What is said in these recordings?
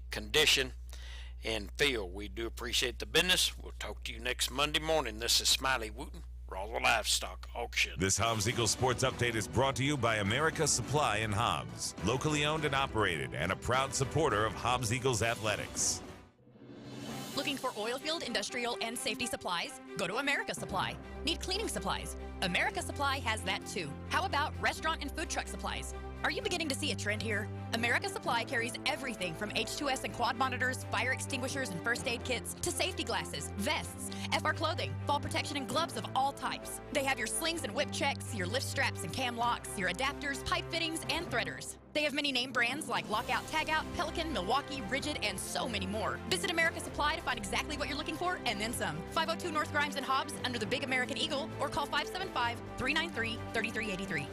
condition, and feel. We do appreciate the business. We'll talk to you next Monday morning. This is Smiley Wooten, Roswell Livestock Auction. This Hobbs Eagles Sports Update is brought to you by America Supply in Hobbs, locally owned and operated, and a proud supporter of Hobbs Eagles athletics. Looking for oil field, industrial, and safety supplies? Go to America Supply. Need cleaning supplies? America Supply has that too. How about restaurant and food truck supplies? Are you beginning to see a trend here? America Supply carries everything from H2S and quad monitors, fire extinguishers and first aid kits, to safety glasses, vests, FR clothing, fall protection, and gloves of all types. They have your slings and whip checks, your lift straps and cam locks, your adapters, pipe fittings, and threaders. They have many name brands like Lockout, Tagout, Pelican, Milwaukee, Rigid, and so many more. Visit America Supply to find exactly what you're looking for and then some. 502 North Grimes and Hobbs under the Big American Eagle, or call 575-393-3383.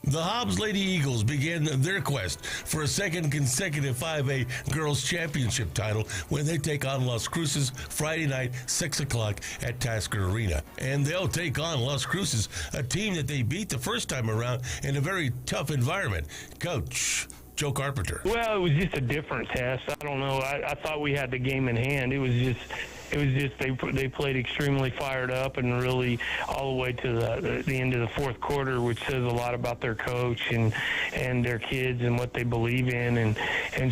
The Hobbs Lady Eagles began their quest for a second consecutive 5A Girls Championship title when they take on Las Cruces Friday night, 6 o'clock at Tasker Arena. And they'll take on Las Cruces, a team that they beat the first time around in a very tough environment. Coach Joe Carpenter. Well, it was just a different test. I don't know. I thought we had the game in hand. It was just they played extremely fired up and really all the way to the end of the fourth quarter, which says a lot about their coach and their kids and what they believe in. And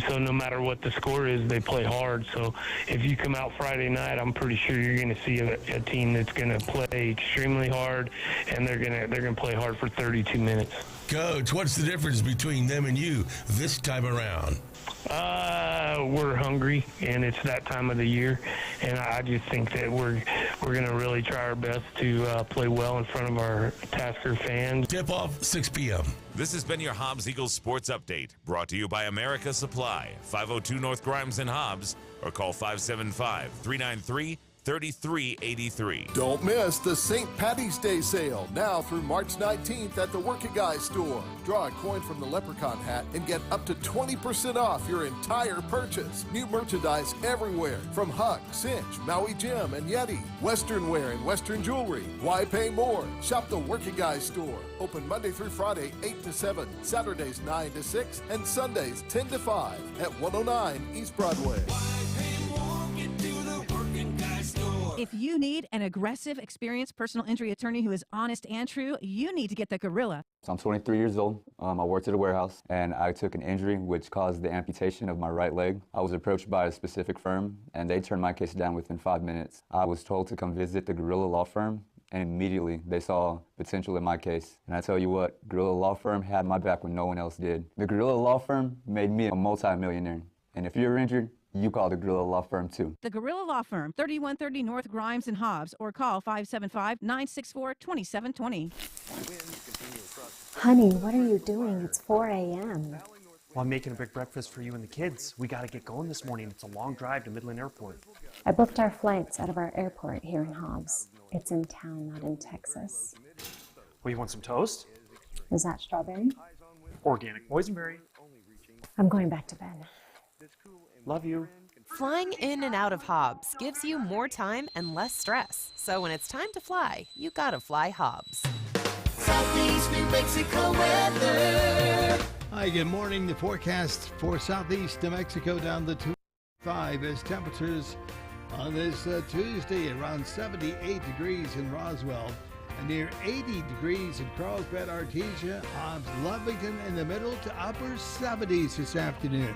so no matter what the score is, they play hard. So if you come out Friday night, I'm pretty sure you're going to see a team that's going to play extremely hard, and they're going to play hard for 32 minutes. Coach, what's the difference between them and you this time around? We're hungry, and it's that time of the year, and I just think that we're going to really try our best to play well in front of our Tasker fans. Tip-off, 6 p.m. This has been your Hobbs Eagles Sports Update, brought to you by America Supply, 502 North Grimes in Hobbs, or call 575-393-3383. Don't miss the St. Patty's Day sale, now through March 19th at the Working Guys store. Draw a coin from the leprechaun hat and get up to 20% off your entire purchase. New merchandise everywhere, from Huck, Cinch, Maui Jim, and Yeti. Western wear and Western jewelry. Why pay more? Shop the Working Guys store. Open Monday through Friday, 8 to 7, Saturdays 9 to 6, and Sundays 10 to 5 at 109 East Broadway. If you need an aggressive, experienced personal injury attorney who is honest and true, you need to get the Gorilla. So I'm 23 years old. I worked at a warehouse, and I took an injury which caused the amputation of my right leg. I was approached by a specific firm, and they turned my case down within 5 minutes. I was told to come visit the Gorilla Law Firm, and immediately they saw potential in my case. And I tell you what, Gorilla Law Firm had my back when no one else did. The Gorilla Law Firm made me a multi-millionaire. And if you're injured, you call the Gorilla Law Firm too. The Gorilla Law Firm, 3130 North Grimes and Hobbs, or call 575-964-2720. Honey, what are you doing? It's 4 a.m. Well, I'm making a big breakfast for you and the kids. We got to get going this morning. It's a long drive to Midland Airport. I booked our flights out of our airport here in Hobbs. It's in town, not in Texas. Well, you want some toast? Is that strawberry? Organic boysenberry. I'm going back to bed. Love you. Flying in and out of Hobbs gives you more time and less stress. So when it's time to fly, you gotta fly Hobbs. Southeast New Mexico weather. Hi, good morning. The forecast for southeast New Mexico down to 25 as temperatures on this Tuesday around 78 degrees in Roswell and near 80 degrees in Carlsbad, Artesia, Hobbs, Lovington in the middle to upper 70s this afternoon.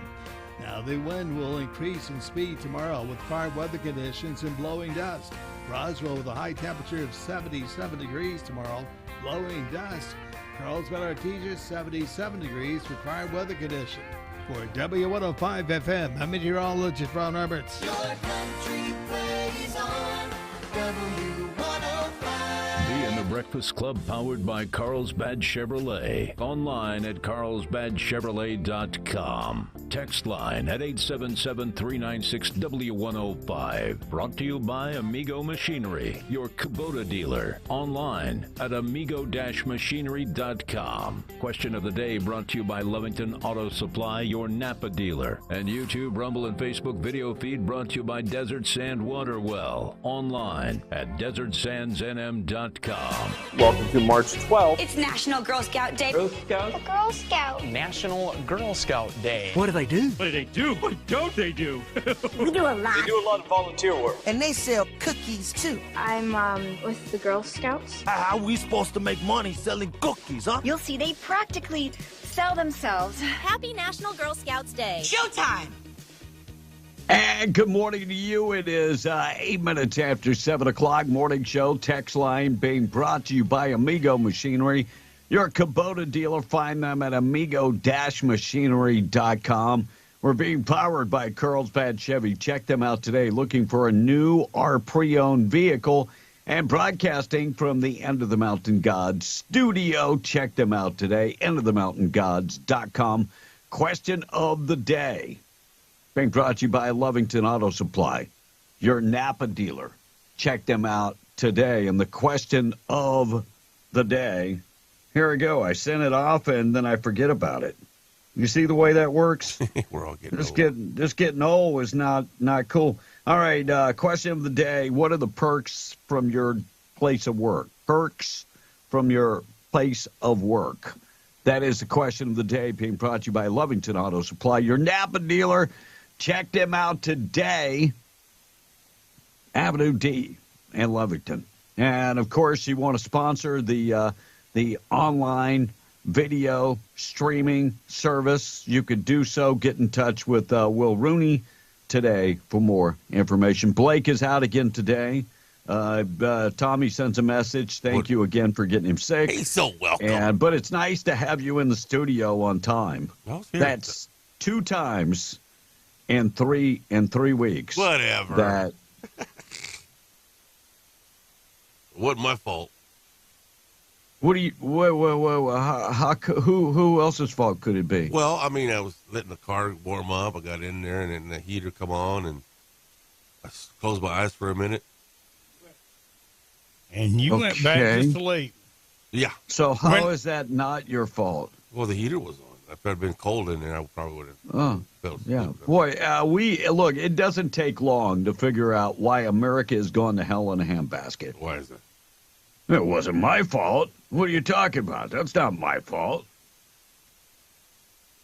Now, the wind will increase in speed tomorrow with fine weather conditions and blowing dust. Roswell with a high temperature of 77 degrees tomorrow, blowing dust. Carlsbad, Artesia, 77 degrees with fine weather conditions. For W105 FM, I'm meteorologist Ron Roberts. Your country plays on W105. Be in the Breakfast Club powered by Carlsbad Chevrolet. Online at carlsbadchevrolet.com. Text line at 877-396-W105. Brought to you by Amigo Machinery, your Kubota dealer. Online at amigo-machinery.com. Question of the day brought to you by Lovington Auto Supply, your Napa dealer. And YouTube, Rumble, and Facebook video feed brought to you by Desert Sand Water Well. Online at desertsandsnm.com. Welcome to March 12th. It's National Girl Scout Day. Girl Scout? The Girl Scout. National Girl Scout Day. What do they do? What do they do? What don't they do? We do a lot. They do a lot of volunteer work. And they sell cookies, too. I'm with the Girl Scouts. How are we supposed to make money selling cookies, huh? You'll see they practically sell themselves. Happy National Girl Scouts Day. Showtime! And good morning to you. It is 8 minutes after 7 o'clock. Morning show text line being brought to you by Amigo Machinery. Your Kubota dealer. Find them at amigo-machinery.com. We're being powered by Carlsbad Chevy. Check them out today. Looking for a new or pre-owned vehicle and broadcasting from the End of the Mountain Gods studio. Check them out today. endofthemountaingods.com. Question of the day. Being brought to you by Lovington Auto Supply, your Napa dealer. Check them out today. And the question of the day, here we go. I sent it off and then I forget about it. You see the way that works? We're all getting just old. Just getting old is not cool. All right, question of the day. What are the perks from your place of work? Perks from your place of work. That is the question of the day being brought to you by Lovington Auto Supply, your Napa dealer. Check them out today, Avenue D in Lovington. And, of course, you want to sponsor the online video streaming service, you could do so. Get in touch with Will Rooney today for more information. Blake is out again today. Tommy sends a message. Thank you again for getting him sick. He's so welcome. But it's nice to have you in the studio on time. That's 2 times in 3 weeks. Whatever. That wasn't my fault. What do you? Who else's fault could it be? Well, I mean, I was letting the car warm up. I got in there, and then the heater come on, and I closed my eyes for a minute. And you went back to sleep. Yeah. So how is that not your fault? Well, the heater was on. If it had been cold in there, I probably would have. Felt Yeah, boy, look. It doesn't take long to figure out why America has gone to hell in a handbasket. Why is that? It wasn't my fault. What are you talking about? That's not my fault.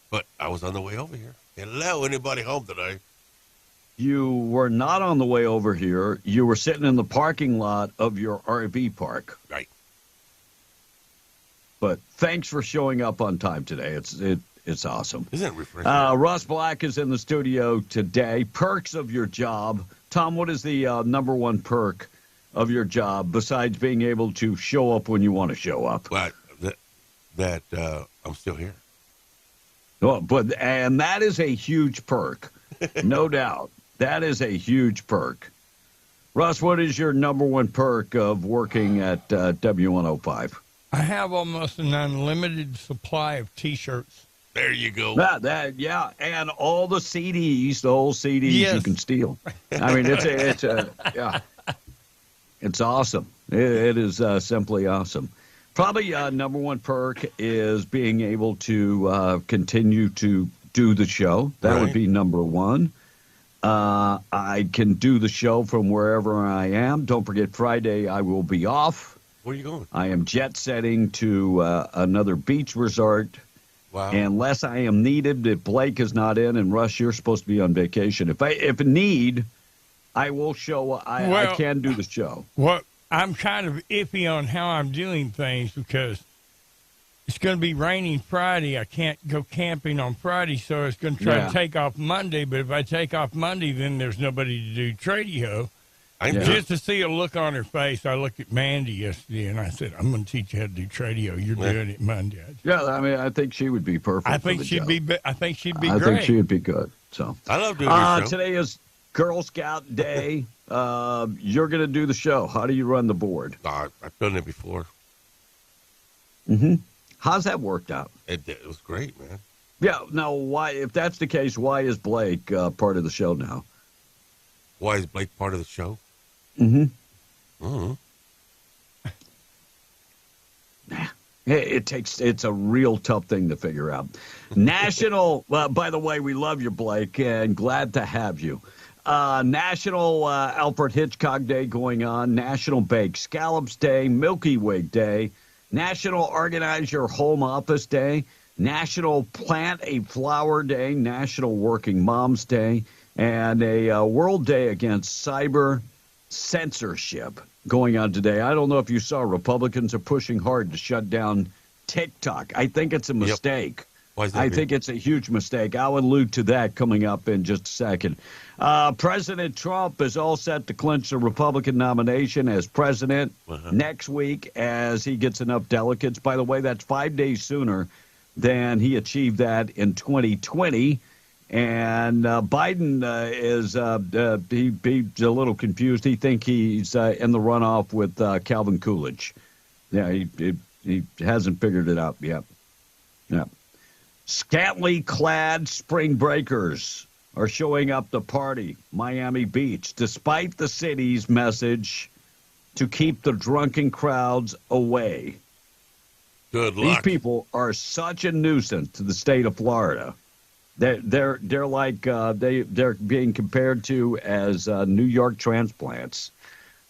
But I was on the way over here. Hello, anybody home today? You were not on the way over here. You were sitting in the parking lot of your RV park. Right. But thanks for showing up on time today. It's awesome. Isn't it refreshing? Russ Black is in the studio today. Perks of your job. Tom, what is the number one perk of your job besides being able to show up when you want to show up? Well, that I'm still here. Oh, and that is a huge perk, no doubt. That is a huge perk. Russ, what is your number one perk of working at W105? I have almost an unlimited supply of T-shirts. There you go. Yeah, and all the CDs, the old CDs you can steal. I mean, it's awesome. It is simply awesome. Probably number one perk is being able to continue to do the show. That would be number one. I can do the show from wherever I am. Don't forget, Friday I will be off. Where are you going? I am jet setting to another beach resort. Wow. Unless I am needed, if Blake is not in, and Russ, you're supposed to be on vacation. If a need, I will show. I can do the show. Well, I'm kind of iffy on how I'm doing things because it's going to be raining Friday. I can't go camping on Friday, so it's going to try to take off Monday. But if I take off Monday, then there's nobody to do Tradio. Just to see a look on her face, I looked at Mandy yesterday, and I said, I'm going to teach you how to do Tradio. You're doing it Monday. Yeah, I mean, I think she would be perfect. I think she'd be great. I think she would be good. So I love doing your show. Today is Girl Scout Day. You're going to do the show. How do you run the board? I've done it before. Mm-hmm. How's that worked out? It was great, man. Yeah. Now, why? If that's the case, why is Blake part of the show now? Why is Blake part of the show? Mm-hmm. It's a real tough thing to figure out. National, by the way, we love you, Blake, and glad to have you. National Alfred Hitchcock Day going on, National Baked Scallops Day, Milky Way Day, National Organize Your Home Office Day, National Plant a Flower Day, National Working Moms Day, and a World Day Against Cyber Censorship going on today. I don't know if you saw, Republicans are pushing hard to shut down TikTok. I think it's a mistake. Why is that? I think it's a huge mistake. I'll allude to that coming up in just a second. President Trump is all set to clinch the Republican nomination as president next week as he gets enough delegates. By the way, that's 5 days sooner than he achieved that in 2020. And Biden is he's a little confused. He thinks he's in the runoff with Calvin Coolidge. Yeah, he hasn't figured it out yet. Yeah. Scantily clad spring breakers are showing up to party Miami Beach, despite the city's message to keep the drunken crowds away. Good luck. These people are such a nuisance to the state of Florida. They're like they're being compared to as New York transplants.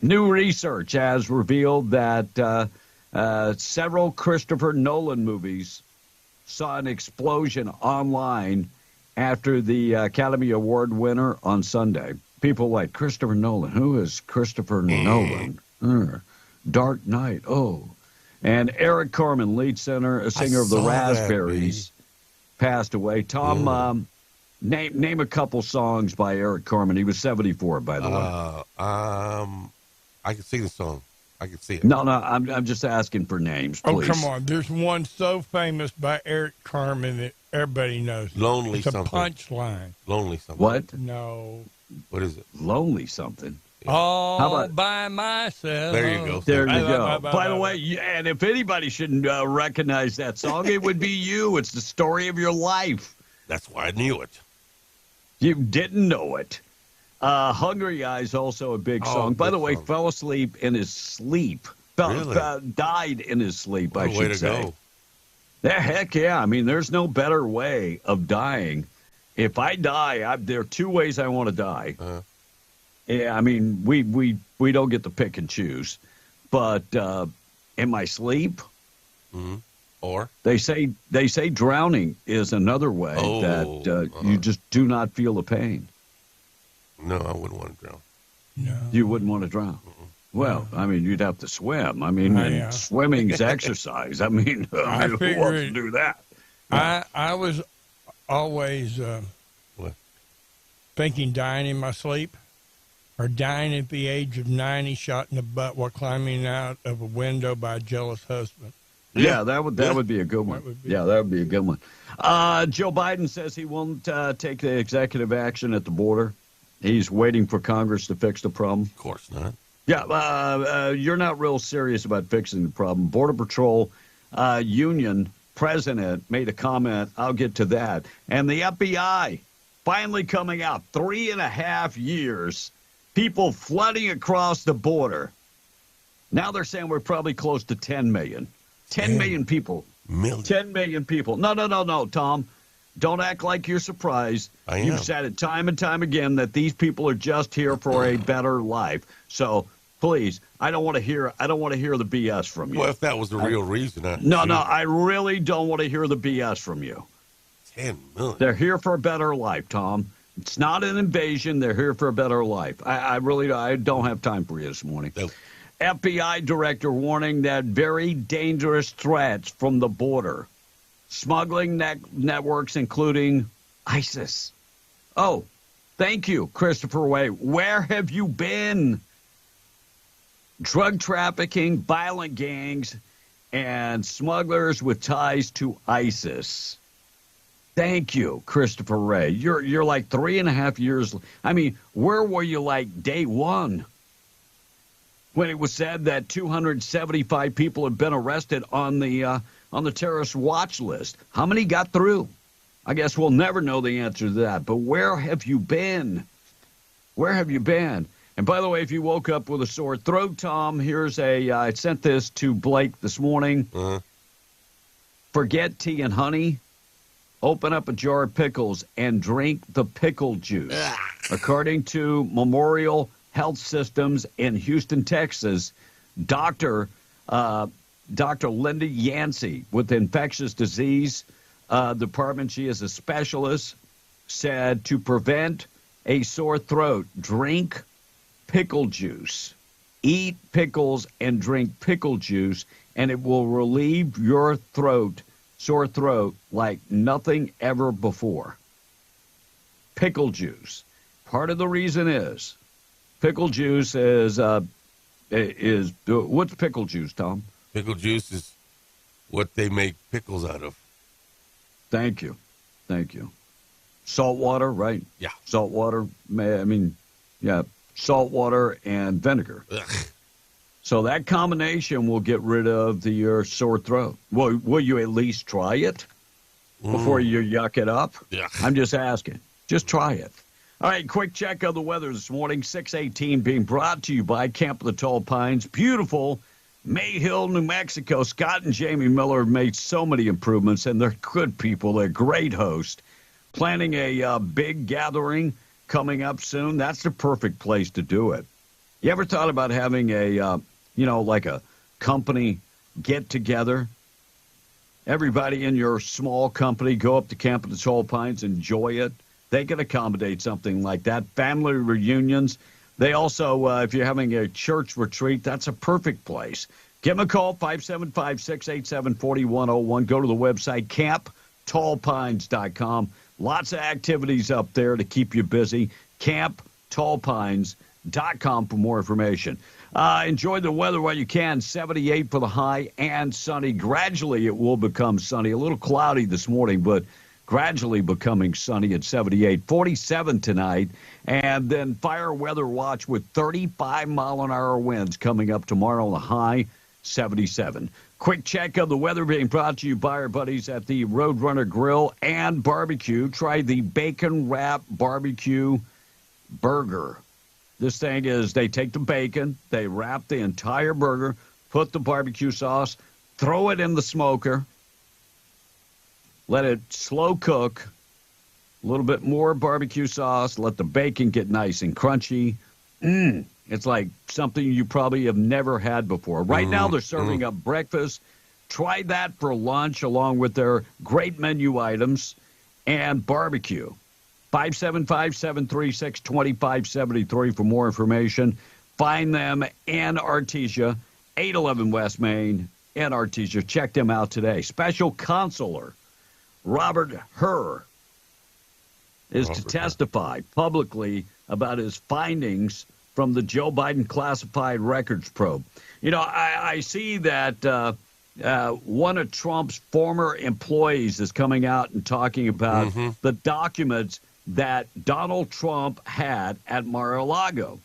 New research has revealed that several Christopher Nolan movies saw an explosion online after the Academy Award winner on Sunday. People like Christopher Nolan. Who is Christopher Nolan? Dark Knight. Oh. And Eric Carmen, lead singer of the Raspberries, passed away. Tom, name a couple songs by Eric Carmen. He was 74, by the way. I can sing the song. I can see it. No, I'm just asking for names, please. Oh, come on. There's one so famous by Eric Carmen that everybody knows. Lonely it's something. It's a punchline. Lonely something. What? No. What is it? Lonely something. All by myself. There you go. There you go. By the way, and if anybody shouldn't recognize that song, it would be you. It's the story of your life. That's why I knew it. You didn't know it. Hungry Eyes, also a big song. By the way, fell asleep in his sleep. Died in his sleep, I should say. Go. Heck yeah. I mean, there's no better way of dying. If I die, there are two ways I want to die. Yeah, I mean, we don't get to pick and choose. But in my sleep, or they say drowning is another way that you just do not feel the pain. No, I wouldn't want to drown. No. You wouldn't want to drown? Well, I mean, you'd have to swim. I mean, swimming's exercise. I mean, who wants to do that? I was always thinking dying in my sleep or dying at the age of 90 shot in the butt while climbing out of a window by a jealous husband. Yeah, that would be a good one. That would be a good one. Joe Biden says he won't take the executive action at the border. He's waiting for Congress to fix the problem. Of course not. Yeah, you're not real serious about fixing the problem. Border Patrol union president made a comment. I'll get to that. And the FBI finally coming out. 3.5 years. People flooding across the border. Now they're saying we're probably close to 10 million. 10 million people. 10 million people. No, Tom. Don't act like you're surprised. You've said it time and time again that these people are just here for a better life. So please, I don't want to hear the BS from you. Well, if that was the real reason, I really don't want to hear the BS from you. 10 million. They're here for a better life, Tom. It's not an invasion. They're here for a better life. I don't have time for you this morning. Nope. FBI director warning that very dangerous threats from the border. Smuggling networks, including ISIS. Oh, thank you, Christopher Way. Where have you been? Drug trafficking, violent gangs, and smugglers with ties to ISIS. Thank you, Christopher Ray. You're like 3.5 years. I mean, where were you like day one? When it was said that 275 people had been arrested on the terrorist watch list. How many got through? I guess we'll never know the answer to that. But where have you been? Where have you been? And by the way, if you woke up with a sore throat, Tom, I sent this to Blake this morning. Forget tea and honey. Open up a jar of pickles and drink the pickle juice. According to Memorial Health Systems in Houston, Texas, Dr. Linda Yancey with infectious disease department, she is a specialist, said to prevent a sore throat, drink pickle juice. Eat pickles and drink pickle juice, and it will relieve your sore throat like nothing ever before. Pickle juice. Part of the reason is pickle juice is what's pickle juice, Tom? Pickle juice is what they make pickles out of. Thank you. Salt water, right? Yeah. Salt water. Salt water and vinegar. Ugh. So that combination will get rid of your sore throat. Will you at least try it before you yuck it up? Yeah. I'm just asking. Just try it. All right, quick check of the weather this morning. 6:18 being brought to you by Camp of the Tall Pines. Beautiful Mayhill, New Mexico. Scott and Jamie Miller have made so many improvements, and they're good people. They're great hosts. Planning a big gathering coming up soon. That's the perfect place to do it. You ever thought about having like a company get-together? Everybody in your small company go up to Camp of the Tall Pines, enjoy it. They can accommodate something like that. Family reunions. They also, if you're having a church retreat, that's a perfect place. Give them a call, 575-687-4101. Go to the website, camptallpines.com. Lots of activities up there to keep you busy. camptallpines.com for more information. Enjoy the weather while you can. 78 for the high and sunny. Gradually, it will become sunny. A little cloudy this morning, but gradually becoming sunny at 78. 47 tonight. And then fire weather watch with 35-mile-an-hour winds coming up tomorrow on the high, 77. Quick check of the weather being brought to you by our buddies at the Roadrunner Grill and Barbecue. Try the Bacon Wrap Barbecue Burger. This thing is, they take the bacon, they wrap the entire burger, put the barbecue sauce, throw it in the smoker, let it slow cook, a little bit more barbecue sauce, let the bacon get nice and crunchy. It's like something you probably have never had before. Right now they're serving up breakfast. Try that for lunch along with their great menu items and barbecue. 575-736-2573 for more information. Find them in Artesia, 811 West Main in Artesia. Check them out today. Special Consular Robert Hur is to testify publicly about his findings from the Joe Biden classified records probe. You know, I see that one of Trump's former employees is coming out and talking about the documents that Donald Trump had at Mar-a-Lago.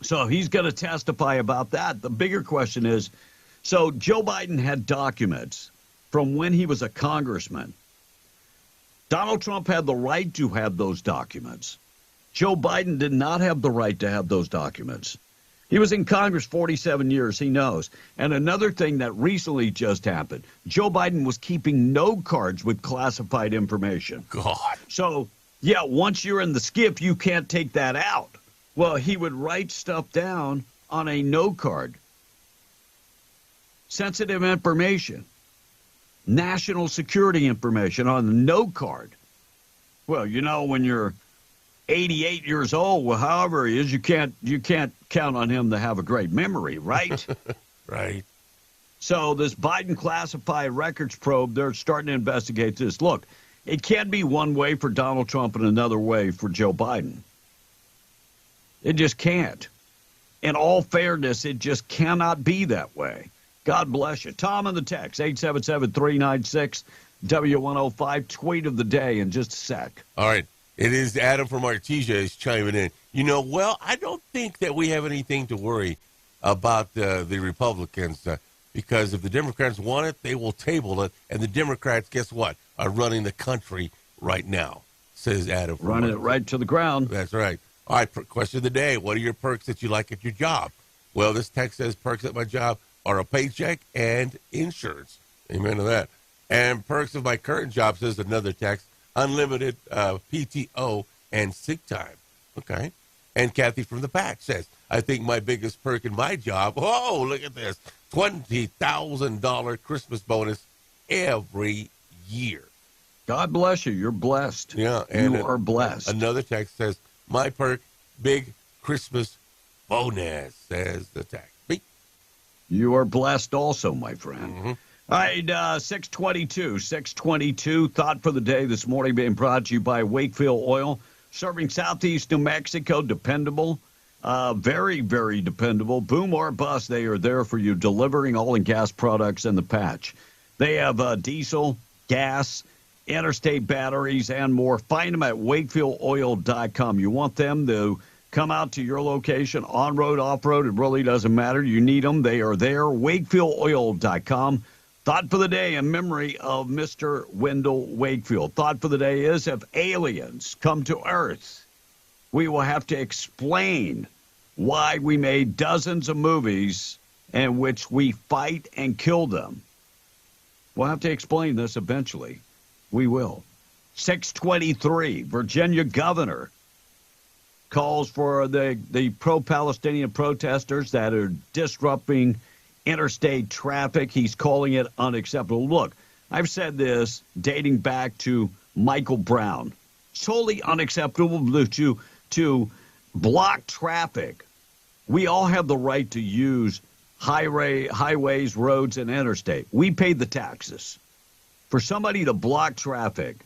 So he's going to testify about that. The bigger question is, so Joe Biden had documents from when he was a congressman. Donald Trump had the right to have those documents. Joe Biden did not have the right to have those documents. He was in Congress 47 years, he knows. And another thing that recently just happened, Joe Biden was keeping note cards with classified information. God. So, yeah, once you're in the SCIF, you can't take that out. Well, he would write stuff down on a note card. Sensitive information. National security information on the note card. Well, you know, when you're 88 years old, well, however he is, you can't count on him to have a great memory, right? Right. So this Biden classified records probe, they're starting to investigate this. Look, it can't be one way for Donald Trump and another way for Joe Biden. It just can't. In all fairness, it just cannot be that way. God bless you. Tom on the text, 877-396-W105. Tweet of the day in just a sec. All right. It is Adam from Artesia is chiming in. You know, well, I don't think that we have anything to worry about the Republicans because if the Democrats want it, they will table it. And the Democrats, guess what, are running the country right now, says Adam. Running it right to the ground. That's right. All right, question of the day. What are your perks that you like at your job? Well, this text says perks at my job are a paycheck and insurance. Amen to that. And perks of my current job, says another text, unlimited PTO and sick time. Okay. And Kathy from the PAC says, I think my biggest perk in my job, oh, look at this, $20,000 Christmas bonus every year. God bless you. You're blessed. Yeah. And you are blessed. Another text says, my perk, big Christmas bonus, says the text. You are blessed also, my friend. Mm-hmm. All right, 622. Thought for the day this morning being brought to you by Wakefield Oil, serving southeast New Mexico. Dependable, very, very dependable. Boom or bust, they are there for you, delivering oil and gas products in the patch. They have diesel, gas, interstate batteries, and more. Find them at wakefieldOil.com. You want them to come out to your location, on-road, off-road, it really doesn't matter. You need them. They are there. WakefieldOil.com. Thought for the day in memory of Mr. Wendell Wakefield. Thought for the day is, if aliens come to Earth, we will have to explain why we made dozens of movies in which we fight and kill them. We'll have to explain this eventually. We will. 623, Virginia governor calls for the pro-Palestinian protesters that are disrupting interstate traffic. He's calling it unacceptable. Look, I've said this dating back to Michael Brown. It's totally unacceptable to block traffic. We all have the right to use highways, roads, and interstate. We pay the taxes. For somebody to block traffic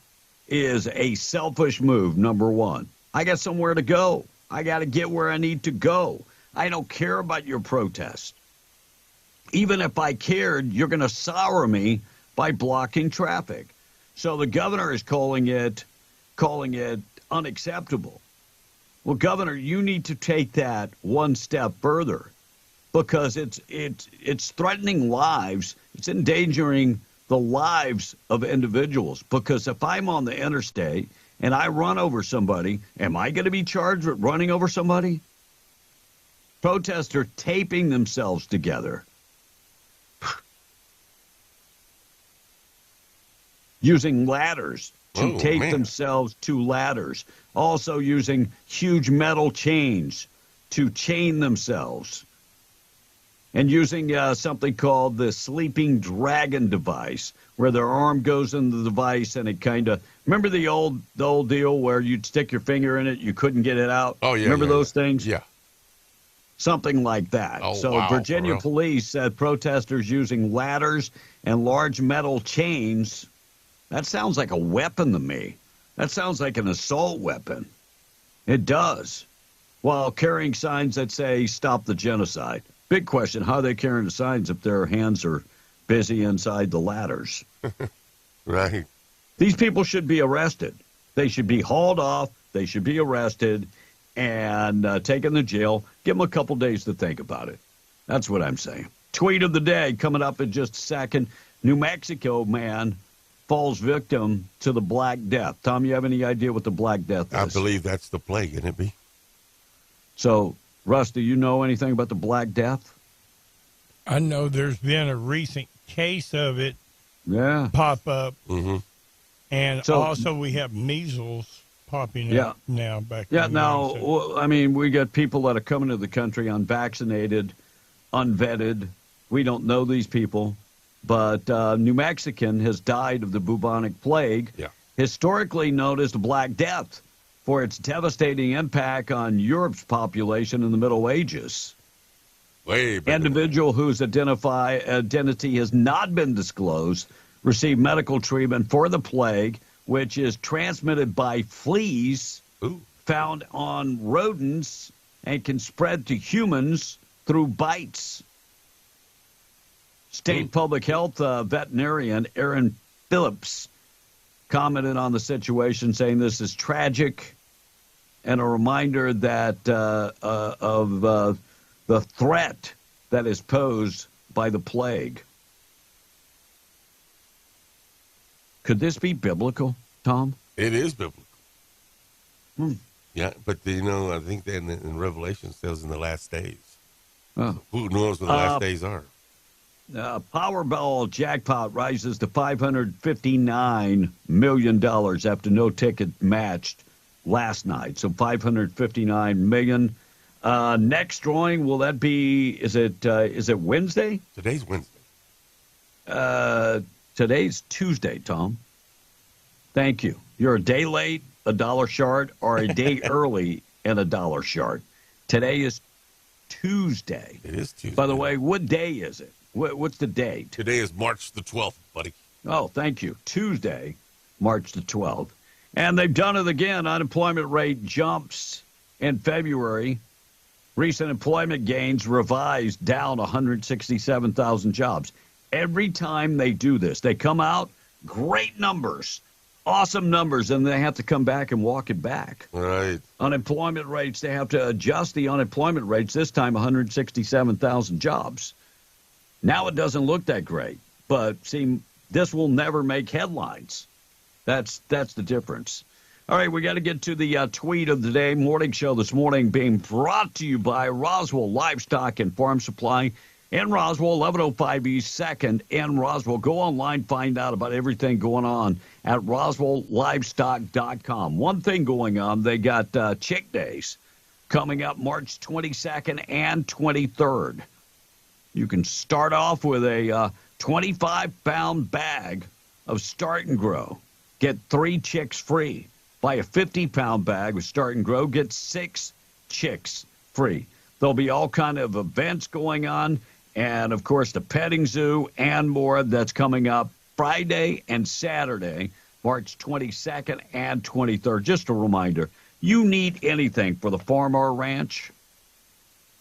is a selfish move, number one. I got somewhere to go. I got to get where I need to go. I don't care about your protest. Even if I cared, you're going to sour me by blocking traffic. So the governor is calling it unacceptable. Well, Governor, you need to take that one step further, because it's threatening lives. It's endangering the lives of individuals. Because if I'm on the interstate and I run over somebody, am I going to be charged with running over somebody? Protesters taping themselves together. Using ladders to tape themselves to ladders. Also using huge metal chains to chain themselves. And using something called the sleeping dragon device, where their arm goes in the device and it kind of... Remember the old deal where you'd stick your finger in it, you couldn't get it out? Oh, yeah. Remember those things? Yeah. Something like that. Oh, so wow, Virginia police said protesters using ladders and large metal chains... That sounds like a weapon to me. That sounds like an assault weapon. It does. While carrying signs that say, stop the genocide. Big question, how are they carrying the signs if their hands are busy inside the ladders? Right. These people should be arrested. They should be hauled off. They should be arrested and taken to jail. Give them a couple days to think about it. That's what I'm saying. Tweet of the day coming up in just a second. New Mexico man falls victim to the Black Death. Tom, you have any idea what the Black Death is? I believe that's the plague, isn't it, B? So, Russ, do you know anything about the Black Death? I know there's been a recent case of it pop up. Mm-hmm. And So- also we have measles popping up now back in the now, United well, I mean, we got people that are coming to the country unvaccinated, unvetted. We don't know these people. But New Mexican has died of the bubonic plague, historically known as the Black Death, for its devastating impact on Europe's population in the Middle Ages. Individual whose identity has not been disclosed received medical treatment for the plague, which is transmitted by fleas found on rodents and can spread to humans through bites. State Public Health veterinarian Aaron Phillips commented on the situation, saying this is tragic and a reminder that of the threat that is posed by the plague. Could this be biblical, Tom? It is biblical. Yeah, but I think that in Revelation it says in the last days. Oh. Who knows when the last days are? Powerball jackpot rises to $559 million after no ticket matched last night. So $559 million. Next drawing, will that be? Is it Wednesday? Today's Wednesday. Today's Tuesday, Tom. Thank you. You're a day late, a dollar short, or a day early and a dollar short. Today is Tuesday. It is Tuesday. By the way, what day is it? What's the date? Today is March the 12th, buddy. Oh, thank you. Tuesday, March the 12th. And they've done it again. Unemployment rate jumps in February. Recent employment gains revised down 167,000 jobs. Every time they do this, they come out, great numbers, awesome numbers, and they have to come back and walk it back. Right. Unemployment rates, they have to adjust the unemployment rates, this time 167,000 jobs. Now it doesn't look that great, but see, this will never make headlines. That's the difference. All right, we got to get to the tweet of the day. Morning show this morning being brought to you by Roswell Livestock and Farm Supply in Roswell, 1105 East 2nd in Roswell. Go online, find out about everything going on at RoswellLivestock.com. One thing going on, they got Chick Days coming up March 22nd and 23rd. You can start off with a 25-pound bag of Start and Grow. Get 3 chicks free. Buy a 50-pound bag of Start and Grow. Get 6 chicks free. There'll be all kind of events going on. And, of course, the petting zoo and more. That's coming up Friday and Saturday, March 22nd and 23rd. Just a reminder, you need anything for the farm or ranch,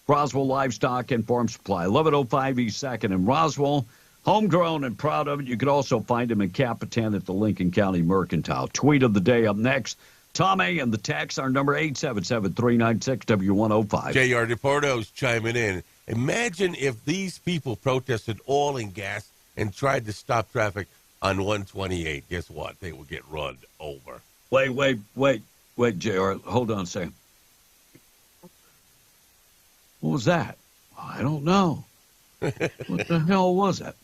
Roswell Livestock and Farm Supply, 1105 East 2nd in Roswell. Homegrown and proud of it. You can also find them in Capitan at the Lincoln County Mercantile. Tweet of the day up next. Tom A. and the text, our number 877-396-W105. J.R. DePorto's chiming in. Imagine if these people protested oil and gas and tried to stop traffic on 128. Guess what? They would get run over. Wait, J.R. Hold on a second. What was that? I don't know. What the hell was that?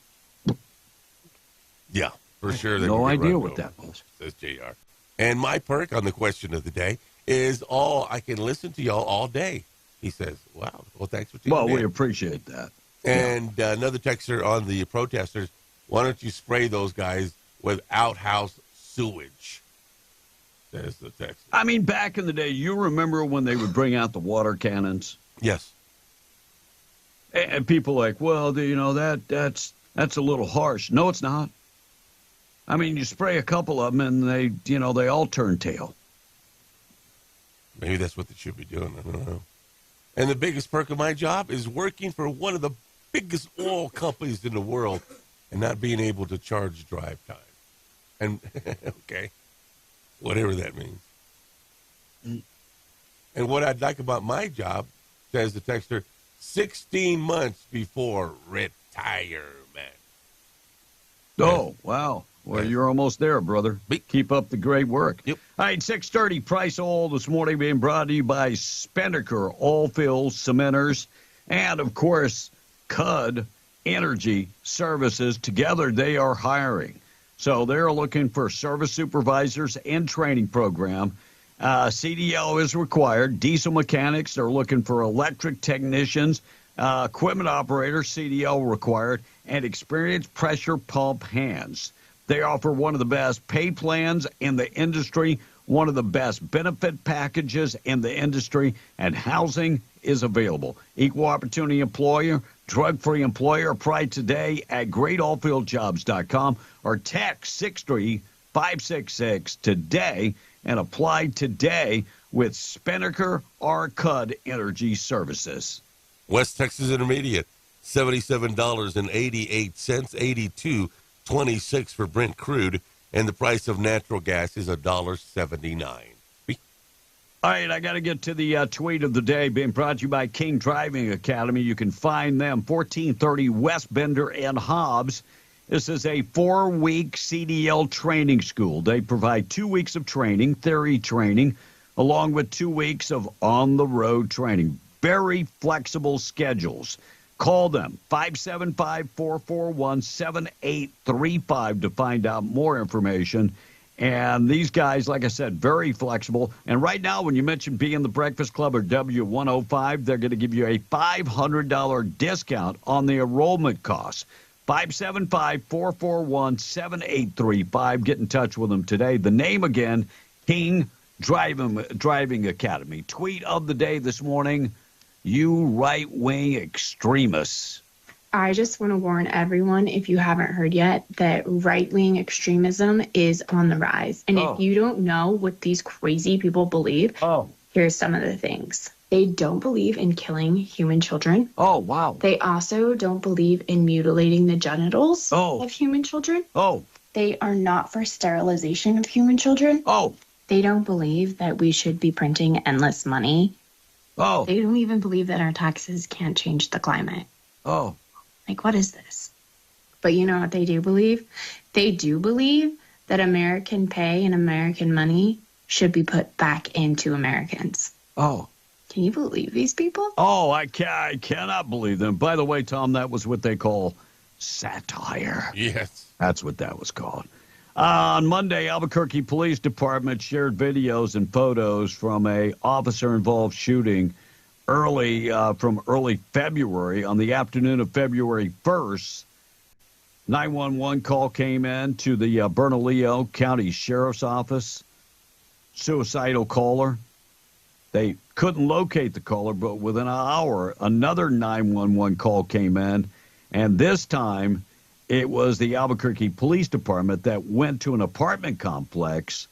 Yeah, for sure. No idea what that was. Says JR. And my perk on the question of the day is I can listen to y'all all day. He says, wow. Well, thanks for tuning in. Well, we appreciate that. And another texter on the protesters, why don't you spray those guys with outhouse sewage? Says the texter. I mean, back in the day, you remember when they would bring out the water cannons? Yes. And people like, well, that's a little harsh. No, it's not. I mean, you spray a couple of them and they all turn tail. Maybe that's what they should be doing. I don't know. And the biggest perk of my job is working for one of the biggest oil companies in the world and not being able to charge drive time. And, okay, whatever that means. And what I'd like about my job, says the texter, 16 months before retirement. Oh, wow. Well, you're almost there, brother. Keep up the great work. Yep. All right, 6:30 price oil this morning being brought to you by Spinnaker Oil Field Cementers and, of course, CUD Energy Services. Together, they are hiring. So they're looking for service supervisors and training program. CDL is required. Diesel mechanics, they're looking for electric technicians. Equipment operators, CDL required. And experienced pressure pump hands. They offer one of the best pay plans in the industry, one of the best benefit packages in the industry, and housing is available. Equal opportunity employer, drug-free employer. Apply today at greatoilfieldjobs.com or text 63566 today and apply today with Spinnaker or CUD Energy Services. West Texas Intermediate, $77.88, $82.26 for Brent crude, and the price of natural gas is $1.79. All right, I got to get to the tweet of the day being brought to you by King Driving Academy. You can find them 1430 West Bender and Hobbs. This is a 4-week CDL training school. They provide 2 weeks of training, theory training, along with 2 weeks of on-the-road training. Very flexible schedules. Call them, 575-441-7835 to find out more information. And these guys, like I said, very flexible. And right now, when you mention being the Breakfast Club or W105, they're going to give you a $500 discount on the enrollment costs. 575-441-7835. Get in touch with them today. The name again, King Driving Academy. Tweet of the day this morning, you right-wing extremists. I just want to warn everyone, if you haven't heard yet, that right-wing extremism is on the rise. And if you don't know what these crazy people believe, here's some of the things. They don't believe in killing human children. Oh, wow. They also don't believe in mutilating the genitals of human children. They are not for sterilization of human children. They don't believe that we should be printing endless money. They don't even believe that our taxes can't change the climate. Like, what is this? But you know what they do believe? They do believe that American pay and American money should be put back into Americans. Can you believe these people? I cannot believe them. By the way, Tom, that was what they call satire. Yes. That's what that was called. On Monday, Albuquerque Police Department shared videos and photos from a officer-involved shooting from early February. On the afternoon of February 1st, 911 call came in to the Bernalillo County Sheriff's Office. Suicidal caller. They couldn't locate the caller, but within an hour, another 911 call came in, and this time it was the Albuquerque Police Department that went to an apartment complex,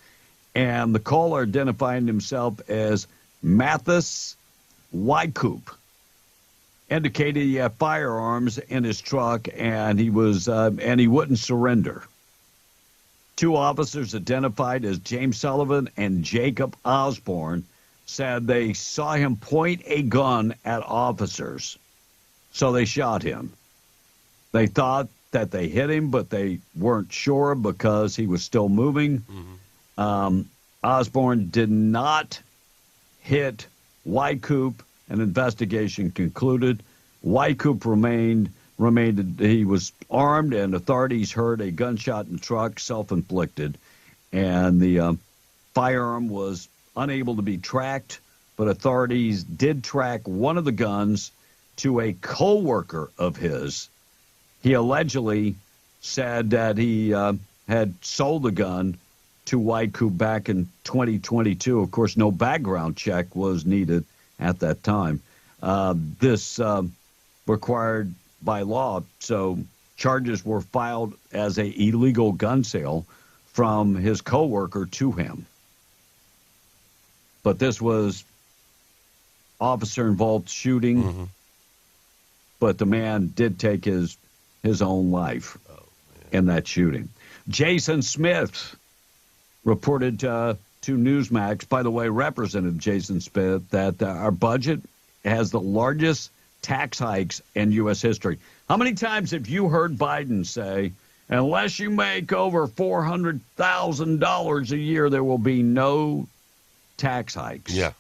and the caller identified himself as Mathis Wycoop, indicated he had firearms in his truck, and he wouldn't surrender. Two officers identified as James Sullivan and Jacob Osborne said they saw him point a gun at officers, so they shot him. They thought that they hit him, but they weren't sure because he was still moving. Osborne did not hit Wycoop. An investigation concluded. Wycoop remained. He was armed, and authorities heard a gunshot in the truck, self-inflicted, and the firearm was unable to be tracked, but authorities did track one of the guns to a co-worker of his. He allegedly said that he had sold the gun to Wycoop back in 2022. Of course, no background check was needed at that time. This required by law, so charges were filed as a illegal gun sale from his co-worker to him. But this was officer-involved shooting, but the man did take his own life in that shooting. Jason Smith reported to Newsmax, by the way, Representative Jason Smith, that our budget has the largest tax hikes in U.S. history. How many times have you heard Biden say, unless you make over $400,000 a year, there will be no tax hikes? Yeah.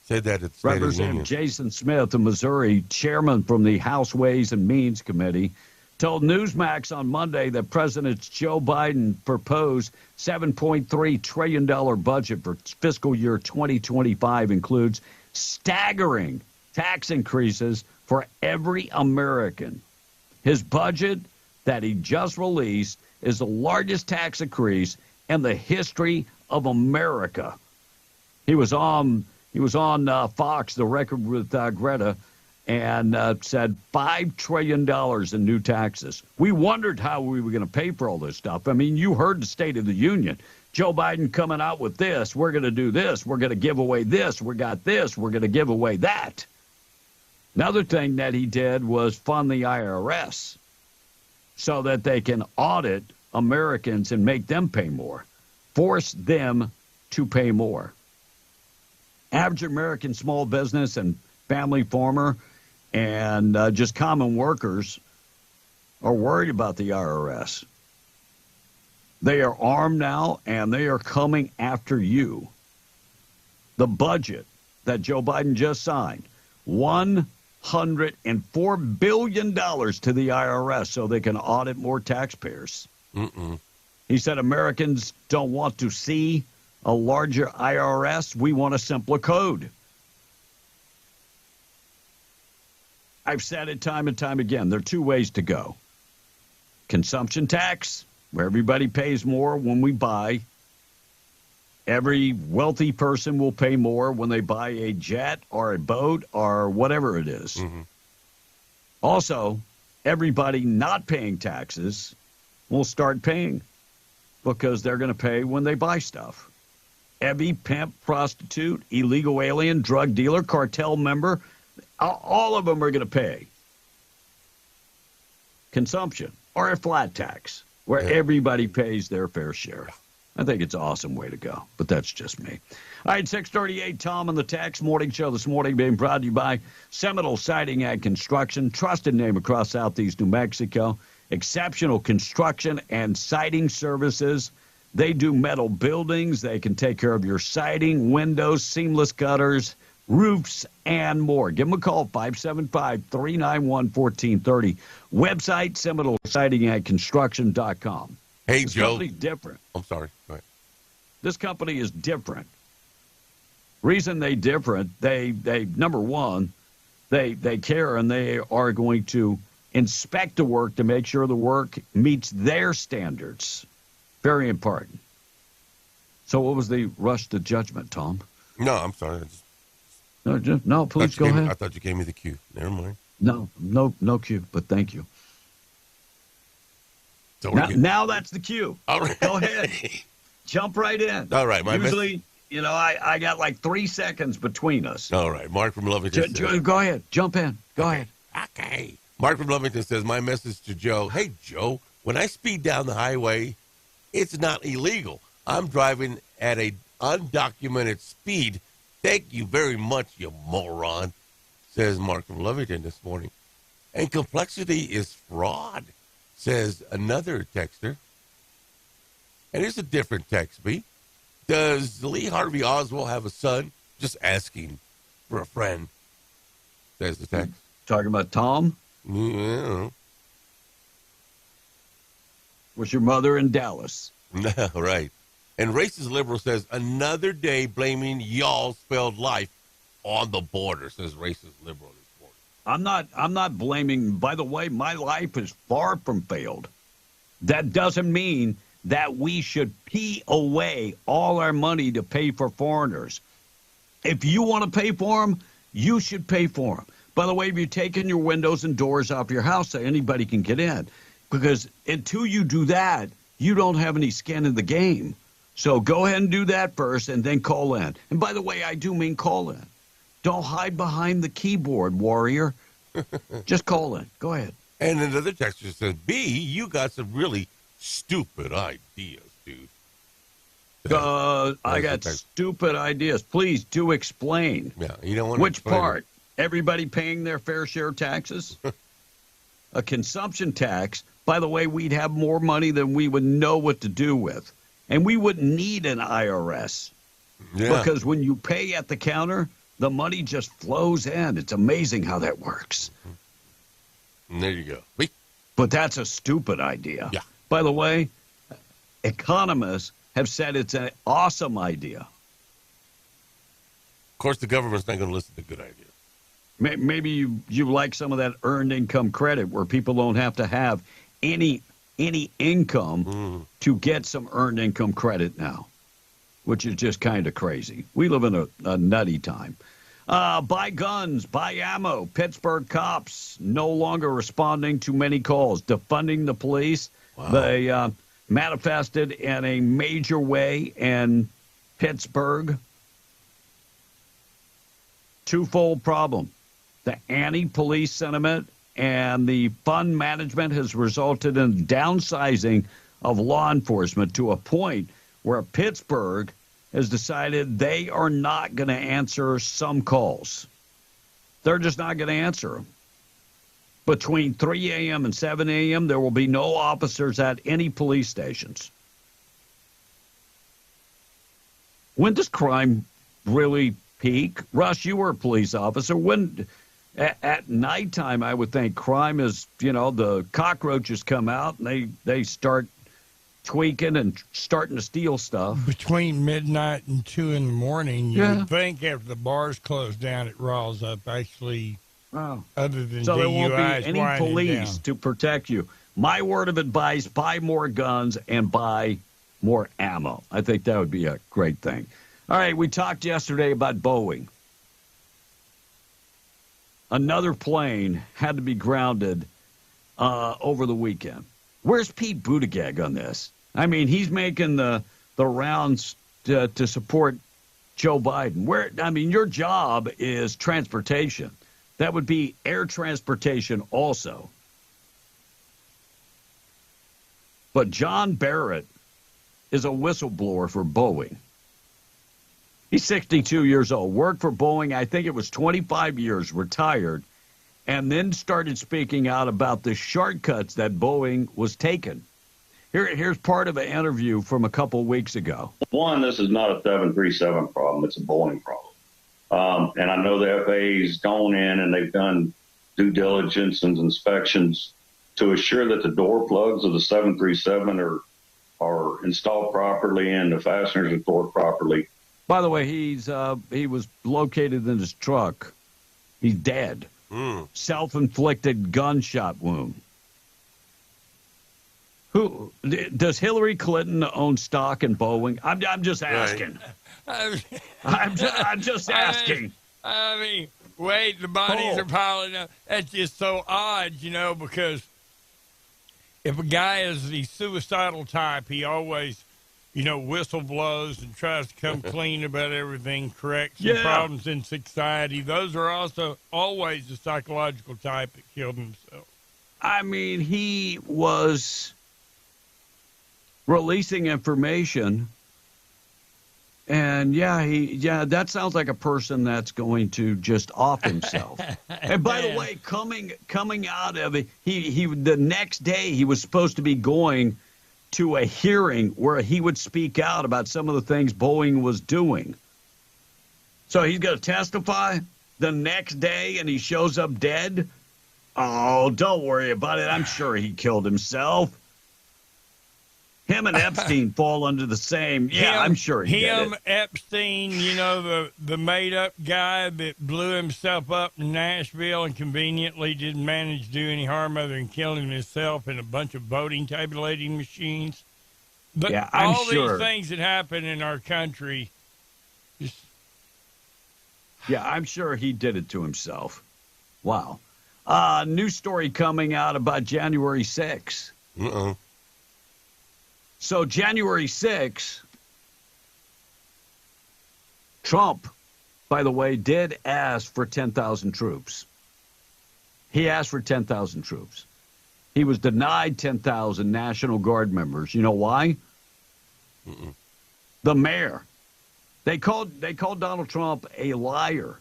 Said that at the State of the Representative Union. Jason Smith of Missouri, chairman from the House Ways and Means Committee, told Newsmax on Monday that President Joe Biden proposed $7.3 trillion budget for fiscal year 2025 includes staggering tax increases for every American. His budget that he just released is the largest tax increase in the history of America. He was on Fox, The Record with Greta, and said $5 trillion in new taxes. We wondered how we were going to pay for all this stuff. I mean, you heard the State of the Union. Joe Biden coming out with this. We're going to do this. We're going to give away this. We got this. We're going to give away that. Another thing that he did was fund the IRS so that they can audit Americans and make them pay more, force them to pay more. Average American small business and family farmer and just common workers are worried about the IRS. They are armed now, and they are coming after you. The budget that Joe Biden just signed, $104 billion to the IRS so they can audit more taxpayers. He said Americans don't want to see a larger IRS. We want a simpler code. I've said it time and time again. There are two ways to go. Consumption tax, where everybody pays more when we buy. Every wealthy person will pay more when they buy a jet or a boat or whatever it is. Mm-hmm. Also, everybody not paying taxes will start paying because they're going to pay when they buy stuff. Every pimp, prostitute, illegal alien, drug dealer, cartel member, all of them are going to pay consumption or a flat tax where everybody pays their fair share. I think it's an awesome way to go, but that's just me. All right, 638, Tom on the Tax Morning Show this morning being brought to you by Seminole Siding and Construction, trusted name across southeast New Mexico, exceptional construction and siding services. They do metal buildings. They can take care of your siding, windows, seamless gutters, roofs, and more. Give them a call, 575-391-1430. Website, SeminoleSidingAndConstruction.com. Hey, this Joe. company's different. I'm sorry. Go ahead. This company is different. Reason they different, they number one, they care and they are going to inspect the work to make sure the work meets their standards. Very important. So what was the rush to judgment, Tom? No, I'm sorry. No, please go ahead. I thought you gave me the cue. Never mind. No cue, but thank you. So now that's the cue. All right. Go ahead. Jump right in. All right. Usually, I got like 3 seconds between us. All right. Mark from Lovington says, go ahead. Jump in. Go ahead. Okay. Mark from Lovington says, my message to Joe, hey, Joe, when I speed down the highway, it's not illegal. I'm driving at an undocumented speed. Thank you very much, you moron, says Mark from Lovington this morning. And complexity is fraud, says another texter. And here's a different text, B. Does Lee Harvey Oswald have a son? Just asking for a friend, says the text. Talking about Tom? Yeah. Was your mother in Dallas? Right. And racist liberal says, another day blaming y'all's failed life on the border, says racist liberal this morning. I'm not blaming. By the way, my life is far from failed. That doesn't mean that we should pee away all our money to pay for foreigners. If you want to pay for them, you should pay for them. By the way, if you're taking your windows and doors off your house so anybody can get in, because until you do that, you don't have any skin in the game. So go ahead and do that first and then call in. And by the way, I do mean call in. Don't hide behind the keyboard, warrior. Just call in. Go ahead. And another texter says, B, you got some really stupid ideas, dude. I got stupid ideas. Please do explain. Yeah, you don't want to Which explain part? Everybody paying their fair share of taxes? A consumption tax. By the way, we'd have more money than we would know what to do with. And we wouldn't need an IRS. Yeah. Because when you pay at the counter, the money just flows in. It's amazing how that works. And there you go. But that's a stupid idea. Yeah. By the way, economists have said it's an awesome idea. Of course, the government's not going to listen to good ideas. Maybe you like some of that earned income credit where people don't have to have any income to get some earned income credit now, which is just kind of crazy. We live in a nutty time. Buy guns, buy ammo. Pittsburgh cops no longer responding to many calls. Defunding the police. Wow. They manifested in a major way in Pittsburgh. Twofold problem. The anti-police sentiment and the fund management has resulted in downsizing of law enforcement to a point where Pittsburgh has decided they are not going to answer some calls. They're just not going to answer them. Between 3 a.m. and 7 a.m., there will be no officers at any police stations. When does crime really peak? Russ, you were a police officer. When at nighttime, I would think crime is, the cockroaches come out and they start tweaking and starting to steal stuff. Between midnight and 2 in the morning, you Yeah. would think after the bars close down, it riles up. Actually, other than So there DUIs, won't be any winding police down. to protect you. My word of advice, buy more guns and buy more ammo. I think that would be a great thing. All right, we talked yesterday about Boeing. Another plane had to be grounded over the weekend. Where's Pete Buttigieg on this? I mean, he's making the rounds to support Joe Biden. I mean, your job is transportation. That would be air transportation also. But John Barrett is a whistleblower for Boeing. He's 62 years old, worked for Boeing, I think it was 25 years, retired, and then started speaking out about the shortcuts that Boeing was taking. Here's part of an interview from a couple weeks ago. One, this is not a 737 problem. It's a Boeing problem. And I know the FAA's gone in and they've done due diligence and inspections to assure that the door plugs of the 737 are installed properly and the fasteners are stored properly. By the way, he was located in his truck. He's dead. Self-inflicted gunshot wound. Who does Hillary Clinton own stock in Boeing? I'm just asking. I'm just asking. I mean, wait, the bodies are piling up. That's just so odd, because if a guy is the suicidal type, he always, whistle blows and tries to come clean about everything, correct some problems in society. Those are also always the psychological type that killed himself. I mean, he was releasing information, and that sounds like a person that's going to just off himself. And by the way, coming out of it, he the next day he was supposed to be going to a hearing where he would speak out about some of the things Boeing was doing. So he's going to testify the next day, and he shows up dead. Oh, don't worry about it. I'm sure he killed himself. Him and Epstein fall under the same. Yeah, I'm sure he did it. Epstein, the made-up guy that blew himself up in Nashville and conveniently didn't manage to do any harm other than killing himself in a bunch of voting tabulating machines. But I'm all sure. these things that happen in our country. Yeah, I'm sure he did it to himself. Wow. New story coming out about January 6th. Uh-oh. So January 6th, Trump, by the way, did ask for 10,000 troops. He asked for 10,000 troops. He was denied 10,000 National Guard members. You know why? The mayor. They called Donald Trump a liar.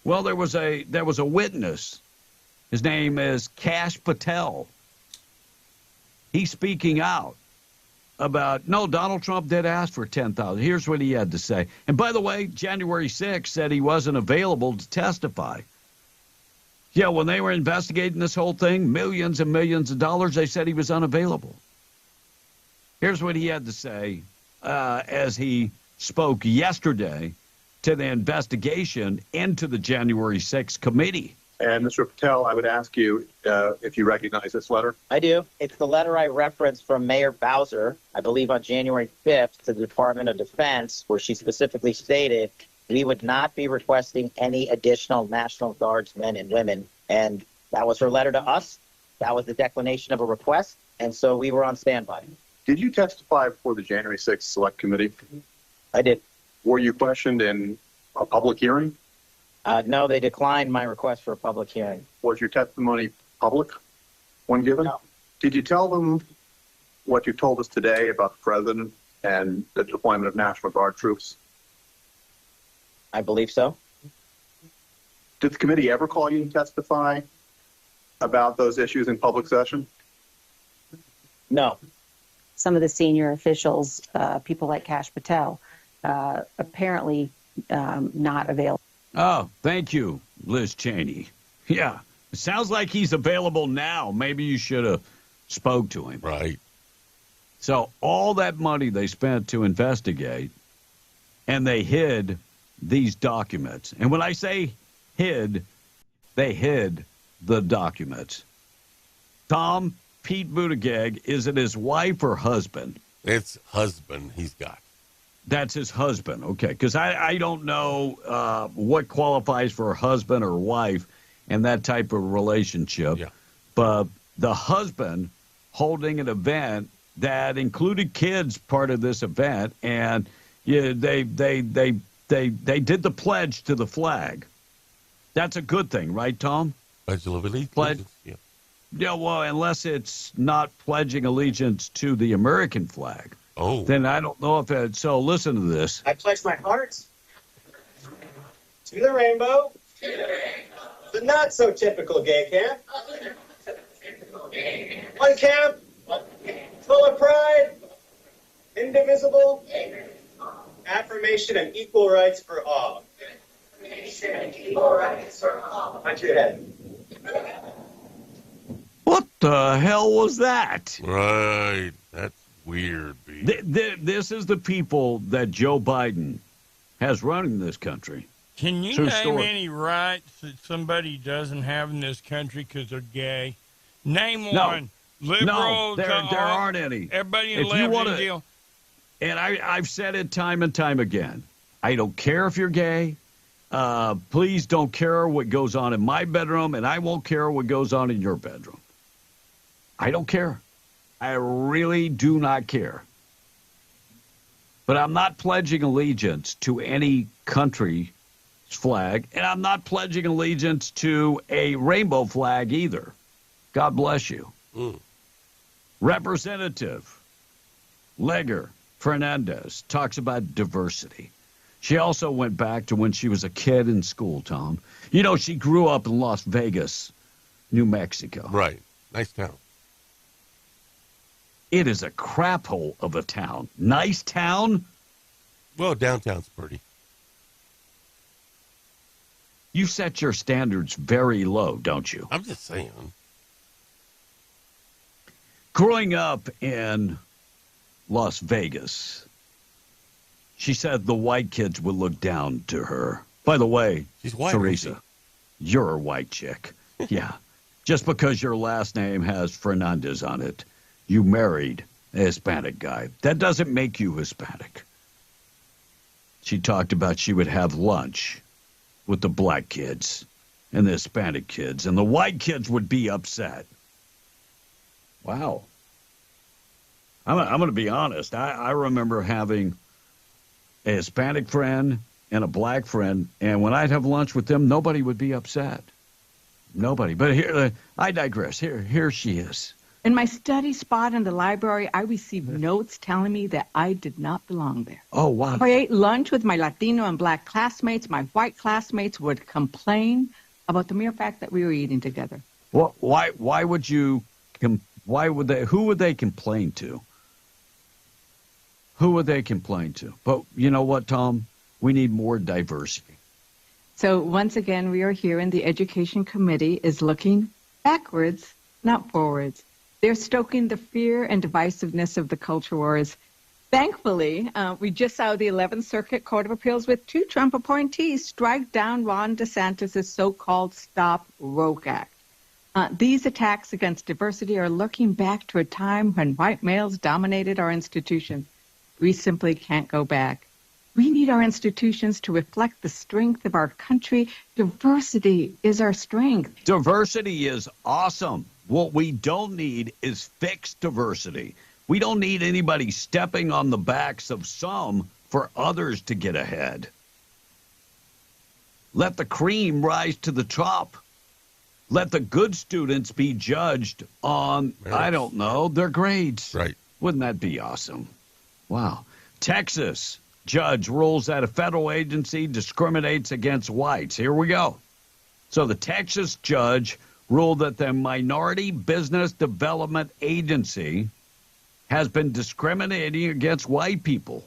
Well, there was a witness. His name is Kash Patel. He's speaking out about, no, Donald Trump did ask for 10,000. Here's what he had to say. And by the way, January 6th said he wasn't available to testify. Yeah, when they were investigating this whole thing, millions and millions of dollars, they said he was unavailable. Here's what he had to say as he spoke yesterday to the investigation into the January 6th committee. And Mr. Patel, I would ask you if you recognize this letter. I do. It's the letter I referenced from Mayor Bowser, I believe on January 5th, to the Department of Defense, where she specifically stated we would not be requesting any additional National Guardsmen and women. And that was her letter to us. That was the declination of a request. And so we were on standby. Did you testify before the January 6th Select Committee? I did. Were you questioned in a public hearing? No, they declined my request for a public hearing. Was your testimony public when given? No. Did you tell them what you told us today about the president and the deployment of National Guard troops? I believe so. Did the committee ever call you to testify about those issues in public session? No. Some of the senior officials, people like Kash Patel, apparently not available. Oh, thank you, Liz Cheney. Yeah, it sounds like he's available now. Maybe you should have spoke to him. Right. So all that money they spent to investigate, and they hid these documents. And when I say hid, they hid the documents. Tom, Pete Buttigieg, is it his wife or husband? It's husband he's got. That's his husband. Okay, because I don't know what qualifies for a husband or wife and that type of relationship. Yeah. But the husband holding an event that included kids part of this event, and they did the pledge to the flag. That's a good thing, right, Tom? Pledge of allegiance. Pledge. Yeah. Yeah, well, unless it's not pledging allegiance to the American flag. Oh. Then I don't know if it's... So listen to this. I pledge my heart to the rainbow. The not so typical gay camp. One camp, full of pride, indivisible, affirmation and equal rights for all. On your head. What the hell was that? Right. That's weird, B. This is the people that Joe Biden has running this country. Can you True name story. any rights that somebody doesn't have in this country because they're gay? Name No. one. Liberals. No, there aren't any. Everybody in the If you left wanna- deal. And I've said it time and time again. I don't care if you're gay. Please don't care what goes on in my bedroom, and I won't care what goes on in your bedroom. I don't care. I really do not care. But I'm not pledging allegiance to any country's flag, and I'm not pledging allegiance to a rainbow flag either. God bless you. Representative Leger Fernandez talks about diversity. She also went back to when she was a kid in school, Tom. You know, she grew up in Las Vegas, New Mexico. Right. Nice town. It is a crap hole of a town. Nice town? Well, downtown's pretty. You set your standards very low, don't you? I'm just saying. Growing up in Las Vegas, she said the white kids would look down to her. By the way, She's white, Teresa, you're a white chick. Yeah. Just because your last name has Fernandez on it, you married a Hispanic guy. That doesn't make you Hispanic. She talked about she would have lunch with the black kids and the Hispanic kids, and the white kids would be upset. Wow. I'm going to be honest. I remember having a Hispanic friend and a black friend, and when I'd have lunch with them, nobody would be upset. Nobody. But here, I digress. Here she is. In my study spot in the library, I received notes telling me that I did not belong there. Oh, wow. If I ate lunch with my Latino and black classmates, my white classmates would complain about the mere fact that we were eating together. Well, why would you? Why would they? Who would they complain to? Who would they complain to? But you know what, Tom? We need more diversity. So once again, we are here, and the Education Committee is looking backwards, not forwards. They're stoking the fear and divisiveness of the culture wars. Thankfully, we just saw the 11th Circuit Court of Appeals with 2 Trump appointees strike down Ron DeSantis' so-called Stop Woke Act. These attacks against diversity are looking back to a time when white males dominated our institutions. We simply can't go back. We need our institutions to reflect the strength of our country. Diversity is our strength. Diversity is awesome. What we don't need is fixed diversity. We don't need anybody stepping on the backs of some for others to get ahead. Let the cream rise to the top. Let the good students be judged on, I don't know, their grades. Right. Wouldn't that be awesome? Wow. Texas judge rules that a federal agency discriminates against whites. Here we go. So the Texas judge ruled that the Minority Business Development Agency has been discriminating against white people.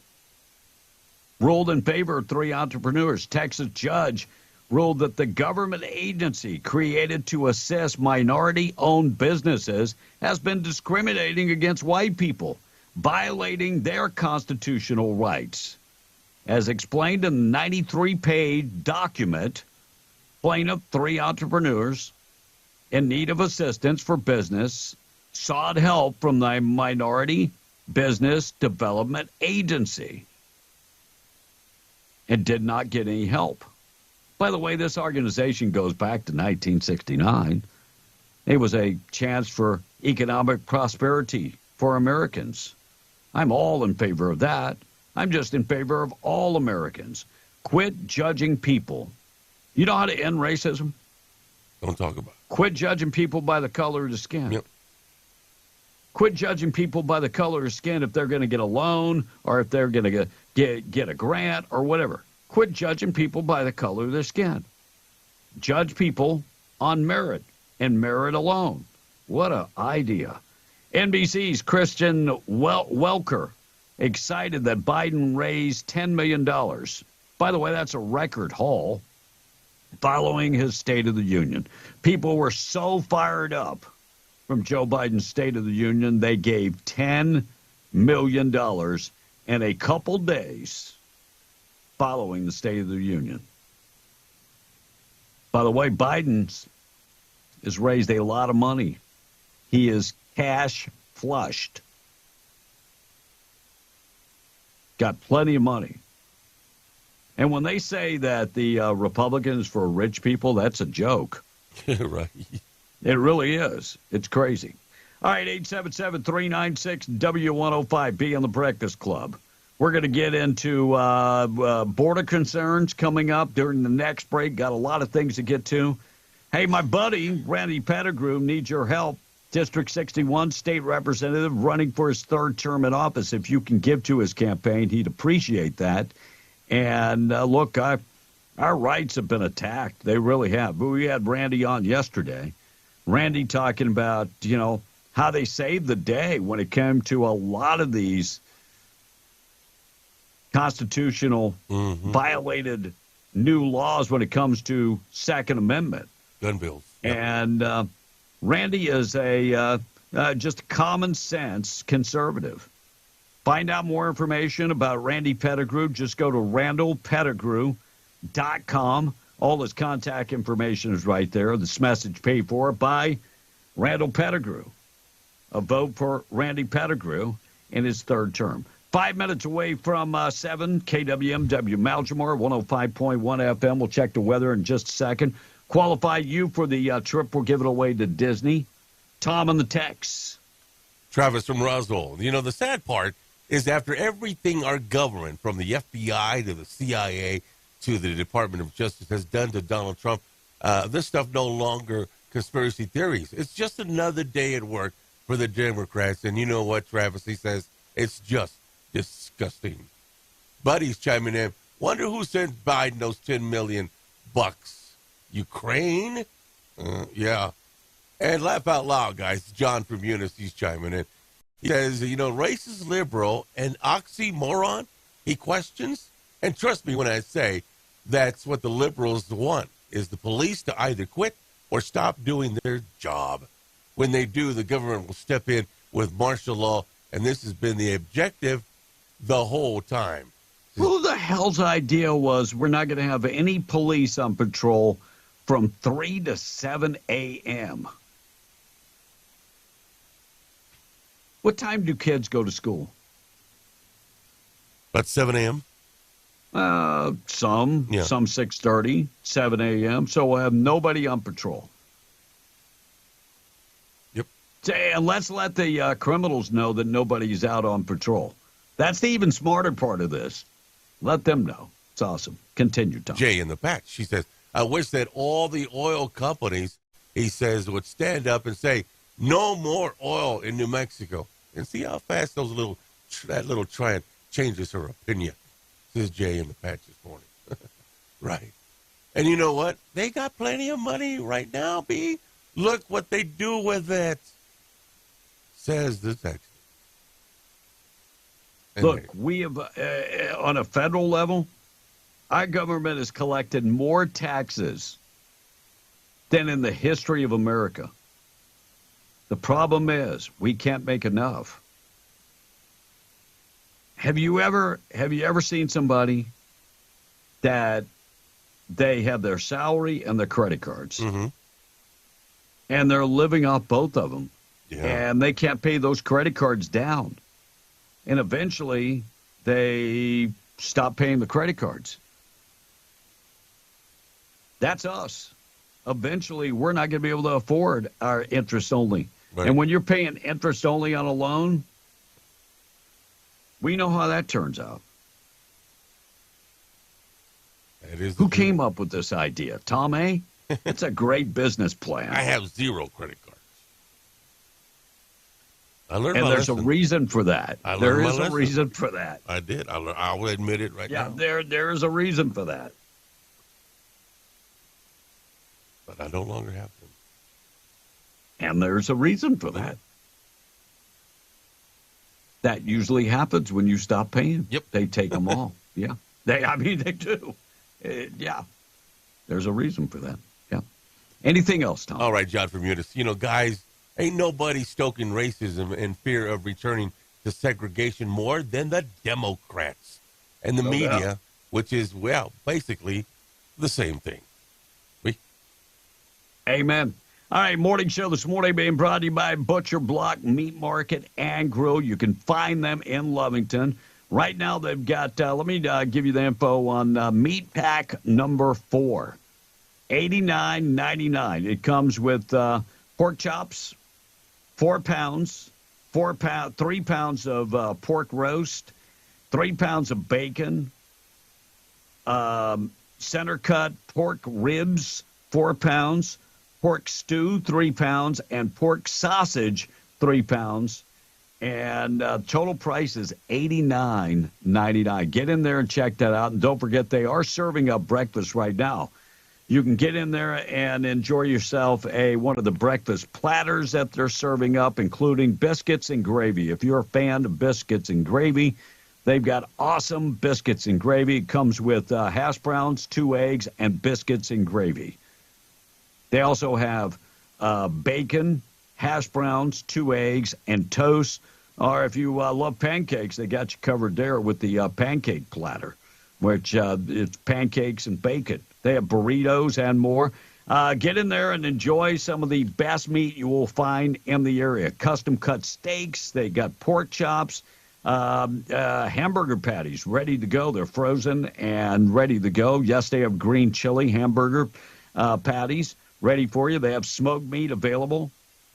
Ruled in favor of 3 entrepreneurs. Texas judge ruled that the government agency created to assist minority-owned businesses has been discriminating against white people violating their constitutional rights. As explained in the 93-page document, plaintiff, 3 entrepreneurs in need of assistance for business, sought help from the Minority Business Development Agency and did not get any help. By the way, this organization goes back to 1969. It was a chance for economic prosperity for Americans. I'm all in favor of that. I'm just in favor of all Americans. Quit judging people. You know how to end racism? Don't talk about it. Quit judging people by the color of the skin. Yep. Quit judging people by the color of skin if they're going to get a loan or if they're going to get a grant or whatever. Quit judging people by the color of their skin. Judge people on merit and merit alone. What an idea. NBC's Christian Welker excited that Biden raised $10 million. By the way, that's a record haul following his State of the Union. People were so fired up from Joe Biden's State of the Union, they gave $10 million in a couple days following the State of the Union. By the way, Biden has raised a lot of money. He is cash flushed. Got plenty of money. And when they say that the Republicans for rich people, that's a joke. Right. It really is. It's crazy. All right, 877-396-W105, be on the Breakfast Club. We're going to get into border concerns coming up during the next break. Got a lot of things to get to. Hey, my buddy, Randy Pettigrew, needs your help. District 61 state representative running for his 3rd term in office. If you can give to his campaign, he'd appreciate that. And look, our rights have been attacked. They really have. But we had Randy on yesterday. Randy talking about, how they saved the day when it came to a lot of these constitutional violated new laws when it comes to Second Amendment. Gun bills. Yep. And Randy is just a common sense conservative. Find out more information about Randy Pettigrew. Just go to randallpettigrew.com. All his contact information is right there. This message paid for by Randall Pettigrew. A vote for Randy Pettigrew in his 3rd term. 5 minutes away from 7, KWMW Malchamore, 105.1 FM. We'll check the weather in just a second. Qualify you for the trip we're giving away to Disney. Tom on the text. Travis from Roswell. The sad part is after everything our government, from the FBI to the CIA to the Department of Justice, has done to Donald Trump, this stuff no longer conspiracy theories. It's just another day at work for the Democrats. And you know what, Travis? He says it's just disgusting. Buddy's chiming in. Wonder who sent Biden those $10 million bucks. Ukraine? Yeah. And laugh out loud, guys. John from Eunice, he's chiming in. He says, racist liberal and oxymoron, he questions. And trust me when I say that's what the liberals want, is the police to either quit or stop doing their job. When they do, the government will step in with martial law, and this has been the objective the whole time. Who the hell's idea was we're not going to have any police on patrol from 3 to 7 a.m.? What time do kids go to school? About 7 a.m.? Some 6:30, 7 a.m. So we'll have nobody on patrol. Yep. And let's let the criminals know that nobody's out on patrol. That's the even smarter part of this. Let them know. It's awesome. Continue, Tom. Jay in the back, she says, I wish that all the oil companies, he says, would stand up and say, no more oil in New Mexico. And see how fast that little Trump changes her opinion. Says Jay in the patch this morning. Right. And you know what? They got plenty of money right now, B. Look what they do with it, says the text. Look, we have, on a federal level, our government has collected more taxes than in the history of America. The problem is we can't make enough. Have you ever seen somebody that they have their salary and their credit cards, and they're living off both of them, and they can't pay those credit cards down, and eventually they stop paying the credit cards? That's us. Eventually, we're not going to be able to afford our interest only. Right. And when you're paying interest only on a loan, we know how that turns out. Who came up with this idea? Tom A? It's a great business plan. I have 0 credit cards. I learned and my there's lesson. A reason for that. There is a reason for that. I did. I will admit it right now. Yeah, there is a reason for that. But I no longer have them. And there's a reason for that. That usually happens when you stop paying. Yep. They take them all. Yeah. They do. Yeah. There's a reason for that. Yeah. Anything else, Tom? All right, John from Eunice. You know, guys, ain't nobody stoking racism and fear of returning to segregation more than the Democrats and the media, which is, well, basically the same thing. Amen. All right, morning show this morning being brought to you by Butcher Block Meat Market and Grill. You can find them in Lovington. Right now they've got, let me give you the info on meat pack number 4, $89.99. It comes with pork chops, 4 pounds, 3 pounds of pork roast, 3 pounds of bacon, center cut pork ribs, 4 pounds, pork stew, 3 pounds, and pork sausage, 3 pounds. And total price is $89.99. Get in there and check that out. And don't forget, they are serving up breakfast right now. You can get in there and enjoy yourself one of the breakfast platters that they're serving up, including biscuits and gravy. If you're a fan of biscuits and gravy, they've got awesome biscuits and gravy. It comes with hash browns, 2 eggs, and biscuits and gravy. They also have bacon, hash browns, 2 eggs, and toast. Or if you love pancakes, they got you covered there with the pancake platter, which it's pancakes and bacon. They have burritos and more. Get in there and enjoy some of the best meat you will find in the area. Custom-cut steaks. They got pork chops, hamburger patties ready to go. They're frozen and ready to go. Yes, they have green chili hamburger patties ready for you. They have smoked meat available.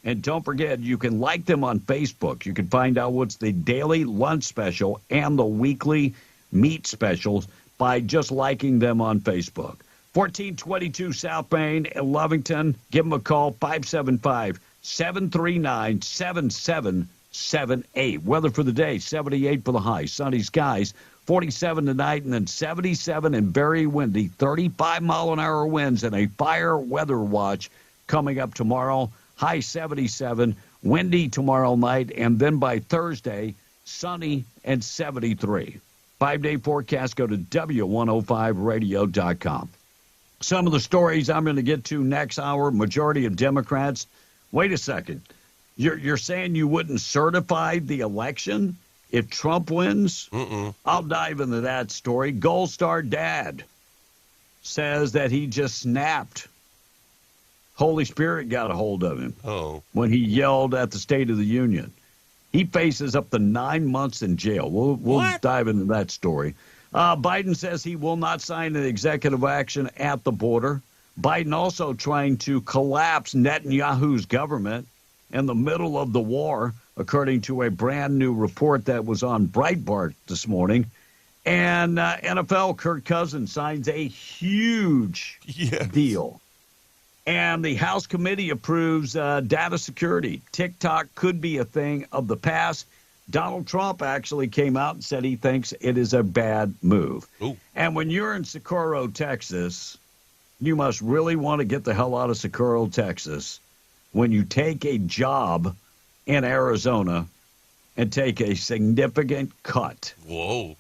And don't forget, you can like them on Facebook. You can find out what's the daily lunch special and the weekly meat specials by just liking them on Facebook. 1422 South Main in Lovington. Give them a call, 575-739-7778. Weather for the day, 78 for the high. Sunny skies, 47 tonight, and then 77 and very windy. 35-mile-an-hour winds and a fire weather watch coming up tomorrow. High 77, windy tomorrow night, and then by Thursday, sunny and 73. 5-day forecast, go to W105radio.com. Some of the stories I'm going to get to next hour, majority of Democrats. Wait a second. You're saying you wouldn't certify the election if Trump wins? I'll dive into that story. Gold Star Dad says that he just snapped. Holy Spirit got a hold of him when he yelled at the State of the Union. He faces up to 9 months in jail. We'll dive into that story. Biden says he will not sign an executive action at the border. Biden also trying to collapse Netanyahu's government in the middle of the war, according to a brand new report that was on Breitbart this morning. And NFL, Kirk Cousins signs a huge deal. And the House committee approves data security. TikTok could be a thing of the past. Donald Trump actually came out and said he thinks it is a bad move. Ooh. And when you're in Socorro, Texas, you must really want to get the hell out of Socorro, Texas, when you take a job in Arizona and take a significant cut. Whoa.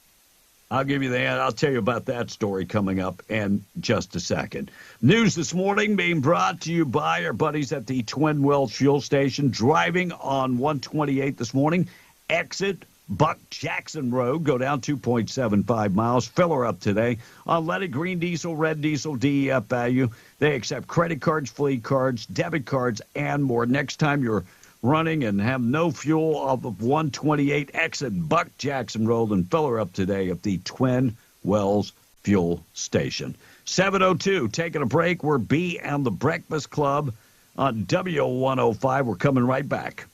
I'll give you that. I'll tell you about that story coming up in just a second. News this morning being brought to you by our buddies at the Twin Wells Fuel Station. Driving on 128 this morning, exit Buck Jackson Road, go down 2.75 miles. Fill her up today. Unleaded green diesel, red diesel, DEF value. They accept credit cards, fleet cards, debit cards, and more. Next time you're running and have no fuel off of 128, exit Buck Jackson Road and fill her up today at the Twin Wells Fuel Station. 7:02, taking a break. We're B and the Breakfast Club on W105. We're coming right back.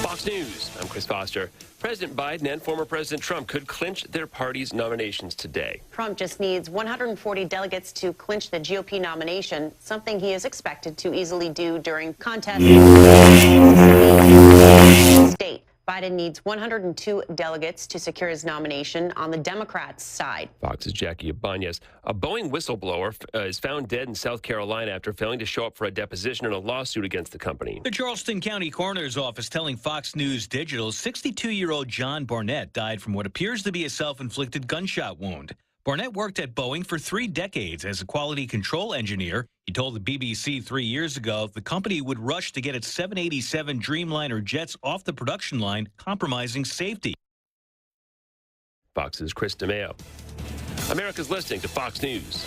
Fox News, I'm Chris Foster. President Biden and former President Trump could clinch their party's nominations today. Trump just needs 140 delegates to clinch the GOP nomination, something he is expected to easily do during contests in the state. Biden needs 102 delegates to secure his nomination on the Democrats' side. Fox's Jackie Ibanez. A Boeing whistleblower is found dead in South Carolina after failing to show up for a deposition in a lawsuit against the company. The Charleston County Coroner's Office telling Fox News Digital 62-year-old John Barnett died from what appears to be a self-inflicted gunshot wound. Barnett worked at Boeing for 3 decades as a quality control engineer. He told the BBC 3 years ago the company would rush to get its 787 Dreamliner jets off the production line, compromising safety. Fox's Chris DeMeo. America's listening to Fox News.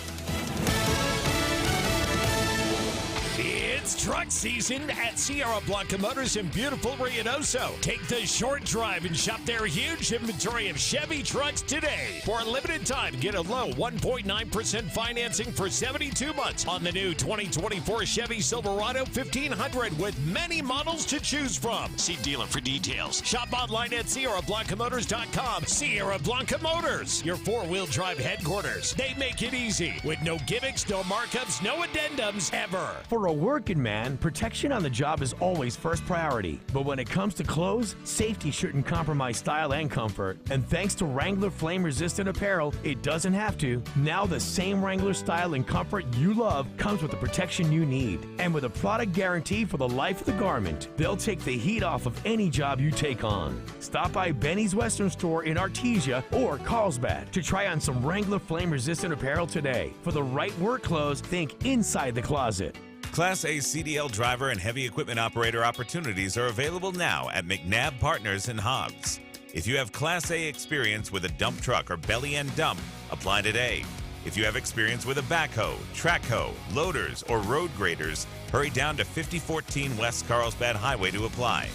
It's truck season at Sierra Blanca Motors in beautiful Ruidoso. Take the short drive and shop their huge inventory of Chevy trucks today. For a limited time, get a low 1.9% financing for 72 months on the new 2024 Chevy Silverado 1500 with many models to choose from. See dealer for details. Shop online at SierraBlancaMotors.com. Sierra Blanca Motors, your four-wheel drive headquarters. They make it easy with no gimmicks, no markups, no addendums ever. For a working man, protection on the job is always first priority. But when it comes to clothes, safety shouldn't compromise style and comfort. And thanks to Wrangler flame-resistant apparel, it doesn't have to. Now the same Wrangler style and comfort you love comes with the protection you need. And with a product guarantee for the life of the garment, they'll take the heat off of any job you take on. Stop by Benny's Western Store in Artesia or Carlsbad to try on some Wrangler flame-resistant apparel today. For the right work clothes, think inside the closet. Class A CDL driver and heavy equipment operator opportunities are available now at McNabb Partners in Hobbs. If you have Class A experience with a dump truck or belly end dump, apply today. If you have experience with a backhoe, track hoe, loaders, or road graders, hurry down to 5014 West Carlsbad Highway to apply.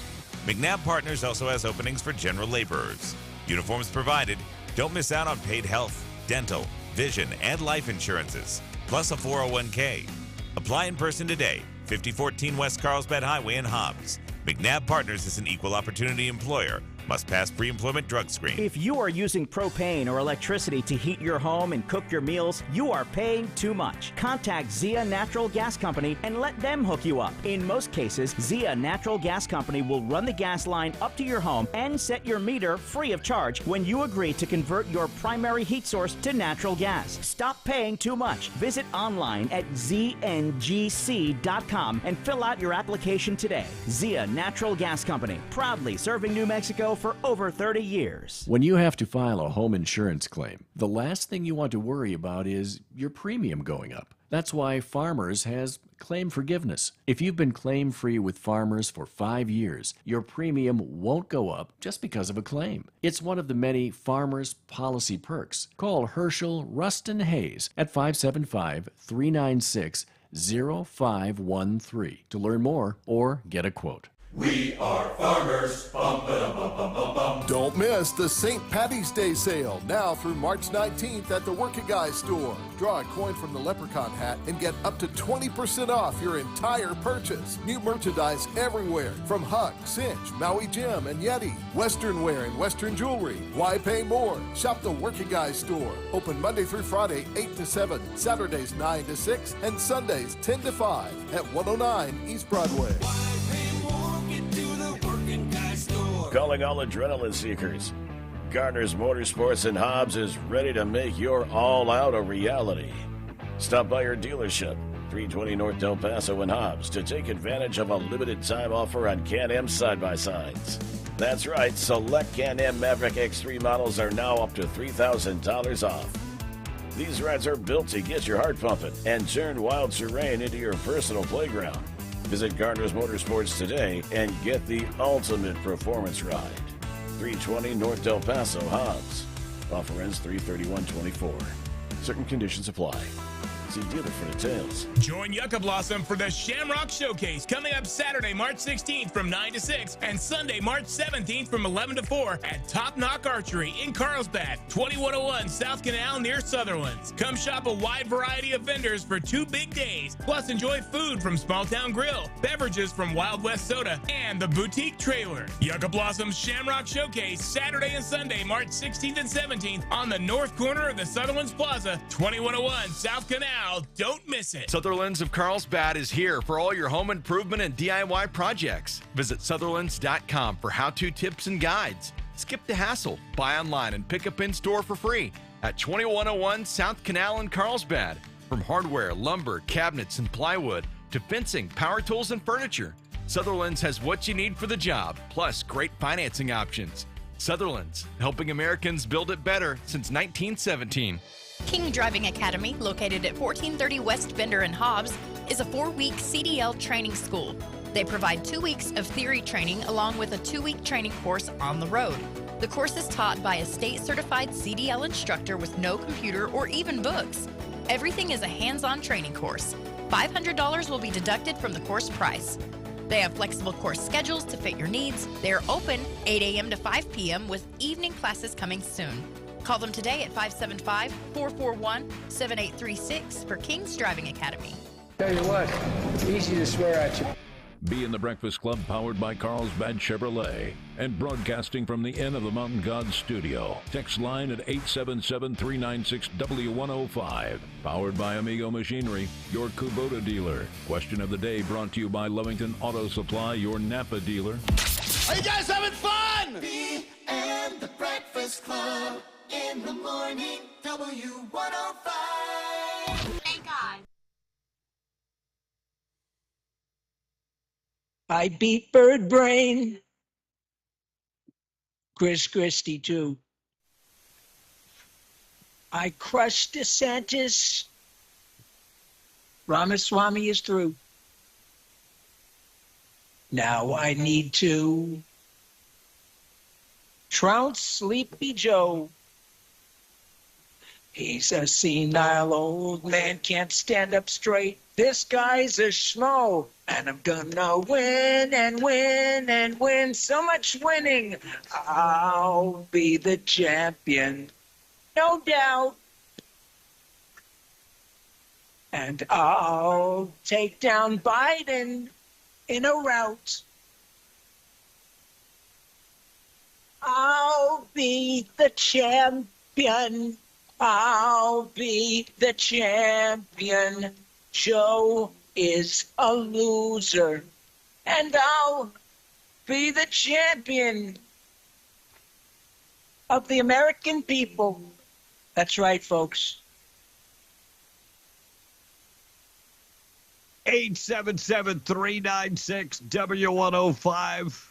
McNabb Partners also has openings for general laborers. Uniforms provided. Don't miss out on paid health, dental, vision, and life insurances, plus a 401k. Apply in person today, 5014 West Carlsbad Highway in Hobbs. McNabb Partners is an equal opportunity employer. Must pass pre-employment drug screen. If you are using propane or electricity to heat your home and cook your meals, you are paying too much. Contact Zia Natural Gas Company and let them hook you up. In most cases, Zia Natural Gas Company will run the gas line up to your home and set your meter free of charge when you agree to convert your primary heat source to natural gas. Stop paying too much. Visit online at zngc.com and fill out your application today. Zia Natural Gas Company, proudly serving New Mexico for over 30 years. When you have to file a home insurance claim, the last thing you want to worry about is your premium going up. That's why Farmers has claim forgiveness. If you've been claim-free with Farmers for 5 years, your premium won't go up just because of a claim. It's one of the many Farmers policy perks. Call Herschel Rustin Hayes at 575-396-0513 to learn more or get a quote. We are farmers. Bum, ba-dum, bum, bum, bum, bum. Don't miss the St. Patty's Day sale now through March 19th at the Working Guys store. Draw a coin from the leprechaun hat and get up to 20% off your entire purchase. New merchandise everywhere from Huck, Cinch, Maui Jim, and Yeti. Western wear and Western jewelry. Why pay more? Shop the Working Guys store. Open Monday through Friday 8 to 7, Saturdays 9 to 6, and Sundays 10 to 5 at 109 East Broadway. Calling all adrenaline seekers. Gardner's Motorsports in Hobbs is ready to make your all-out a reality. Stop by your dealership, 320 North Del Paso in Hobbs, to take advantage of a limited-time offer on Can-Am side-by-sides. That's right, select Can-Am Maverick X3 models are now up to $3,000 off. These rides are built to get your heart pumping and turn wild terrain into your personal playground. Visit Gardner's Motorsports today and get the ultimate performance ride. 320 North Del Paso, Hobbs. Offer ends 3/31/24. Certain conditions apply. See dealer for details. Join Yucca Blossom for the Shamrock Showcase coming up Saturday, March 16th from 9 to 6 and Sunday, March 17th from 11 to 4 at Top Knock Archery in Carlsbad, 2101 South Canal near Sutherland's. Come shop a wide variety of vendors for 2 big days, plus enjoy food from Small Town Grill, beverages from Wild West Soda, and the Boutique Trailer. Yucca Blossom's Shamrock Showcase Saturday and Sunday, March 16th and 17th on the north corner of the Sutherland's Plaza, 2101 South Canal. Don't miss it. Sutherland's of Carlsbad is here for all your home improvement and DIY projects. Visit Sutherlands.com for how-to tips and guides. Skip the hassle. Buy online and pick up in-store for free at 2101 South Canal in Carlsbad. From hardware, lumber, cabinets, and plywood to fencing, power tools, and furniture, Sutherland's has what you need for the job, plus great financing options. Sutherland's, helping Americans build it better since 1917. King Driving Academy, located at 1430 West Bender and Hobbs, is a 4-week CDL training school. They provide 2 weeks of theory training along with a 2-week training course on the road. The course is taught by a state-certified CDL instructor with no computer or even books. Everything is a hands-on training course. $500 will be deducted from the course price. They have flexible course schedules to fit your needs. They are open 8 a.m. to 5 p.m. with evening classes coming soon. Call them today at 575-441-7836 for King's Driving Academy. Tell you what, easy to swear at you. Be in the Breakfast Club, powered by Carlsbad Chevrolet and broadcasting from the Inn of the Mountain Gods studio. Text line at 877-396-W105. Powered by Amigo Machinery, your Kubota dealer. Question of the day brought to you by Lovington Auto Supply, your Napa dealer. Are you guys having fun? Me and the Breakfast Club in the morning, W105. Thank God. I beat Bird Brain. Chris Christie, too. I crushed DeSantis. Ramaswamy is through. Now I need to trounce Sleepy Joe. He's a senile old man, can't stand up straight. This guy's a schmo, and I'm gonna win and win and win. So much winning, I'll be the champion, no doubt. And I'll take down Biden in a rout. I'll be the champion. I'll be the champion. Joe is a loser, and I'll be the champion of the American people. That's right, folks. 877-396-W105.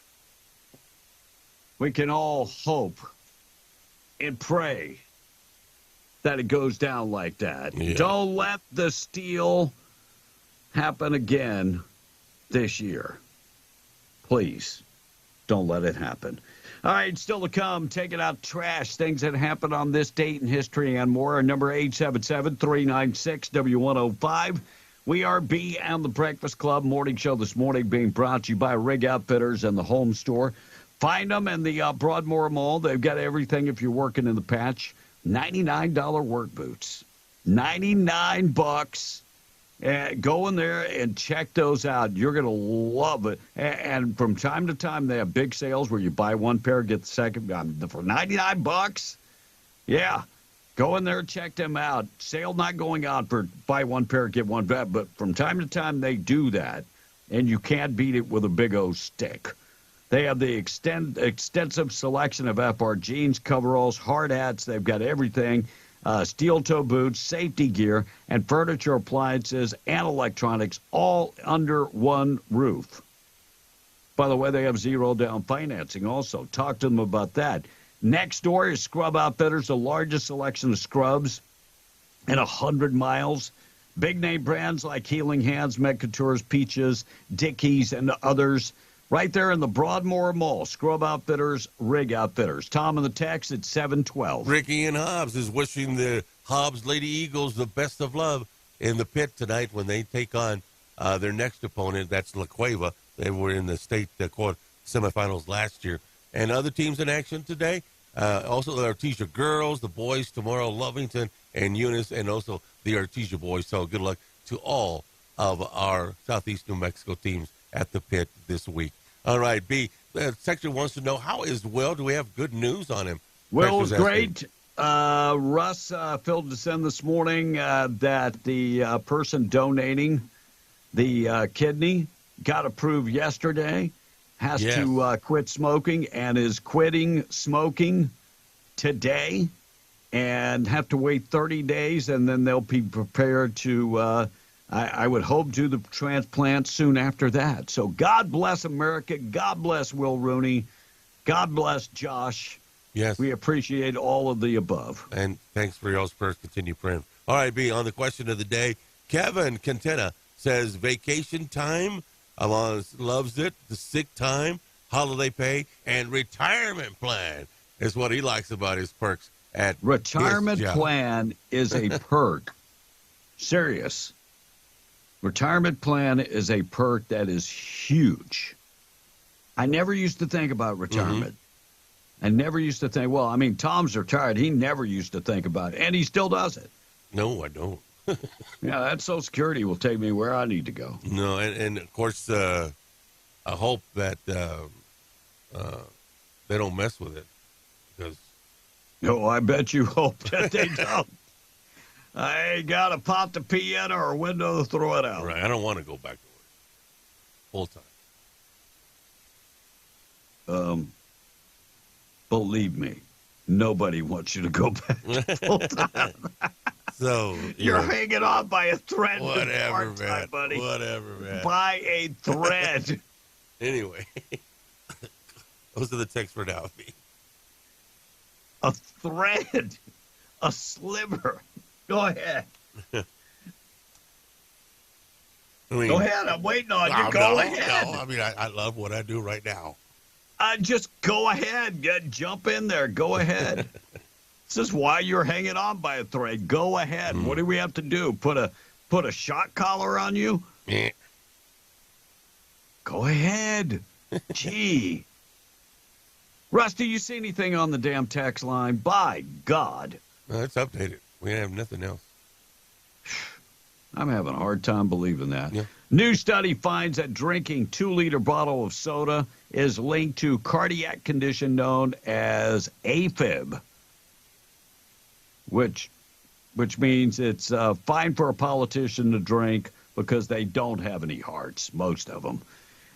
We can all hope and pray that it goes down like that. Yeah. Don't let the steal happen again this year. Please, don't let it happen. All right, still to come, taking out trash, things that happened on this date in history and more. Number 877-396-W105. We are B and the Breakfast Club morning show this morning being brought to you by Rig Outfitters and the Home Store. Find them in the Broadmoor Mall. They've got everything if you're working in the patch. $99 work boots. $99. Go in there and check those out. You're going to love it. And from time to time, they have big sales where you buy one pair, get the second for $99. Yeah. Go in there and check them out. Sale not going out for buy one pair, get one back. But from time to time, they do that. And you can't beat it with a big old stick. They have the extensive selection of FR jeans, coveralls, hard hats. They've got everything, steel toe boots, safety gear, and furniture appliances and electronics all under one roof. By the way, they have zero down financing also. Talk to them about that. Next door is Scrub Outfitters, the largest selection of scrubs in 100 miles. Big name brands like Healing Hands, Medcountures, Peaches, Dickies, and others. Right there in the Broadmoor Mall. Scrub Outfitters, Rig Outfitters. Tom in the text at 712. Ricky and Hobbs is wishing the Hobbs Lady Eagles the best of luck in the pit tonight when they take on their next opponent. That's La Cueva. They were in the state court semifinals last year. And other teams in action today, also the Artesia girls, the boys tomorrow, Lovington and Eunice, and also the Artesia boys. So good luck to all of our Southeast New Mexico teams at the pit this week. All right, B, the section wants to know, how is Will? Do we have good news on him? Will was great. Russ filled us in this morning that the person donating the kidney got approved yesterday, has to quit smoking, and is quitting smoking today, and have to wait 30 days, and then they'll be prepared to I would hope do the transplant soon after that. So God bless America. God bless Will Rooney. God bless Josh. Yes. We appreciate all of the above. And thanks for y'all's prayers. Continue praying. All right, B, on the question of the day, Kevin Quintana says vacation time, loves it, the sick time, holiday pay, and retirement plan is what he likes about his perks at retirement his job. Plan is a perk. Serious. Retirement plan is a perk that is huge. I never used to think about retirement. I never used to think, well, I mean, Tom's retired. He never used to think about it, and he still does it. No, I don't. Yeah, that Social Security will take me where I need to go. No, and of course, I hope that they don't mess with it. Because no, I bet you hope that they don't. I ain't got a pot to pee in or a window to throw it out. Right, I don't want to go back to work full time. Believe me, nobody wants you to go back full time. So you're hanging on by a thread. Whatever, man. Buddy. Whatever, man. By a thread. Anyway, those are the texts for now. A thread, a sliver. Go ahead. Go ahead. I'm waiting on you. Go ahead. No, I mean, I love what I do right now. Just go ahead. Jump in there. Go ahead. This is why you're hanging on by a thread. Go ahead. What do we have to do? Put a shock collar on you? Go ahead. Gee. Russ, do you see anything on the damn text line? By God. No, it's updated. We have nothing else. I'm having a hard time believing that. Yeah. New study finds that drinking 2-liter bottle of soda is linked to cardiac condition known as AFib, which means it's fine for a politician to drink because they don't have any hearts, most of them.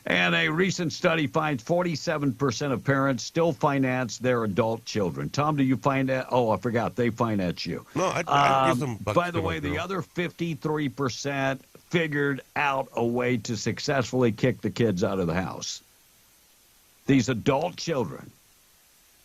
And a recent study finds 47% of parents still finance their adult children. Tom, do you finance? Oh, I forgot. They finance you. No, I give them bucks. By the way, the other 53% figured out a way to successfully kick the kids out of the house. These adult children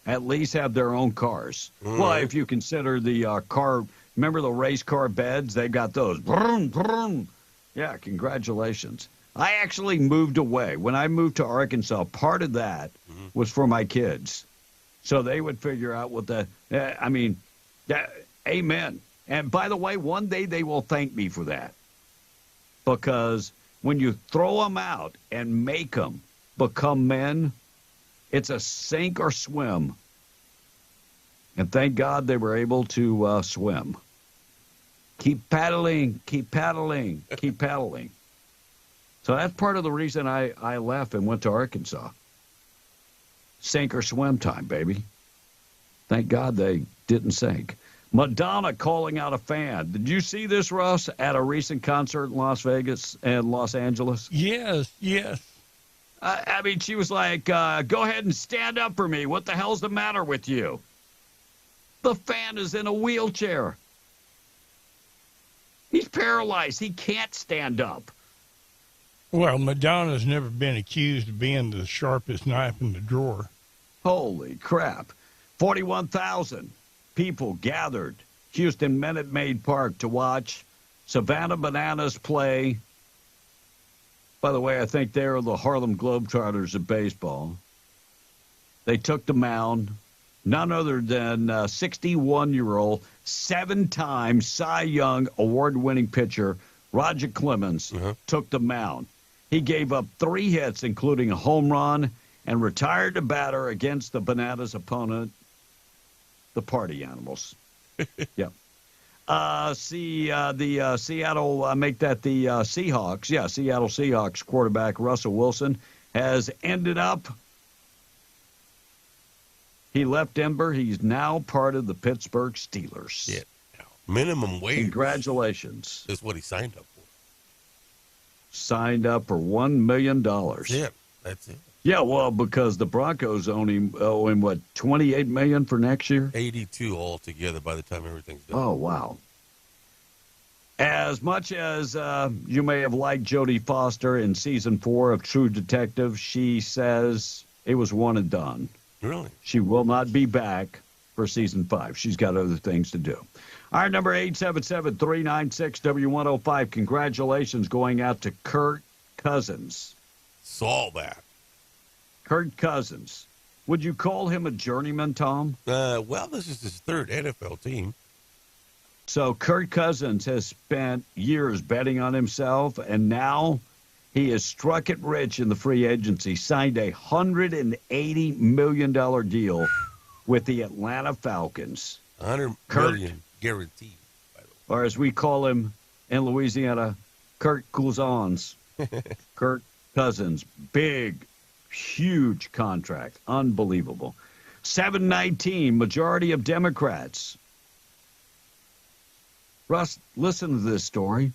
at least have their own cars. Well, if you consider the car, remember the race car beds? They got those. Vroom, vroom. Yeah, congratulations. I actually moved away. When I moved to Arkansas, part of that was for my kids. So they would figure out what amen. And by the way, one day they will thank me for that. Because when you throw them out and make them become men, it's a sink or swim. And thank God they were able to swim. Keep paddling, keep paddling, keep paddling. So that's part of the reason I left and went to Arkansas. Sink or swim time, baby. Thank God they didn't sink. Madonna calling out a fan. Did you see this, Russ, at a recent concert in Las Vegas and Los Angeles? Yes. I mean, she was like, go ahead and stand up for me. What the hell's the matter with you? The fan is in a wheelchair. He's paralyzed. He can't stand up. Well, Madonna's never been accused of being the sharpest knife in the drawer. Holy crap. 41,000 people gathered Houston Minute Maid Park to watch Savannah Bananas play. By the way, I think they're the Harlem Globetrotters of baseball. They took the mound. None other than 61-year-old, 7-time Cy Young award-winning pitcher Roger Clemens took the mound. He gave up 3 hits, including a home run, and retired the batter against the Bananas opponent, the Party Animals. Yep. The Seattle, make that the Seahawks. Yeah, Seattle Seahawks quarterback Russell Wilson has ended up. He left Denver. He's now part of the Pittsburgh Steelers. Yeah. Minimum wage. Congratulations. That's what he signed up for. Signed up for $1 million. Yeah, that's it. Yeah, well, because the Broncos owe him, what, $28 million for next year? 82 altogether by the time everything's done. Oh, wow. As much as you may have liked Jodie Foster in season 4 of True Detective, she says it was one and done. Really? She will not be back for season 5. She's got other things to do. All right, number 877-396-W105. Congratulations going out to Kirk Cousins. Saw that. Kirk Cousins. Would you call him a journeyman, Tom? Well, this is his 3rd NFL team. So Kirk Cousins has spent years betting on himself, and now he has struck it rich in the free agency, signed a $180 million deal with the Atlanta Falcons. $100 million guaranteed, by the way. Or as we call him in Louisiana, Kirk Cousins. Kirk Cousins. Big, huge contract. Unbelievable. 719, majority of Democrats. Russ, listen to this story.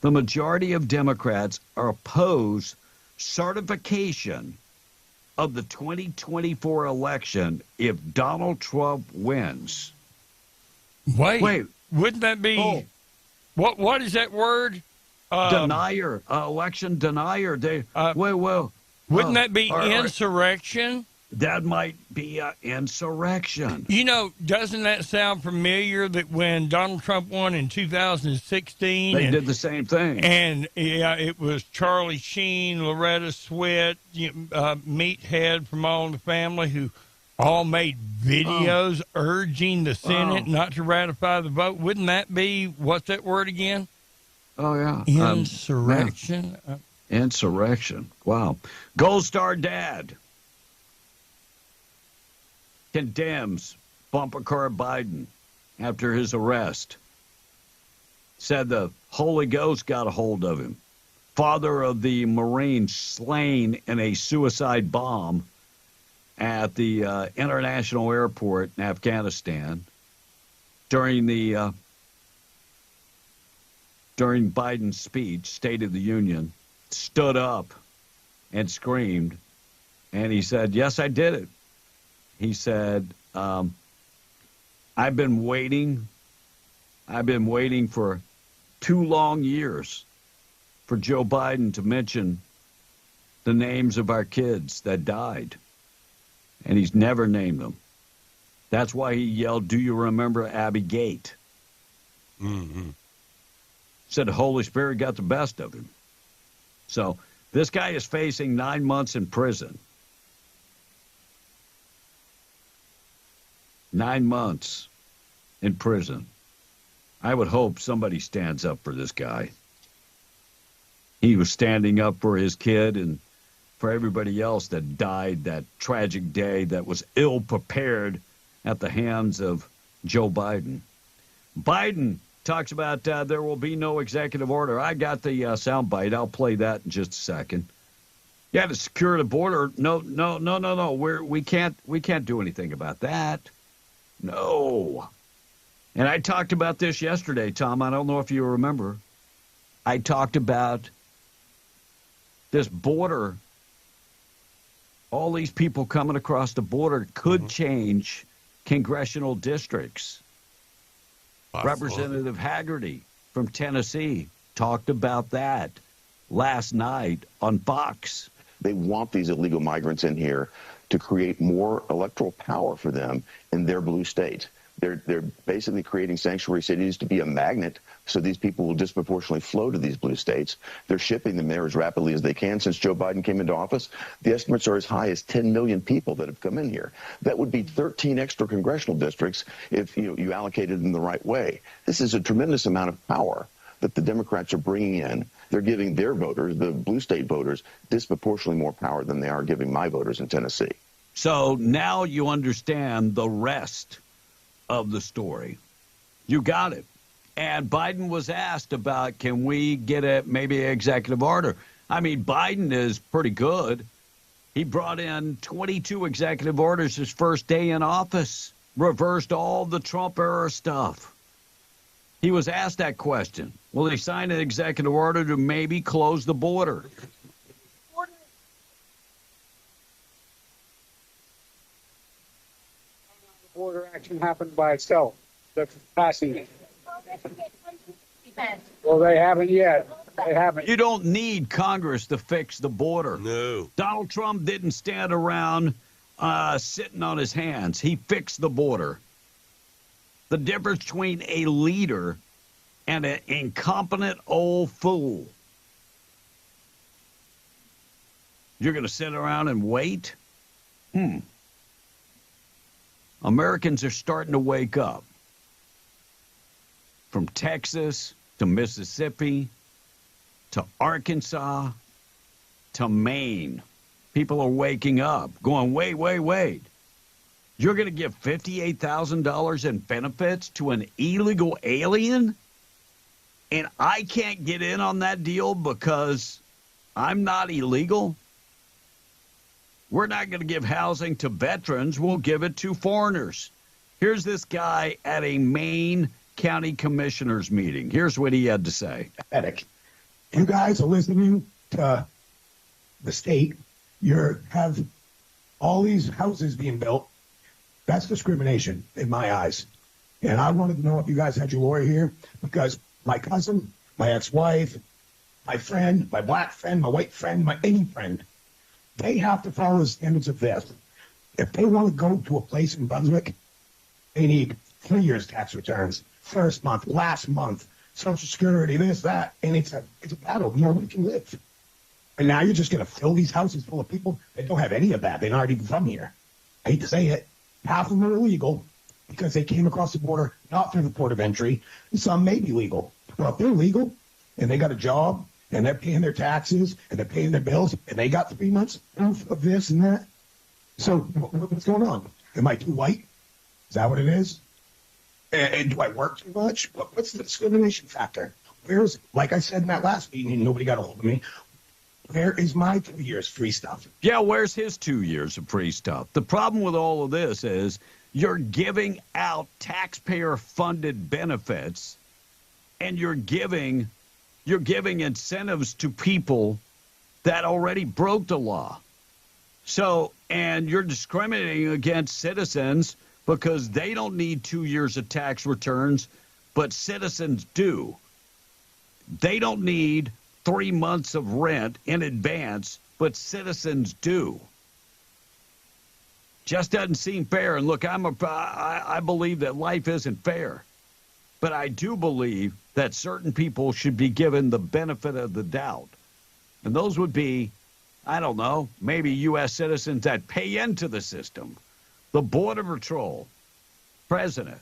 The majority of Democrats are opposed certification of the 2024 election if Donald Trump wins. Wait. Wouldn't that be what is that word? Denier, election denier. Wouldn't that be insurrection? That might be insurrection. You know, doesn't that sound familiar that when Donald Trump won in 2016? They did the same thing. And it was Charlie Sheen, Loretta Swit, Meathead from All in the Family, who all made videos urging the Senate not to ratify the vote. Wouldn't that be, what's that word again? Oh, yeah. Insurrection. Insurrection. Wow. Gold Star Dad condemns bumper car Biden after his arrest. Said the Holy Ghost got a hold of him. Father of the Marine slain in a suicide bomb at the international airport in Afghanistan during Biden's speech, State of the Union, stood up and screamed, and he said, "Yes, I did it." He said, I've been waiting for 2 long years for Joe Biden to mention the names of our kids that died. And he's never named them. That's why he yelled, "Do you remember Abby Gate?" Mm-hmm. Said the Holy Spirit got the best of him. So this guy is facing 9 months in prison. 9 months in prison. I would hope somebody stands up for this guy. He was standing up for his kid and for everybody else that died that tragic day that was ill-prepared at the hands of Joe Biden. Biden talks about there will be no executive order. I got the soundbite. I'll play that in just a second. Yeah, to secure the border. No. We can't do anything about that. No. And I talked about this yesterday, Tom. I don't know if you remember. I talked about this border. All these people coming across the border could change congressional districts. Representative Haggerty from Tennessee talked about that last night on Fox. They want these illegal migrants in here to create more electoral power for them in their blue state. They're basically creating sanctuary cities to be a magnet, so these people will disproportionately flow to these blue states. They're shipping them there as rapidly as they can. Since Joe Biden came into office, the estimates are as high as 10 million people that have come in here. That would be 13 extra congressional districts if you allocated them the right way. This is a tremendous amount of power that the Democrats are bringing in. They're giving their voters, the blue state voters, disproportionately more power than they are giving my voters in Tennessee. So now you understand the rest of the story. You got it. And Biden was asked about, can we get maybe an executive order? I mean, Biden is pretty good. He brought in 22 executive orders his first day in office, reversed all the Trump-era stuff. He was asked that question. Will he sign an executive order to maybe close the border? Border action happened by itself. The passing it. Well, they haven't yet. They haven't. You don't need Congress to fix the border. No. Donald Trump didn't stand around sitting on his hands. He fixed the border. The difference between a leader and an incompetent old fool. You're going to sit around and wait? Americans are starting to wake up. From Texas to Mississippi to Arkansas to Maine. People are waking up, going, wait. You're going to give $58,000 in benefits to an illegal alien? And I can't get in on that deal because I'm not illegal? We're not going to give housing to veterans. We'll give it to foreigners. Here's this guy at a Maine County Commissioners meeting. Here's what he had to say. You guys are listening to the state. You have all these houses being built. That's discrimination in my eyes. And I wanted to know if you guys had your lawyer here, because my cousin, my ex-wife, my friend, my black friend, my white friend, my any friend, they have to follow the standards of this. If they want to go to a place in Brunswick, they need 3 years tax returns, first month, last month, Social Security, this, that, and it's a battle. Nobody can live. And now you're just going to fill these houses full of people that don't have any of that. They're not even from here. I hate to say it. Half of them are illegal because they came across the border not through the port of entry. And some may be legal. Well, if they're legal and they got a job and they're paying their taxes and they're paying their bills and they got 3 months of this and that. So what's going on? Am I too white? Is that what it is? And do I work too much? What's the discrimination factor? Where's, like I said in that last meeting, and nobody got a hold of me, where is my 2 years free stuff? Yeah, where's his 2 years of free stuff? The problem with all of this is you're giving out taxpayer-funded benefits, and you're giving incentives to people that already broke the law. So, and you're discriminating against citizens because they don't need 2 years of tax returns, but citizens do. They don't need 3 months of rent in advance, but citizens do. Just doesn't seem fair. And look, I believe that life isn't fair, but I do believe that certain people should be given the benefit of the doubt. And those would be, I don't know, maybe U.S. citizens that pay into the system. The Border Patrol, President.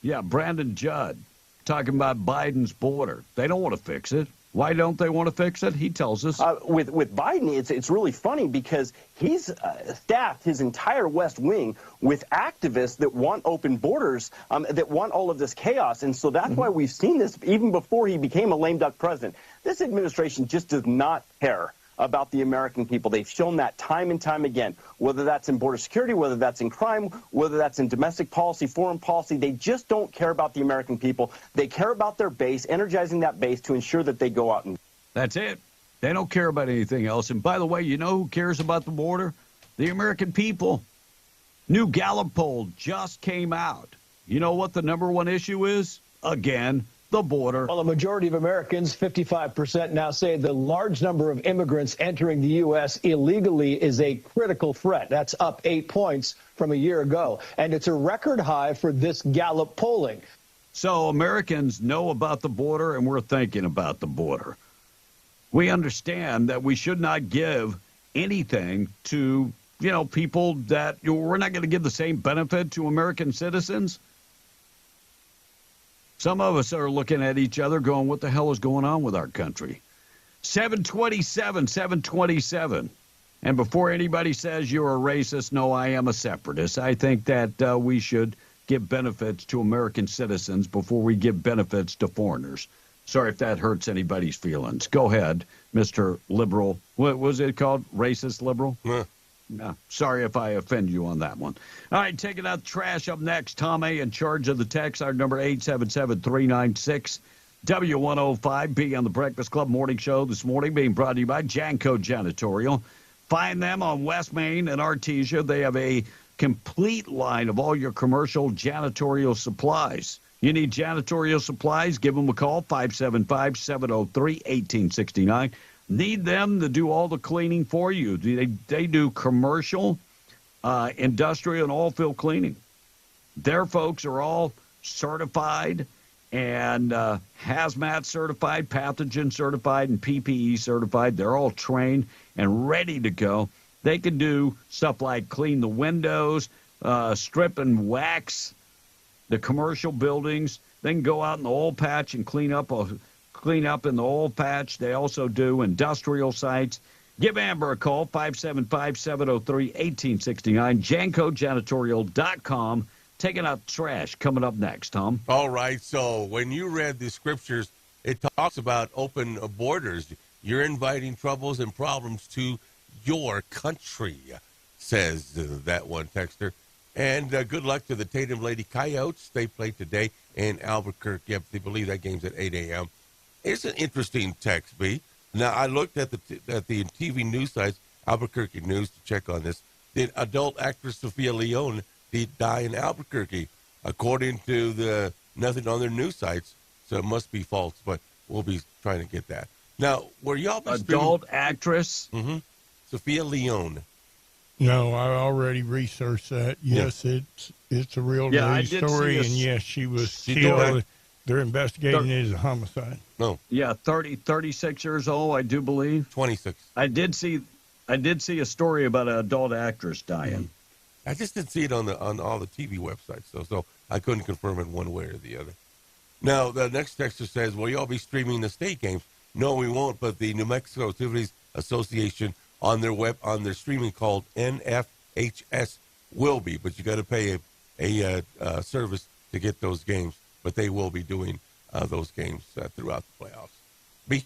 Yeah, Brandon Judd, talking about Biden's border. They don't want to fix it. Why don't they want to fix it? He tells us. With Biden, it's really funny because he's staffed his entire West Wing with activists that want open borders, that want all of this chaos. And so that's why we've seen this even before he became a lame duck president. This administration just does not care about the American people. They've shown that time and time again, whether that's in border security, whether that's in crime, whether that's in domestic policy, foreign policy. They just don't care about the American people. They care about their base, energizing that base to ensure that they go out and... That's it. They don't care about anything else. And by the way, you know who cares about the border? The American people. New Gallup poll just came out. You know what the #1 issue is? Again, the border. Well, a majority of Americans, 55%, now say the large number of immigrants entering the U.S. illegally is a critical threat. That's up 8 points from a year ago. And it's a record high for this Gallup polling. So Americans know about the border, and we're thinking about the border. We understand that we should not give anything to, people that we're not going to give the same benefit to American citizens. Some of us are looking at each other going, what the hell is going on with our country? 727. And before anybody says you're a racist, no, I am a separatist. I think that we should give benefits to American citizens before we give benefits to foreigners. Sorry if that hurts anybody's feelings. Go ahead, Mr. Liberal. What was it called? Racist liberal? Yeah. No, sorry if I offend you on that one. All right, taking out the trash up next. Tom A. in charge of the text. Our number 877-396-W105. On the Breakfast Club Morning Show this morning, being brought to you by Janko Janitorial. Find them on West Main and Artesia. They have a complete line of all your commercial janitorial supplies. You need janitorial supplies, give them a call, 575-703-1869. Need them to do all the cleaning for you. They do commercial, industrial, and oil field cleaning. Their folks are all certified and hazmat certified, pathogen certified, and PPE certified. They're all trained and ready to go. They can do stuff like clean the windows, strip and wax the commercial buildings. They can go out in the oil patch and clean up in the oil patch. They also do industrial sites. Give Amber a call, 575-703-1869, JankoJanitorial.com. Taking out trash coming up next, Tom. All right, so when you read the scriptures, it talks about open borders. You're inviting troubles and problems to your country, says that one texter. And good luck to the Tatum Lady Coyotes. They play today in Albuquerque. I believe that game's at 8 a.m. It's an interesting text, B. Now, I looked at the TV news sites, Albuquerque News, to check on this. Did adult actress Sophia Leone die in Albuquerque? According to the nothing on their news sites, so it must be false, but we'll be trying to get that. Now, were y'all adult actress? Mm-hmm. Sophia Leone. No, I already researched that. Yes, it's a real news story, and yes, she was killed. They're investigating it as a homicide. No. Yeah, 36 years old, I do believe. 26. I did see a story about an adult actress dying. Mm-hmm. I just didn't see it on all the TV websites, so I couldn't confirm it one way or the other. Now, the next texter says, will you all be streaming the state games? No, we won't, but the New Mexico Activities Association on their streaming called NFHS will be, but you got to pay a service to get those games. But they will be doing those games throughout the playoffs. B.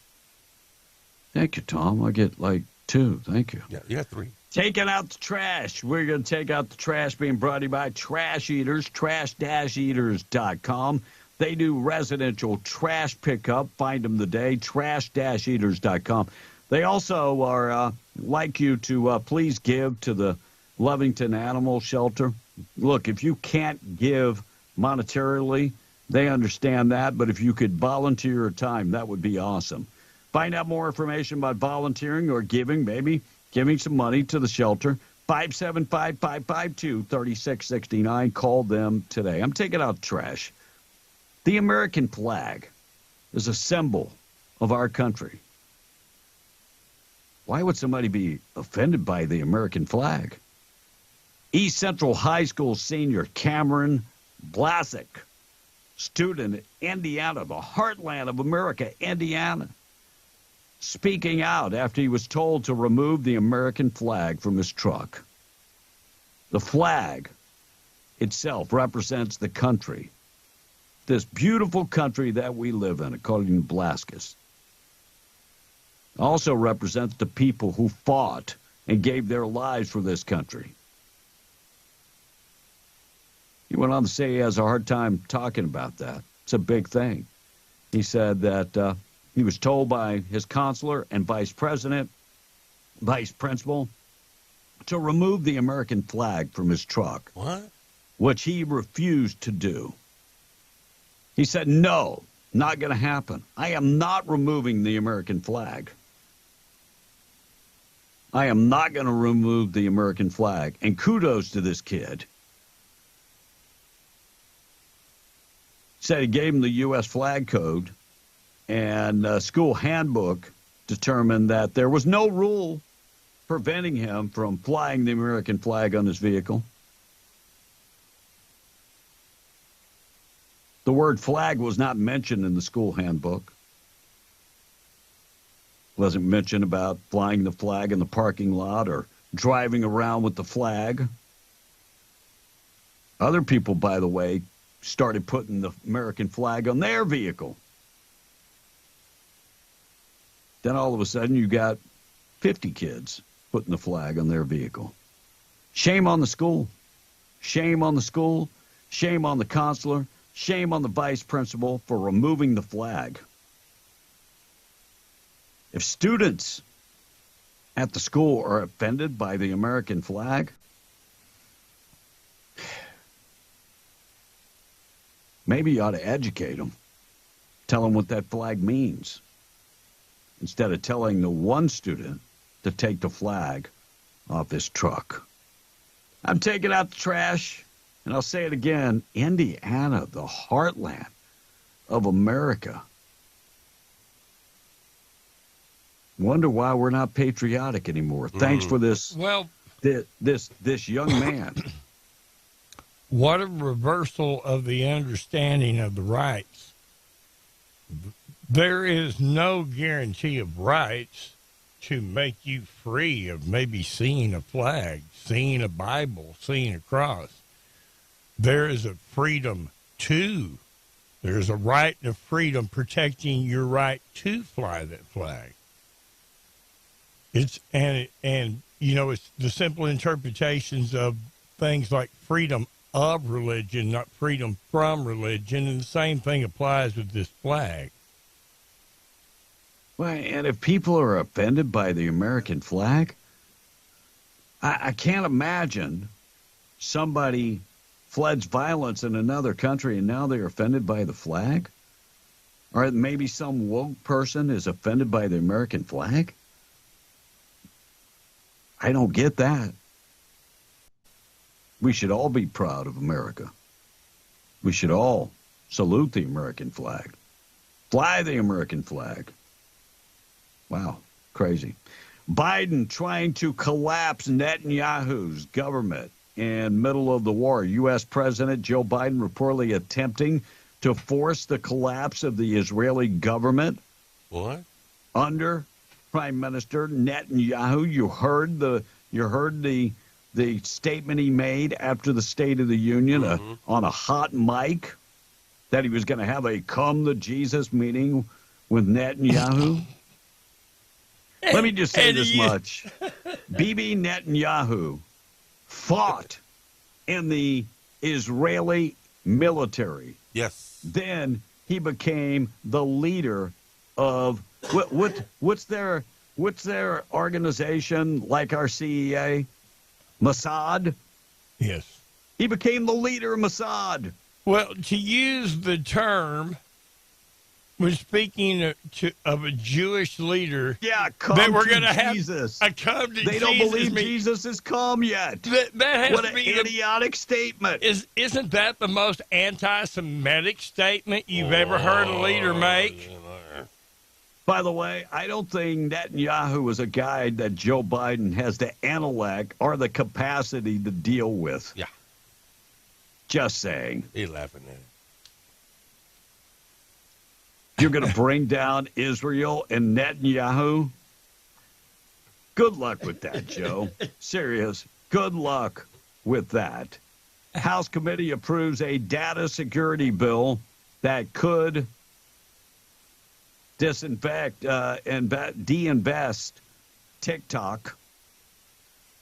Thank you, Tom. I get like 2. Thank you. Yeah, you got 3. Taking out the trash. We're going to take out the trash, being brought to you by Trash Eaters, trash-eaters.com. They do residential trash pickup. Find them today, trash-eaters.com. They also are like you to please give to the Lovington Animal Shelter. Look, if you can't give monetarily, they understand that, but if you could volunteer your time, that would be awesome. Find out more information about volunteering or giving, maybe giving some money to the shelter, 575-552-3669. Call them today. I'm taking out trash. The American flag is a symbol of our country. Why would somebody be offended by the American flag? East Central High School senior Cameron Blasick, student in Indiana, the heartland of America, Indiana, speaking out after he was told to remove the American flag from his truck. The flag itself represents the country, this beautiful country that we live in, according to Blaskus. Also represents the people who fought and gave their lives for this country. He went on to say he has a hard time talking about that. It's a big thing. He said that he was told by his counselor and vice principal, to remove the American flag from his truck. What? Which he refused to do. He said, no, Not going to happen. I am not removing the American flag. I am not going to remove the American flag. And kudos to this kid. Said he gave him the U.S. flag code, and school handbook determined that there was no rule preventing him from flying the American flag on his vehicle. The word flag was not mentioned in the school handbook. Wasn't mentioned about flying the flag in the parking lot or driving around with the flag. Other people, by the way, started putting the American flag on their vehicle. Then all of a sudden you got 50 kids putting the flag on their vehicle. Shame on the school. Shame on the school. Shame on the counselor. Shame on the vice principal for removing the flag. If students at the school are offended by the American flag, maybe you ought to educate them. Tell them what that flag means. Instead of telling the one student to take the flag off his truck. I'm taking out the trash. And I'll say it again, Indiana, the heartland of America. Wonder why we're not patriotic anymore. Thanks for this. Well, this young man. What a reversal of the understanding of the rights. There is no guarantee of rights to make you free of maybe seeing a flag, seeing a Bible, seeing a cross. There is a freedom to. There's a right to freedom protecting your right to fly that flag. It's it's the simple interpretations of things like freedom of religion, not freedom from religion, and the same thing applies with this flag. Well, and if people are offended by the American flag, I can't imagine somebody fled violence in another country and now they're offended by the flag? Or maybe some woke person is offended by the American flag? I don't get that. We should all be proud of America. We should all salute the American flag. Fly the American flag. Wow, crazy. Biden trying to collapse Netanyahu's government in middle of the war. U.S. President Joe Biden reportedly attempting to force the collapse of the Israeli government. What? Under Prime Minister Netanyahu. You heard the statement he made after the State of the Union on a hot mic that he was going to have a come to Jesus meeting with Netanyahu. Let me just say this much. Bibi Netanyahu fought in the Israeli military. Yes. Then he became the leader of what's their organization like our CEA? Mossad? Yes. He became the leader of Mossad. Well, to use the term, when speaking of a Jewish leader, come that we're to going to have Jesus. a come to They Jesus. don't believe Jesus has come yet. That has what to an be idiotic statement. Isn't that the most anti-Semitic statement you've ever heard a leader make? By the way, I don't think Netanyahu is a guy that Joe Biden has the intellect or the capacity to deal with. Yeah. Just saying. He's laughing at it. You're going to bring down Israel and Netanyahu? Good luck with that, Joe. Serious. Good luck with that. House committee approves a data security bill that could de-invest TikTok,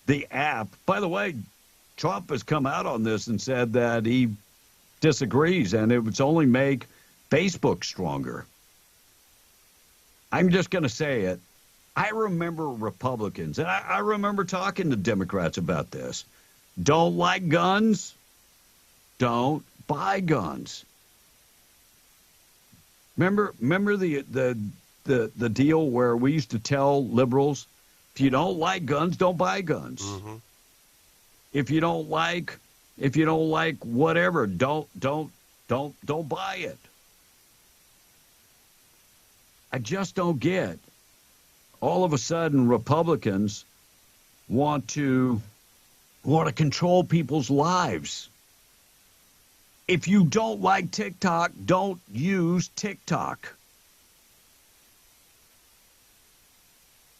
the app. By the way, Trump has come out on this and said that he disagrees and it would only make Facebook stronger. I'm just going to say it. I remember Republicans, and I remember talking to Democrats about this. Don't like guns? Don't buy guns. Remember the deal where we used to tell liberals, if you don't like guns, don't buy guns. Mm-hmm. If you don't like whatever, don't buy it. I just don't get. All of a sudden, Republicans want to control people's lives. If you don't like TikTok, don't use TikTok.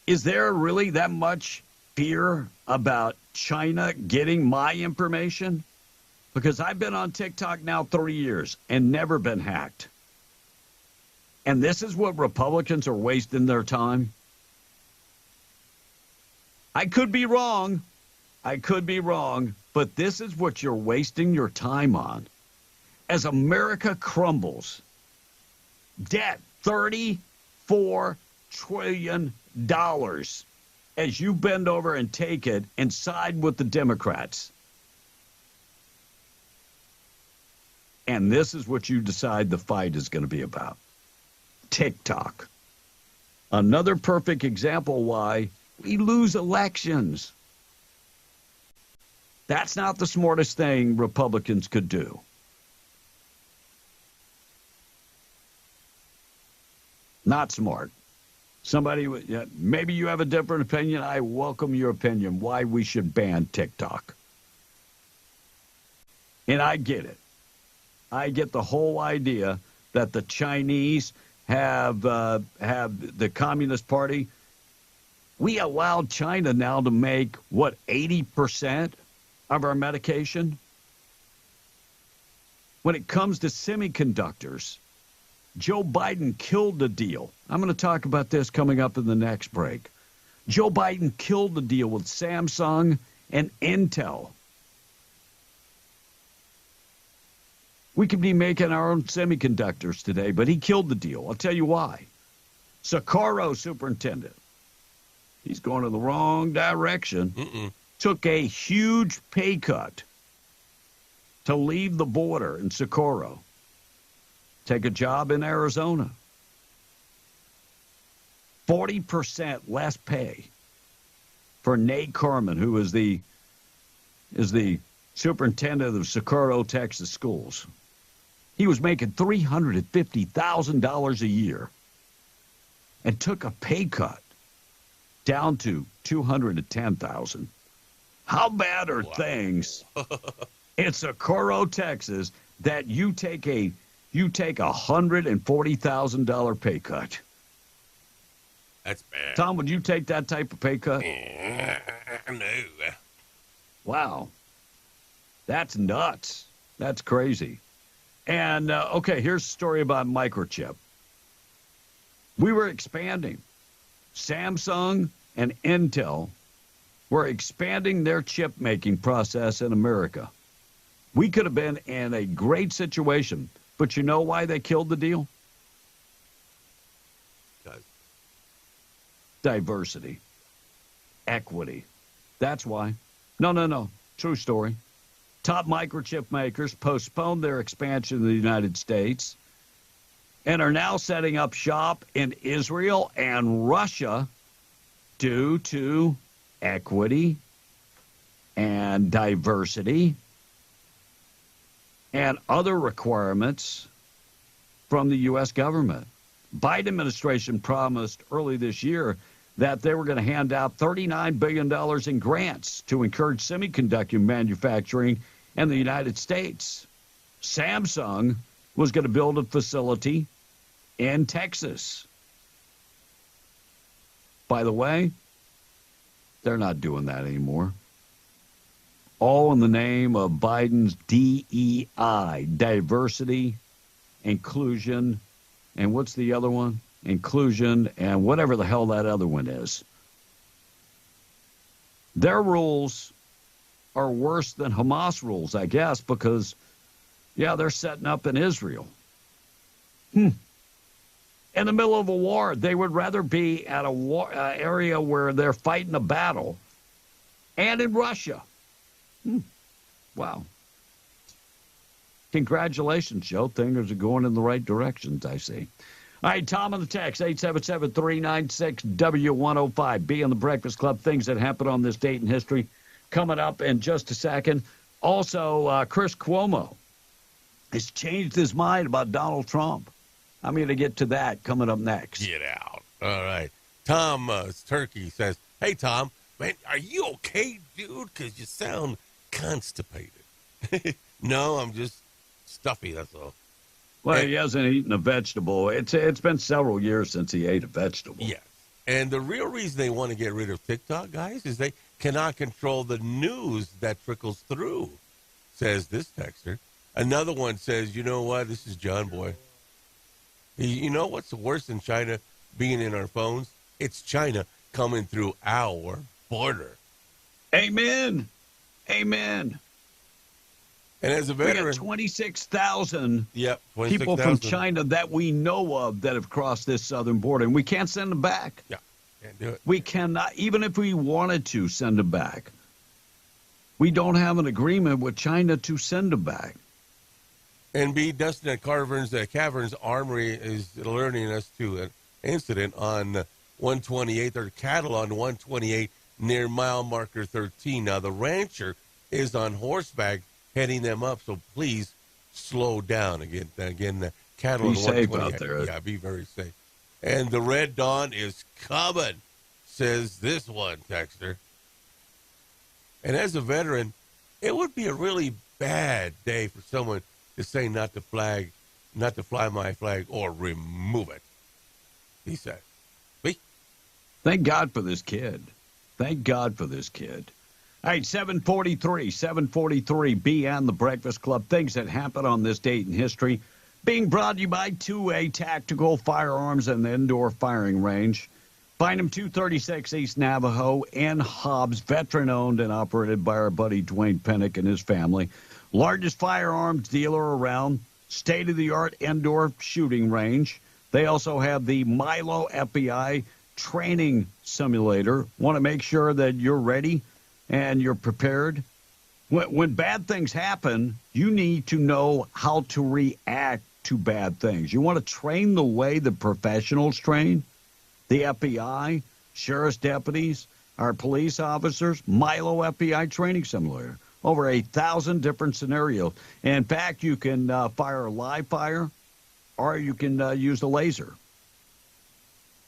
Is there really that much fear about China getting my information? Because I've been on TikTok now 3 years and never been hacked. And this is what Republicans are wasting their time? I could be wrong, but this is what you're wasting your time on. As America crumbles, debt, $34 trillion, as you bend over and take it and side with the Democrats. And this is what you decide the fight is going to be about. TikTok. Another perfect example why we lose elections. That's not the smartest thing Republicans could do. Not smart. Somebody, maybe you have a different opinion. I welcome your opinion why we should ban TikTok. And I get it. I get the whole idea that the Chinese have the Communist Party. We allowed China now to make, 80% of our medication? When it comes to semiconductors, Joe Biden killed the deal. I'm going to talk about this coming up in the next break. Joe Biden killed the deal with Samsung and Intel. We could be making our own semiconductors today, but he killed the deal. I'll tell you why. Socorro superintendent. He's going in the wrong direction. Took a huge pay cut to leave the border in Socorro. Take a job in Arizona. 40% less pay for Nate Carman, who is the superintendent of Socorro, Texas schools. He was making $350,000 a year and took a pay cut down to $210,000. How bad are things in Socorro, Texas, that you take a $140,000 pay cut? That's bad. Tom, would you take that type of pay cut? No. Wow. That's nuts. That's crazy. And, okay, here's a story about microchip. We were expanding. Samsung and Intel were expanding their chip-making process in America. We could have been in a great situation, but you know why they killed the deal? Diversity. Equity. That's why. No. True story. Top microchip makers postponed their expansion in the United States and are now setting up shop in Israel and Russia due to equity and diversity and other requirements from the U.S. government. Biden administration promised early this year that they were going to hand out $39 billion in grants to encourage semiconductor manufacturing in the United States. Samsung was going to build a facility in Texas. By the way, they're not doing that anymore. All in the name of Biden's DEI, diversity, inclusion, and what's the other one? Inclusion, and whatever the hell that other one is. Their rules are worse than Hamas rules, I guess, because, they're setting up in Israel. In the middle of a war, they would rather be at a war area where they're fighting a battle, and in Russia. Wow. Congratulations, Joe. Things are going in the right directions, I see. All right, Tom on the text, 877-396-W105. Be on the Breakfast Club. Things that happened on this date in history. Coming up in just a second. Also, Chris Cuomo has changed his mind about Donald Trump. I'm going to get to that coming up next. Get out. All right. Tom Turkey says, hey, Tom, man, are you okay, dude? Because you sound constipated. No, I'm just stuffy, that's all. Well, he hasn't eaten a vegetable. It's been several years since he ate a vegetable. Yes. And the real reason they want to get rid of TikTok, guys, is they cannot control the news that trickles through, says this texter. Another one says, you know what? This is John Boy. You know what's worse than China being in our phones? It's China coming through our border. Amen. Amen. And as a veteran, we got 26,000 26,000 people from China that we know of that have crossed this southern border, and we can't send them back. Yeah, can't do it. We cannot, even if we wanted to send them back. We don't have an agreement with China to send them back. And B. Dustin at Caverns Armory is alerting us to an incident on 128, or cattle on 128 near mile marker 13. Now, the rancher is on horseback heading them up, so please slow down. Again, the cattle on 128. Be safe out there. Yeah, be very safe. And the Red Dawn is coming, says this one texter. And as a veteran, it would be a really bad day for someone to say not to fly my flag, or remove it, he said. Thank God for this kid. Thank God for this kid. All right, 743, be on the Breakfast Club. Things that happened on this date in history. Being brought to you by 2A Tactical Firearms and Indoor Firing Range. Find them 236 East Navajo and Hobbs, veteran-owned and operated by our buddy Dwayne Pennick and his family. Largest firearms dealer around, state-of-the-art indoor shooting range. They also have the Milo FBI training simulator. Want to make sure that you're ready and you're prepared. When bad things happen, you need to know how to react to bad things. You want to train the way the professionals train. The FBI, sheriff's deputies, our police officers, Milo FBI training simulator. Over 1,000 different scenarios. In fact, you can fire a live fire, or you can use a laser.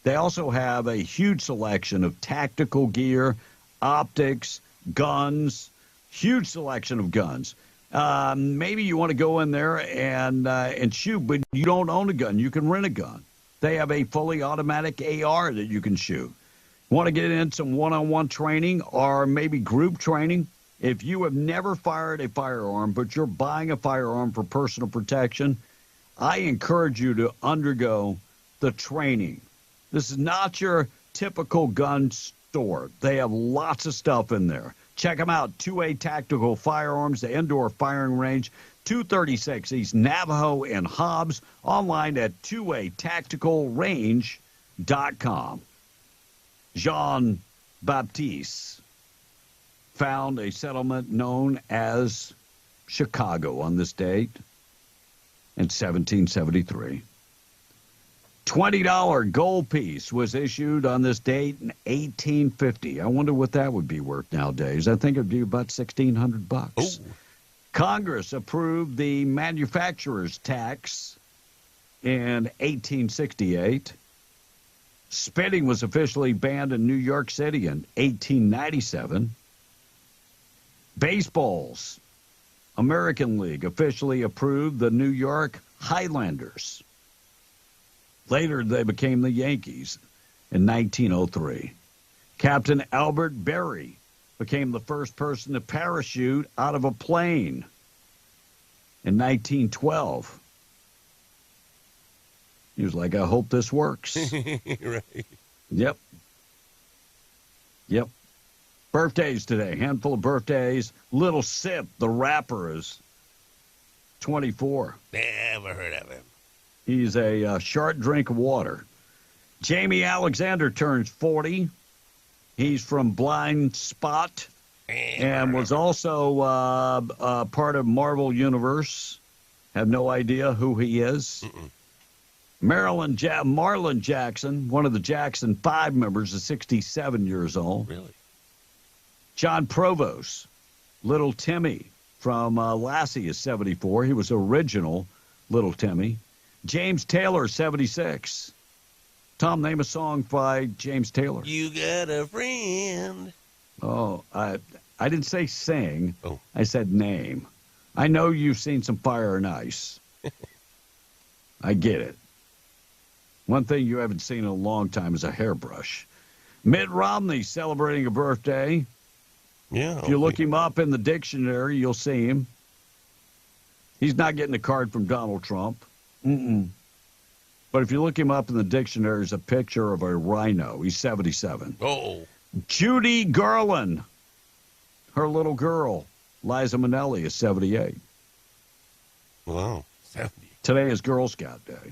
They also have a huge selection of tactical gear, optics, guns, huge selection of guns. Maybe you want to go in there and shoot, but you don't own a gun. You can rent a gun. They have a fully automatic AR that you can shoot. Want to get in some one-on-one training or maybe group training? If you have never fired a firearm, but you're buying a firearm for personal protection, I encourage you to undergo the training. This is not your typical gun store. They have lots of stuff in there. Check them out. 2A Tactical Firearms, the indoor firing range, 236 East Navajo and Hobbs. Online at 2atacticalrange.com. Jean-Baptiste found a settlement known as Chicago on this date in 1773. $20 gold piece was issued on this date in 1850. I wonder what that would be worth nowadays. I think it would be about $1,600. Oh. Congress approved the manufacturer's tax in 1868. Spitting was officially banned in New York City in 1897. Baseball's American League officially approved the New York Highlanders. Later, they became the Yankees in 1903. Captain Albert Berry became the first person to parachute out of a plane in 1912. He was like, I hope this works. Right. Yep. Birthdays today. Handful of birthdays. Little Sip, the rapper, is 24. Never heard of him. He's a short drink of water. Jamie Alexander turns 40. He's from Blind Spot and was also part of Marvel Universe. Have no idea who he is? Marlon Jackson, one of the Jackson 5 members, is 67 years old. Really? John Provost, Little Timmy from Lassie, is 74. He was original Little Timmy. James Taylor, 76. Tom, name a song by James Taylor. You got a friend. Oh, I didn't say sing. Oh. I said name. I know you've seen some Fire and Ice. I get it. One thing you haven't seen in a long time is a hairbrush. Mitt Romney celebrating a birthday. Yeah. If you look him up in the dictionary, you'll see him. He's not getting a card from Donald Trump. But if you look him up in the dictionary, there's a picture of a rhino. He's 77. Oh. Judy Garland, her little girl, Liza Minnelli, is 78. Wow, 70. Today is Girl Scout Day.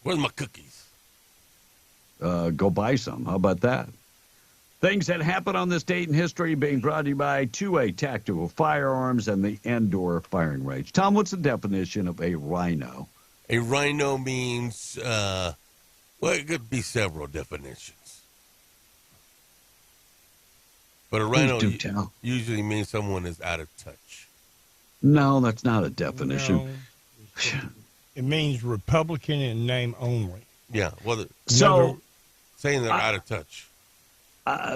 Where's my cookies? Go buy some. How about that? Things that happen on this date in history being brought to you by 2A Tactical Firearms and the Endor Firing Range. Tom, what's the definition of a rhino? A rhino means, well, it could be several definitions. But a rhino usually means someone is out of touch. No, that's not a definition. No. It means Republican in name only. Yeah, well, so saying they're out of touch.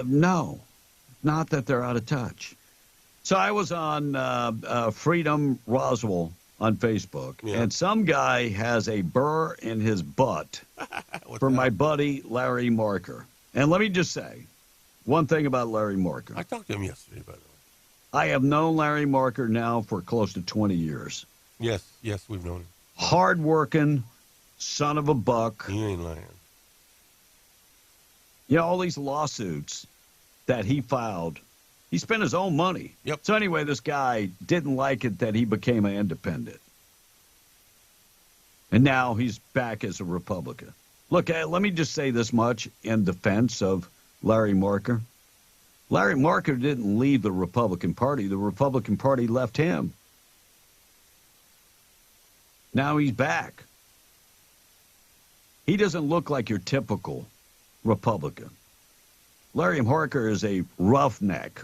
No, not that they're out of touch. So I was on Freedom Roswell on Facebook, and some guy has a burr in his butt for my buddy Larry Marker. And let me just say one thing about Larry Marker. I talked to him yesterday, by the way. I have known Larry Marker now for close to 20 years. Yes, we've known him. Hard-working, son of a buck. He ain't lying. You know, all these lawsuits that he filed, he spent his own money. Yep. So anyway, this guy didn't like it that he became an independent. And now he's back as a Republican. Look, let me just say this much in defense of Larry Marker. Larry Marker didn't leave the Republican Party. The Republican Party left him. Now he's back. He doesn't look like your typical Republican. Larry Marker is a roughneck.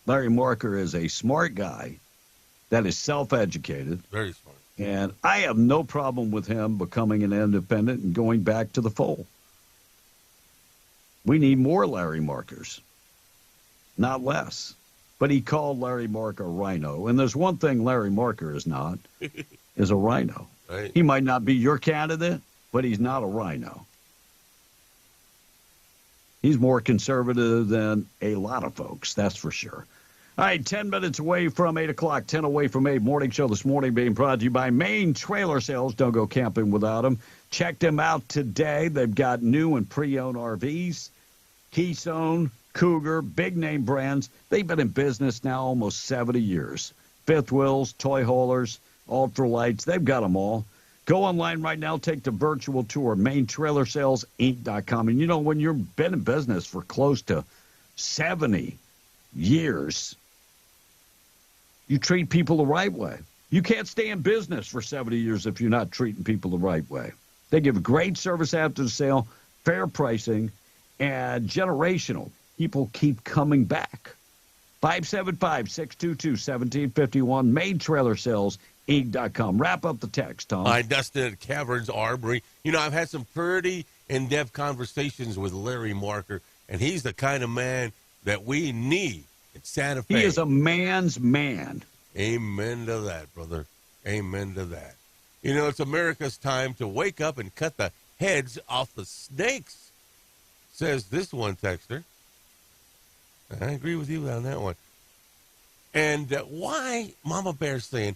Larry Marker is a smart guy that is self-educated. Very smart. And I have no problem with him becoming an independent and going back to the fold. We need more Larry Markers, not less. But he called Larry Marker a rhino. And there's one thing Larry Marker is not, is a rhino. Right. He might not be your candidate, but he's not a rhino. He's more conservative than a lot of folks, that's for sure. All right, 10 minutes away from 8 o'clock, 10 away from 8. Morning show this morning being brought to you by Maine Trailer Sales. Don't go camping without them. Check them out today. They've got new and pre-owned RVs, Keystone, Cougar, big-name brands. They've been in business now almost 70 years. Fifth wheels, toy haulers, ultralights, they've got them all. Go online right now, take the virtual tour, MaineTrailerSalesInc.com. And, you know, when you've been in business for close to 70 years, you treat people the right way. You can't stay in business for 70 years if you're not treating people the right way. They give great service after the sale, fair pricing, and generational. People keep coming back. 575-622-1751, MaineTrailerSalesInc.com. Wrap up the text, Tom. I Dustin at Caverns Armory. You know, I've had some pretty in-depth conversations with Larry Marker, and he's the kind of man that we need in Santa Fe. He is a man's man. Amen to that, brother. Amen to that. You know, it's America's time to wake up and cut the heads off the snakes, says this one texter. I agree with you on that one. And why Mama Bear's saying,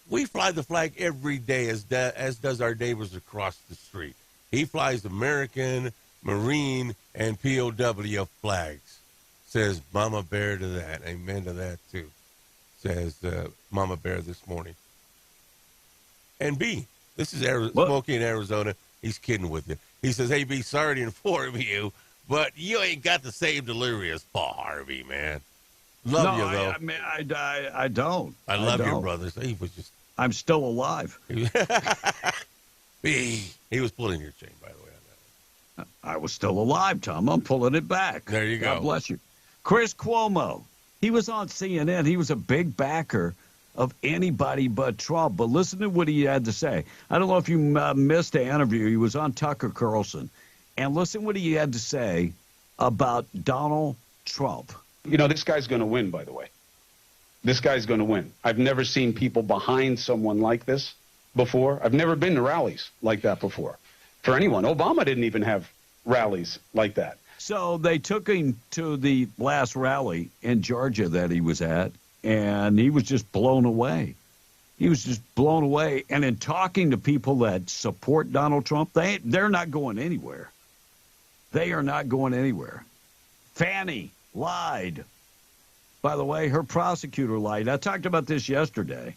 we fly the flag every day as does our neighbors across the street. He flies American, Marine, and POW flags, says Mama Bear to that. Amen to that, too, says Mama Bear this morning. And B, this is Smokey in Arizona. He's kidding with you. He says, hey, B, sorry to inform you, but you ain't got the same delivery as Paul Harvey, man. Love you, though. I mean, I don't. I love your don't. brother. He was just. I'm still alive. He was pulling your chain, by the way. On that. I was still alive, Tom. I'm pulling it back. There you go. God bless you. Chris Cuomo. He was on CNN. He was a big backer of anybody but Trump. But listen to what he had to say. I don't know if you missed the interview. He was on Tucker Carlson. And listen what he had to say about Donald Trump. You know, this guy's going to win, by the way. This guy's going to win. I've never seen people behind someone like this before. I've never been to rallies like that before. For anyone. Obama didn't even have rallies like that. So they took him to the last rally in Georgia that he was at, and he was just blown away. He was just blown away. And in talking to people that support Donald Trump, they're not going anywhere. They are not going anywhere. Fannie lied. By the way, her prosecutor lied. I talked about this yesterday.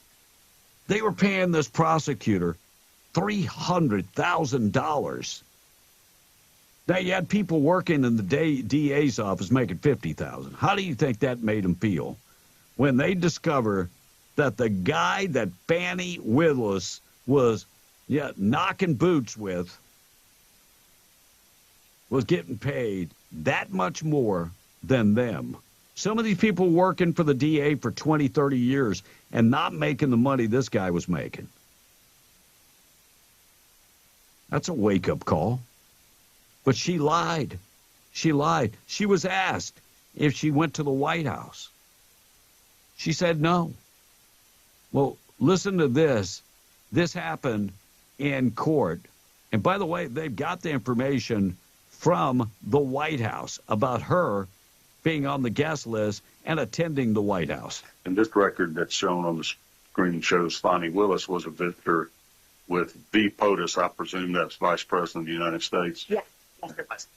They were paying this prosecutor $300,000. Now, you had people working in the DA's office making $50,000. How do you think that made them feel when they discover that the guy that Fannie Willis was knocking boots with was getting paid that much more than them? Some of these people working for the DA for 20, 30 years and not making the money this guy was making. That's a wake-up call. But she lied. She lied. She was asked if she went to the White House. She said no. Well, listen to this. This happened in court. And by the way, they've got the information from the White House about her being on the guest list and attending the White House. And this record that's shown on the screen shows Fannie Willis was a visitor with V. POTUS. I presume that's Vice President of the United States. Yeah. Yes, it was.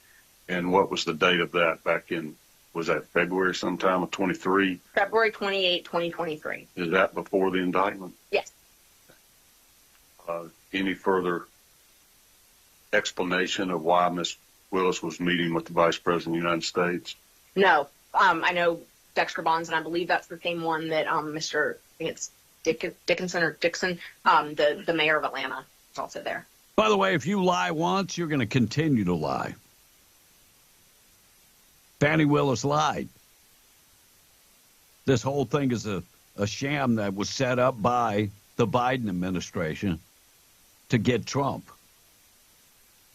And what was the date of that back in, was that February sometime of 23? February 28, 2023. Is that before the indictment? Yes. Any further explanation of why Ms. Willis was meeting with the Vice President of the United States? No. I know Dexter Bonds, and I believe that's the same one that Mr. I think it's Dickinson or Dixon, the mayor of Atlanta, is also there. By the way, if you lie once, you're going to continue to lie. Fannie Willis lied. This whole thing is a sham that was set up by the Biden administration to get Trump.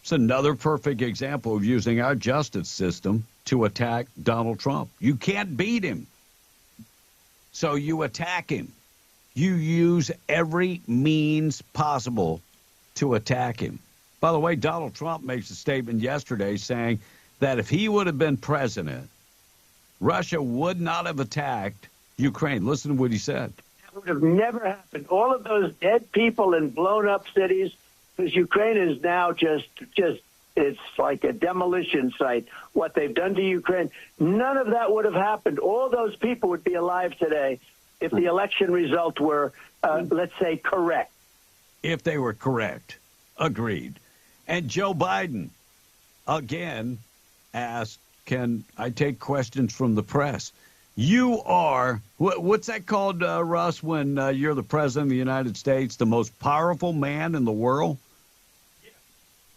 It's another perfect example of using our justice system to attack Donald Trump. You can't beat him, so you attack him. You use every means possible to attack him. By the way, Donald Trump makes a statement yesterday saying that if he would have been president, Russia would not have attacked Ukraine. Listen to what he said. That would have never happened. All of those dead people in blown up cities, because Ukraine is now just it's like a demolition site. What they've done to Ukraine, none of that would have happened. All those people would be alive today if the election results were, let's say, correct. If they were correct. Agreed. And Joe Biden, again, asked, can I take questions from the press? You are, what's that called, Russ, when you're the president of the United States, the most powerful man in the world?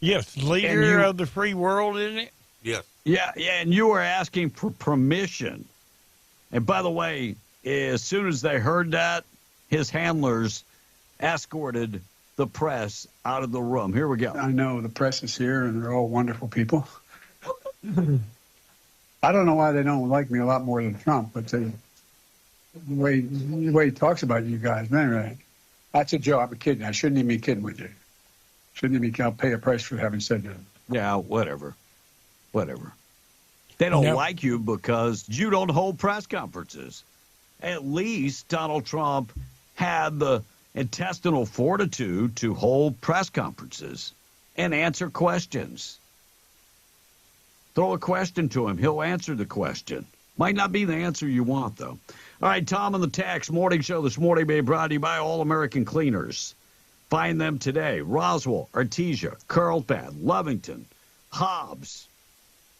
Yes, leader of the free world, isn't it? Yes. Yeah, and you were asking for permission. And by the way, as soon as they heard that, his handlers escorted the press out of the room. Here we go. I know the press is here, and they're all wonderful people. I don't know why they don't like me a lot more than Trump, but the way he talks about you guys, man, that's a joke. I'm kidding. I shouldn't even be kidding with you. Shouldn't even I'll pay a price for having said that. Yeah, whatever. They don't like you because you don't hold press conferences. At least Donald Trump had the intestinal fortitude to hold press conferences and answer questions. Throw a question to him. He'll answer the question. Might not be the answer you want, though. All right, Tom and the Tax Morning Show this morning being brought to you by All American Cleaners. Find them today. Roswell, Artesia, Carlsbad, Lovington, Hobbs.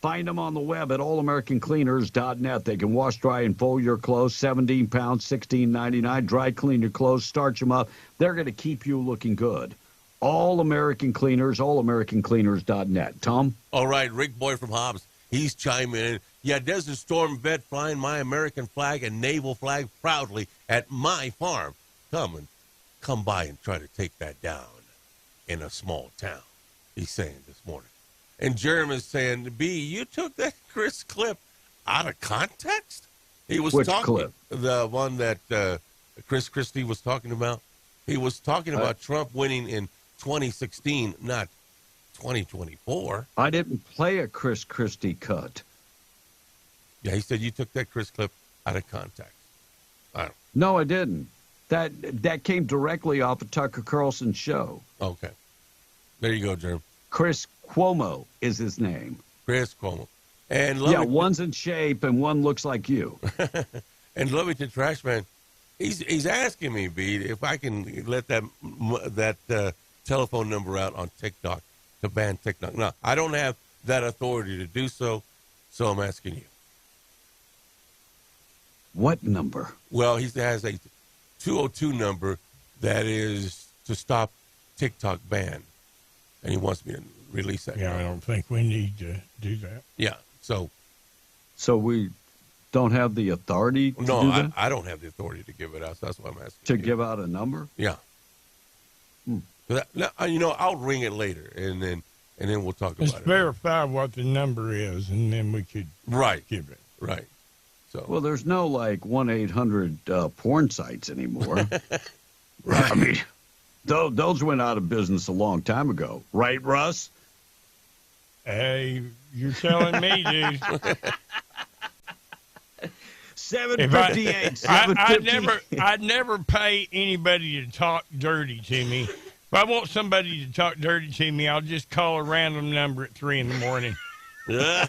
Find them on the web at allamericancleaners.net. They can wash, dry, and fold your clothes. 17 pounds, $16.99. Dry clean your clothes, starch them up. They're going to keep you looking good. All American Cleaners, allamericancleaners.net. Tom? All right, Rick Boy from Hobbs. He's chiming in. Yeah, Desert Storm vet flying my American flag and naval flag proudly at my farm. Come by and try to take that down in a small town, he's saying this morning. And Jeremy's saying, B, you took that Chris clip out of context? He was Which talking clip? The one that Chris Christie was talking about. He was talking about Trump winning in 2016, not 2024. I didn't play a Chris Christie cut. Yeah, he said you took that Chris clip out of context. No, I didn't. That came directly off of Tucker Carlson's show. Okay. There you go, Jeremy. Chris Cuomo is his name. Chris Cuomo. And one's in shape and one looks like you. And Lovington Trashman, he's asking me, B, if I can let that telephone number out on TikTok to ban TikTok. No, I don't have that authority to do so, so I'm asking you. What number? Well, he has a 202 number that is to stop TikTok ban, and he wants me to release that. Yeah, I don't think we need to do that. Yeah, so we don't have the authority to do that? I don't have the authority to give it out, so that's why I'm asking. To give out a number? Yeah. I'll ring it later, and then we'll talk about it. Let's verify what the number is, and then we could give it. Right. So. Well, there's no 1-800 porn sites anymore. Right. I mean, those went out of business a long time ago. Right, Russ? Hey, you're telling me, dude. 758. I'd never pay anybody to talk dirty to me. If I want somebody to talk dirty to me, I'll just call a random number at 3 in the morning. There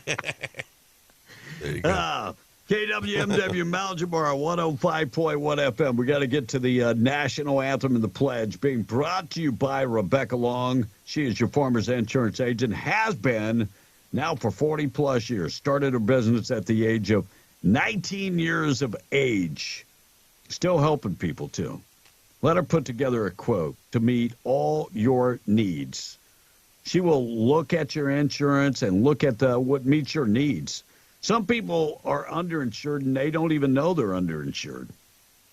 you go. KWMW Mount Jabara 105.1 FM. We got to get to the national anthem and the pledge, being brought to you by Rebecca Long. She is your Farmers Insurance agent, has been now for 40-plus years. Started her business at the age of 19 years of age. Still helping people, too. Let her put together a quote to meet all your needs. She will look at your insurance and look at what meets your needs. Some people are underinsured, and they don't even know they're underinsured.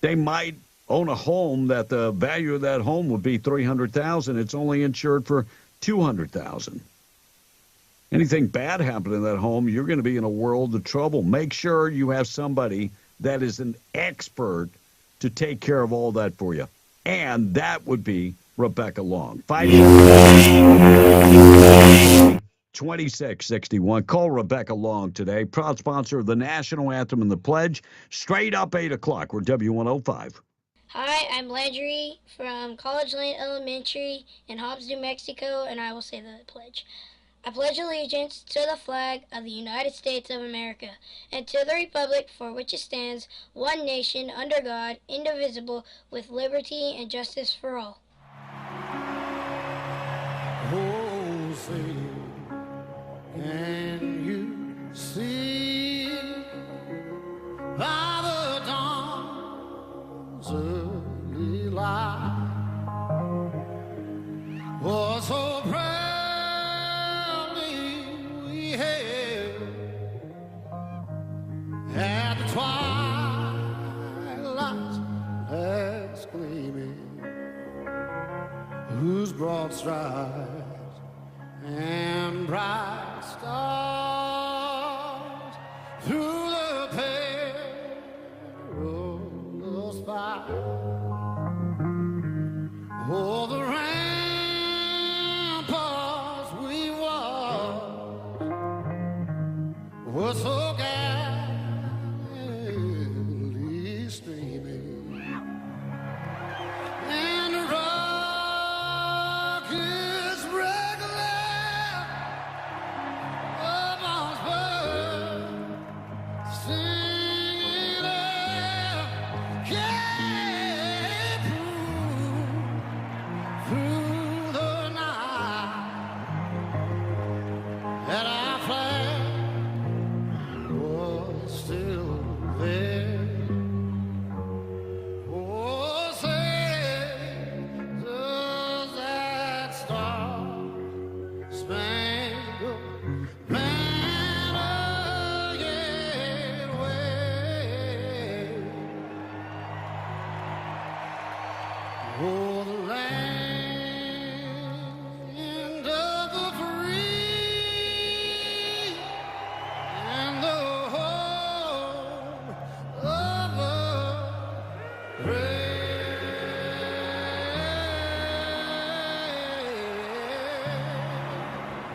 They might own a home that the value of that home would be $300,000. It's only insured for $200,000. Anything bad happen in that home, you're going to be in a world of trouble. Make sure you have somebody that is an expert to take care of all that for you. And that would be Rebecca Long. 2661. Call Rebecca Long today. Proud sponsor of the national anthem and the pledge. Straight up 8 o'clock. We're W105. Hi, I'm Landry from College Lane Elementary in Hobbs, New Mexico, and I will say the pledge. I pledge allegiance to the flag of the United States of America and to the republic for which it stands, one nation, under God, indivisible, with liberty and justice for all. Oh, say, can you see by the dawn's early light what so proudly we hailed at the twilight's last gleaming, whose broad strides and bright stars through the perilous fight. Oh, the ramparts we watched were so gallantly streaming, and the rockets regular upon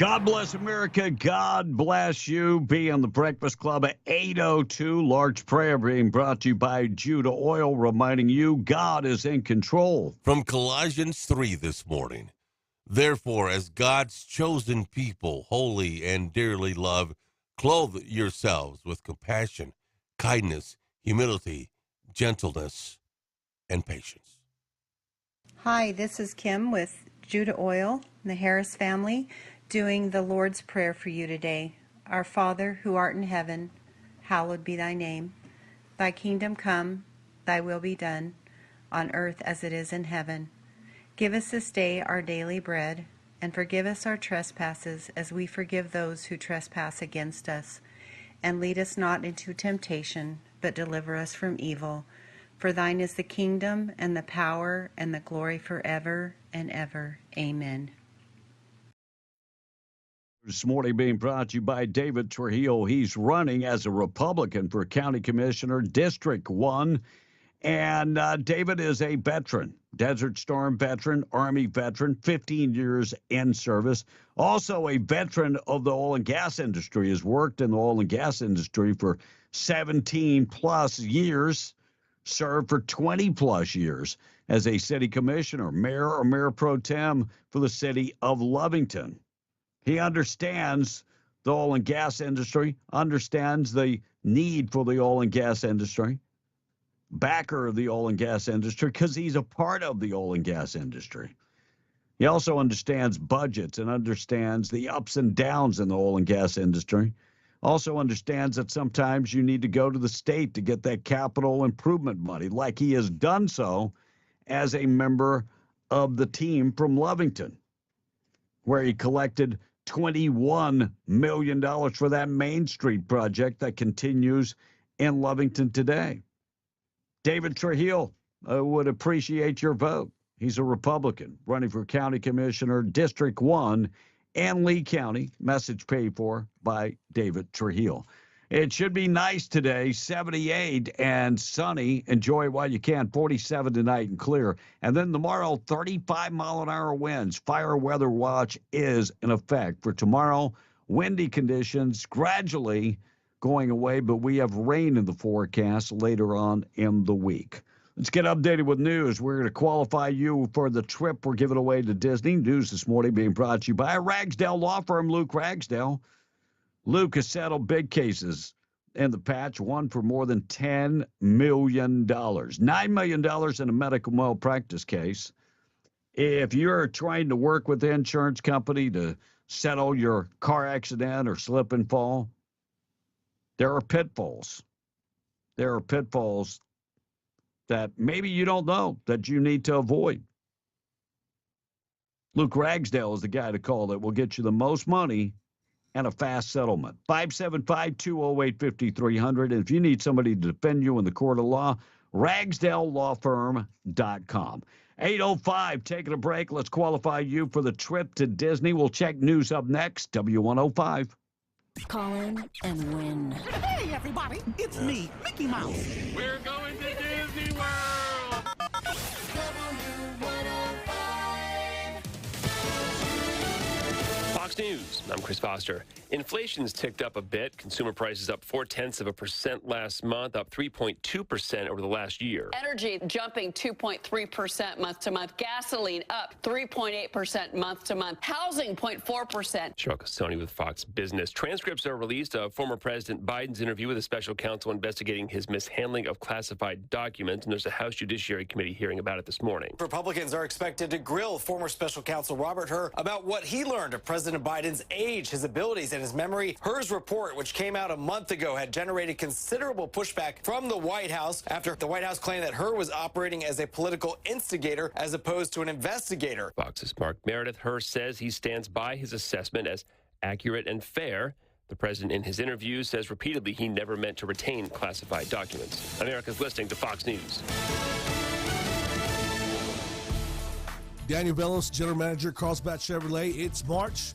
God bless America. God bless you. Be on the Breakfast Club at 8:02. Large prayer being brought to you by Judah Oil, reminding you God is in control. From Colossians 3 this morning. Therefore, as God's chosen people, holy and dearly loved, clothe yourselves with compassion, kindness, humility, gentleness, and patience. Hi, this is Kim with Judah Oil and the Harris family doing the Lord's Prayer for you today. Our Father, who art in heaven, hallowed be thy name. Thy kingdom come, thy will be done, on earth as it is in heaven. Give us this day our daily bread, and forgive us our trespasses as we forgive those who trespass against us. And lead us not into temptation, but deliver us from evil. For thine is the kingdom, and the power, and the glory forever and ever. Amen. This morning being brought to you by David Trujillo. He's running as a Republican for County Commissioner, District 1. And David is a veteran, Desert Storm veteran, Army veteran, 15 years in service. Also a veteran of the oil and gas industry, has worked in the oil and gas industry for 17-plus years, served for 20-plus years as a city commissioner, mayor or mayor pro tem for the city of Lovington. He understands the oil and gas industry, understands the need for the oil and gas industry, backer of the oil and gas industry because he's a part of the oil and gas industry. He also understands budgets and understands the ups and downs in the oil and gas industry. Also understands that sometimes you need to go to the state to get that capital improvement money, like he has done so as a member of the team from Lovington, where he collected $21 million for that Main Street project that continues in Lovington today. David Trujillo would appreciate your vote. He's a Republican running for County Commissioner, District 1 in Lee County. Message paid for by David Trujillo. It should be nice today, 78 and sunny. Enjoy it while you can. 47 tonight and clear. And then tomorrow, 35-mile-an-hour winds. Fire weather watch is in effect for tomorrow. Windy conditions gradually going away, but we have rain in the forecast later on in the week. Let's get updated with news. We're going to qualify you for the trip we're giving away to Disney. News this morning being brought to you by Ragsdale Law Firm, Luke Ragsdale. Luke has settled big cases in the patch, one for more than $10 million. $9 million in a medical malpractice case. If you're trying to work with the insurance company to settle your car accident or slip and fall, there are pitfalls. There are pitfalls that maybe you don't know that you need to avoid. Luke Ragsdale is the guy to call that will get you the most money and a fast settlement. 575-208-5300. And if you need somebody to defend you in the court of law, RagsdaleLawFirm.com. 8:05, taking a break. Let's qualify you for the trip to Disney. We'll check news up next. W105. Call in and win. Hey, everybody, it's me, Mickey Mouse. We're going to Disney World. Fox News, I'm Chris Foster. Inflation's ticked up a bit. Consumer prices up 0.4% last month, up 3.2% over the last year. Energy jumping 2.3% month to month. Gasoline up 3.8% month to month. Housing 0.4%. Cheryl Castoni with Fox Business. Transcripts are released of former President Biden's interview with a special counsel investigating his mishandling of classified documents, and there's a House Judiciary Committee hearing about it this morning. Republicans are expected to grill former special counsel Robert Hur about what he learned of President Biden's age, his abilities, and his memory. Hur's report, which came out a month ago, had generated considerable pushback from the White House after the White House claimed that Hur was operating as a political instigator as opposed to an investigator. Fox's Mark Meredith. Hur says he stands by his assessment as accurate and fair. The president in his interview says repeatedly he never meant to retain classified documents. America's listening to Fox News. Daniel Velos, General Manager, Carlsbad Chevrolet. It's March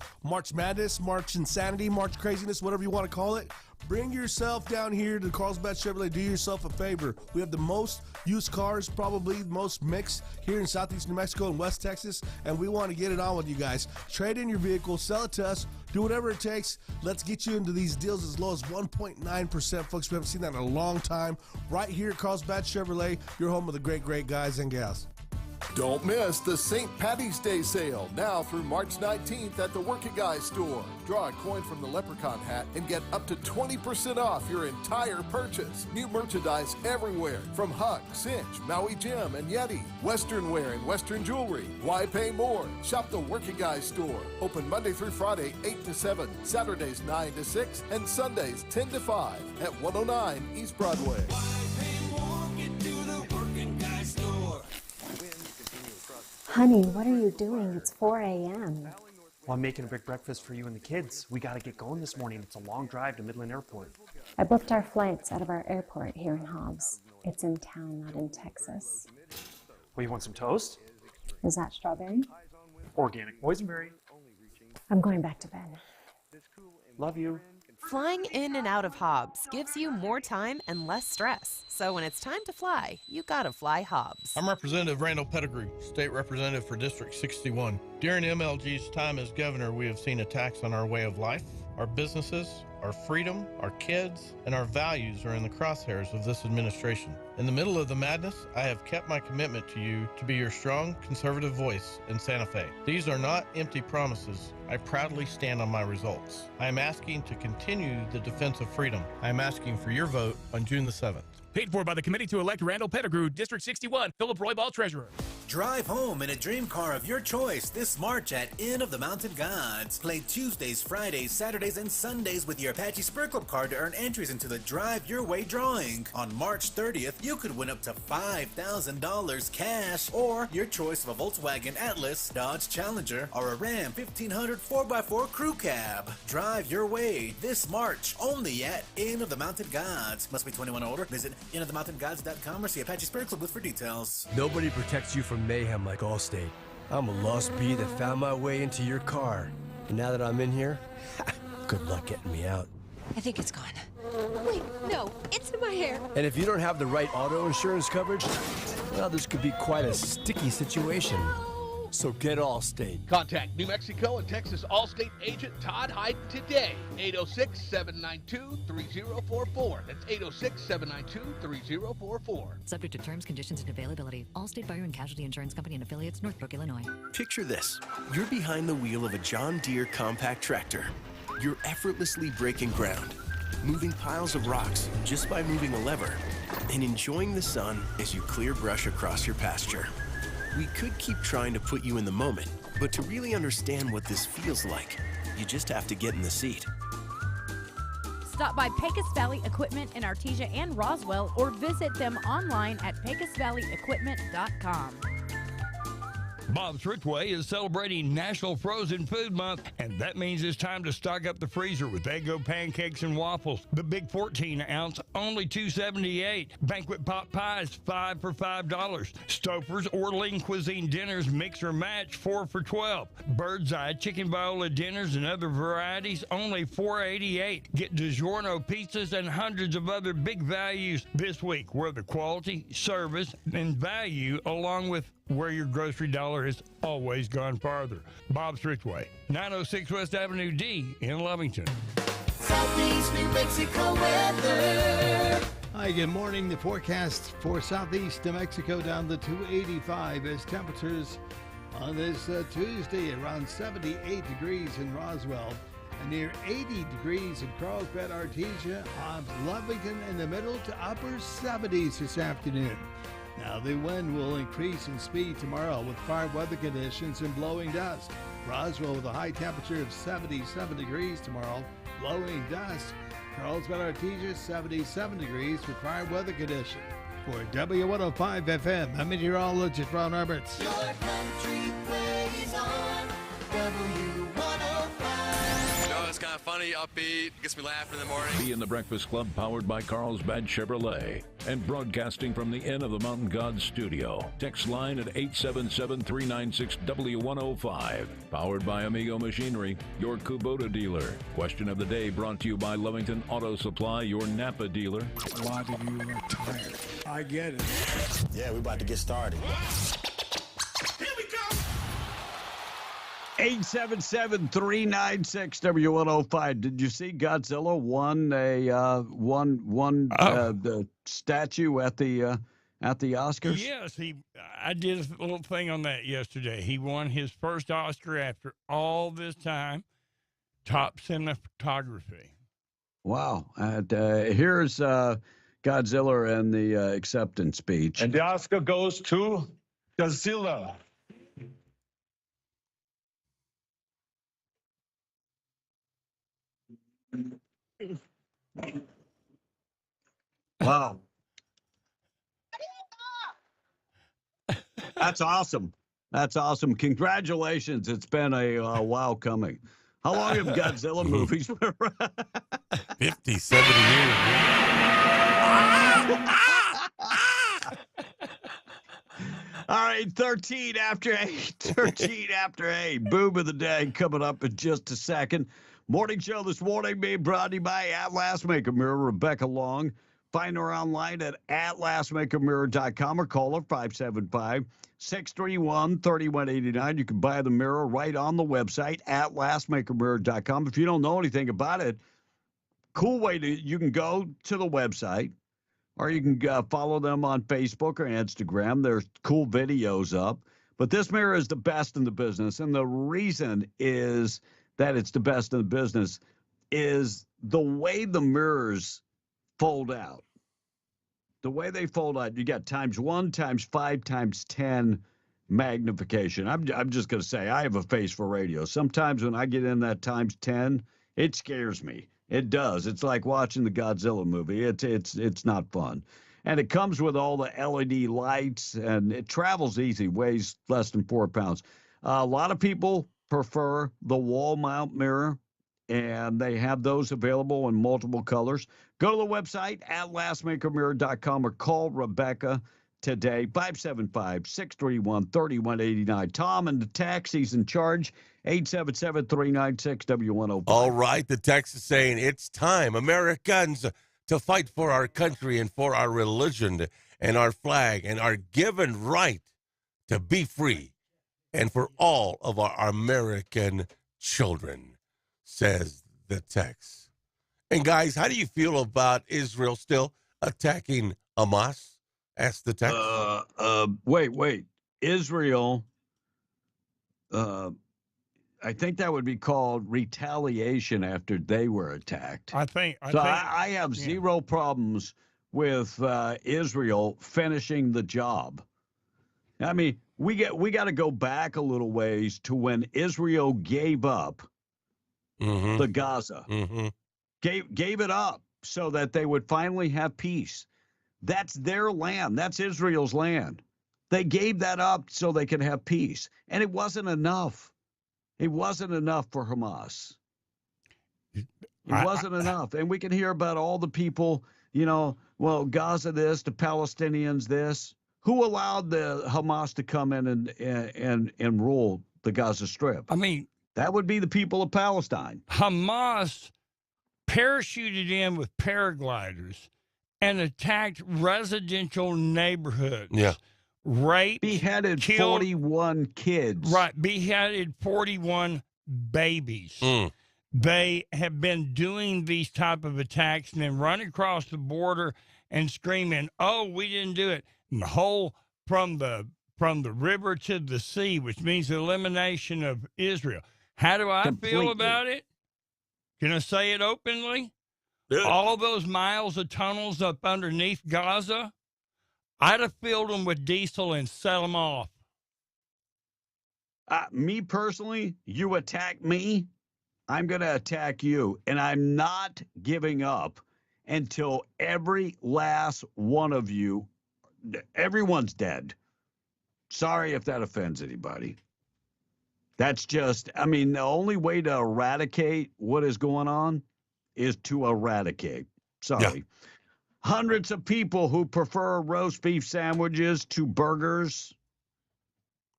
Madness, March Insanity, March Craziness, whatever you want to call it. Bring yourself down here to Carlsbad Chevrolet. Do yourself a favor. We have the most used cars, probably the most mixed here in Southeast New Mexico and West Texas, and we want to get it on with you guys. Trade in your vehicle, sell it to us, do whatever it takes. Let's get you into these deals as low as 1.9%, folks. We haven't seen that in a long time. Right here at Carlsbad Chevrolet, your home of the great, great guys and gals. Don't miss the St. Patty's Day sale, now through March 19th at the Working Guys store. Draw a coin from the leprechaun hat and get up to 20% off your entire purchase. New merchandise everywhere, from Huck, Cinch, Maui Jim, and Yeti. Western wear and Western jewelry. Why pay more? Shop the Working Guys store. Open Monday through Friday, 8 to 7, Saturdays 9 to 6, and Sundays 10 to 5 at 109 East Broadway. Honey, what are you doing? It's 4 a.m. Well, I'm making a big breakfast for you and the kids. We got to get going this morning. It's a long drive to Midland Airport. I booked our flights out of our airport here in Hobbs. It's in town, not in Texas. Well, you want some toast? Is that strawberry? Organic boysenberry. I'm going back to bed. Love you. Flying in and out of Hobbs gives you more time and less stress. So when it's time to fly, you gotta fly Hobbs. I'm Representative Randall Pettigrew, State Representative for District 61. During MLG's time as governor, we have seen attacks on our way of life, our businesses, our freedom, our kids, and our values are in the crosshairs of this administration. In the middle of the madness, I have kept my commitment to you to be your strong, conservative voice in Santa Fe. These are not empty promises. I proudly stand on my results. I am asking to continue the defense of freedom. I am asking for your vote on June the 7th. Paid for by the committee to elect Randall Pettigrew, District 61, Philip Roybal, Treasurer. Drive home in a dream car of your choice this March at Inn of the Mountain Gods. Play Tuesdays, Fridays, Saturdays, and Sundays with your Apache Spur Club card to earn entries into the Drive Your Way drawing. On March 30th, you could win up to $5,000 cash or your choice of a Volkswagen Atlas, Dodge Challenger, or a Ram 1500 4x4 Crew Cab. Drive Your Way this March only at Inn of the Mountain Gods. Must be 21 or older. Visit innofthemountaingods.com or see Apache Spur Club for details. Nobody protects you from mayhem like Allstate. I'm a lost bee that found my way into your car. And now that I'm in here, good luck getting me out. I think it's gone. Wait, no, it's in my hair. And if you don't have the right auto insurance coverage, well, this could be quite a sticky situation. So get Allstate. Contact New Mexico and Texas Allstate agent Todd Hyde today. 806-792-3044. That's 806-792-3044. Subject to terms, conditions, and availability. Allstate Fire and Casualty Insurance Company and Affiliates, Northbrook, Illinois. Picture this. You're behind the wheel of a John Deere compact tractor. You're effortlessly breaking ground, moving piles of rocks just by moving a lever, and enjoying the sun as you clear brush across your pasture. We could keep trying to put you in the moment, but to really understand what this feels like, you just have to get in the seat. Stop by Pecos Valley Equipment in Artesia and Roswell or visit them online at pecosvalleyequipment.com. Bob's Ridgeway is celebrating National Frozen Food Month, and that means it's time to stock up the freezer with Eggo pancakes and waffles. The big 14-ounce, only $2.78. Banquet pot pies, 5 for $5. Stouffer's Orlean Cuisine dinners, mix or match, 4 for $12. Bird's Eye chicken viola dinners and other varieties, only $4.88. Get DiGiorno pizzas and hundreds of other big values this week, where the quality, service, and value, along with where your grocery dollar has always gone farther. Bob's Ridgeway, 906 West Avenue D in Lovington. Southeast New Mexico weather. Hi, good morning. The forecast for Southeast New Mexico down to 285 as temperatures on this Tuesday around 78 degrees in Roswell and near 80 degrees in Carlsbad, Artesia, Hobbs, Lovington in the middle to upper 70s this afternoon. Now, the wind will increase in speed tomorrow with fire weather conditions and blowing dust. Roswell with a high temperature of 77 degrees tomorrow, blowing dust. Carlsbad, Artesia, 77 degrees with fire weather conditions. For W105 FM, I'm meteorologist Ron Roberts. Your country plays on W105. kind of funny, upbeat, gets me laughing in the morning. Be in the Breakfast Club, powered by Carlsbad Chevrolet, and broadcasting from the Inn of the Mountain Gods studio. Text line at 877-396-W105. Powered by Amigo Machinery, your Kubota dealer. Question of the day brought to you by Lovington Auto Supply, your Napa dealer. Why do you retire? I get it. Yeah, we're about to get started. 877-396-W105. Did you see Godzilla won the statue at the Oscars? Yes, I did a little thing on that yesterday. He won his first Oscar after all this time, top cinematography. Wow. And here's Godzilla and the acceptance speech. And the Oscar goes to Godzilla. Wow. That's awesome. That's awesome. Congratulations. It's been a while coming. How long have Godzilla movies been around? 50, 70 years. All right, 13 after 8. 13 after 8. Boom of the day coming up in just a second. Morning show this morning being brought to you by Atlas Makeup Mirror, Rebecca Long. Find her online at atlasmakeupmirror.com or call her 575-631-3189. You can buy the mirror right on the website, atlasmakeupmirror.com. If you don't know anything about it, cool way you can go to the website, or you can follow them on Facebook or Instagram. There's cool videos up. But this mirror is the best in the business, and the reason is that it's the best in the business is the way the mirrors fold out. The way they fold out, you got ×1, ×5, ×10 magnification. I'm just going to say, I have a face for radio. Sometimes when I get in that ×10, it scares me. It does. It's like watching the Godzilla movie. It's not fun. And it comes with all the LED lights, and it travels easy, weighs less than 4 pounds. A lot of people prefer the wall mount mirror, and they have those available in multiple colors. Go to the website, atlasmakeupmirror.com, or call Rebecca today, 575-631-3189. Tom and the taxi's in charge, 877-396-W105. All right, the text is saying it's time, Americans, to fight for our country and for our religion and our flag and our given right to be free, and for all of our American children, says the text. And guys, how do you feel about Israel still attacking Hamas? Asked the text. Wait. Israel, I think that would be called retaliation after they were attacked. I have zero problems with Israel finishing the job. I mean, we got to go back a little ways to when Israel gave up the Gaza. Gave it up so that they would finally have peace. That's their land. That's Israel's land. They gave that up so they could have peace. And it wasn't enough. It wasn't enough for Hamas. It wasn't enough. And we can hear about all the people, Gaza this, the Palestinians this. Who allowed the Hamas to come in and rule the Gaza Strip? I mean, that would be the people of Palestine. Hamas parachuted in with paragliders and attacked residential neighborhoods. Yeah. Raped, beheaded killed, 41 kids. Right, beheaded 41 babies. They have been doing these type of attacks and then run across the border and screaming, "Oh, we didn't do it." And the whole from the river to the sea, which means the elimination of Israel. How do I feel about it? Can I say it openly? All those miles of tunnels up underneath Gaza, I'd have filled them with diesel and set them off. Me personally, you attack me, I'm going to attack you. And I'm not giving up until every last one of you, everyone's dead. Sorry if that offends anybody. That's just, I mean, the only way to eradicate what is going on is to eradicate. Sorry. Yeah. Hundreds of people who prefer roast beef sandwiches to burgers.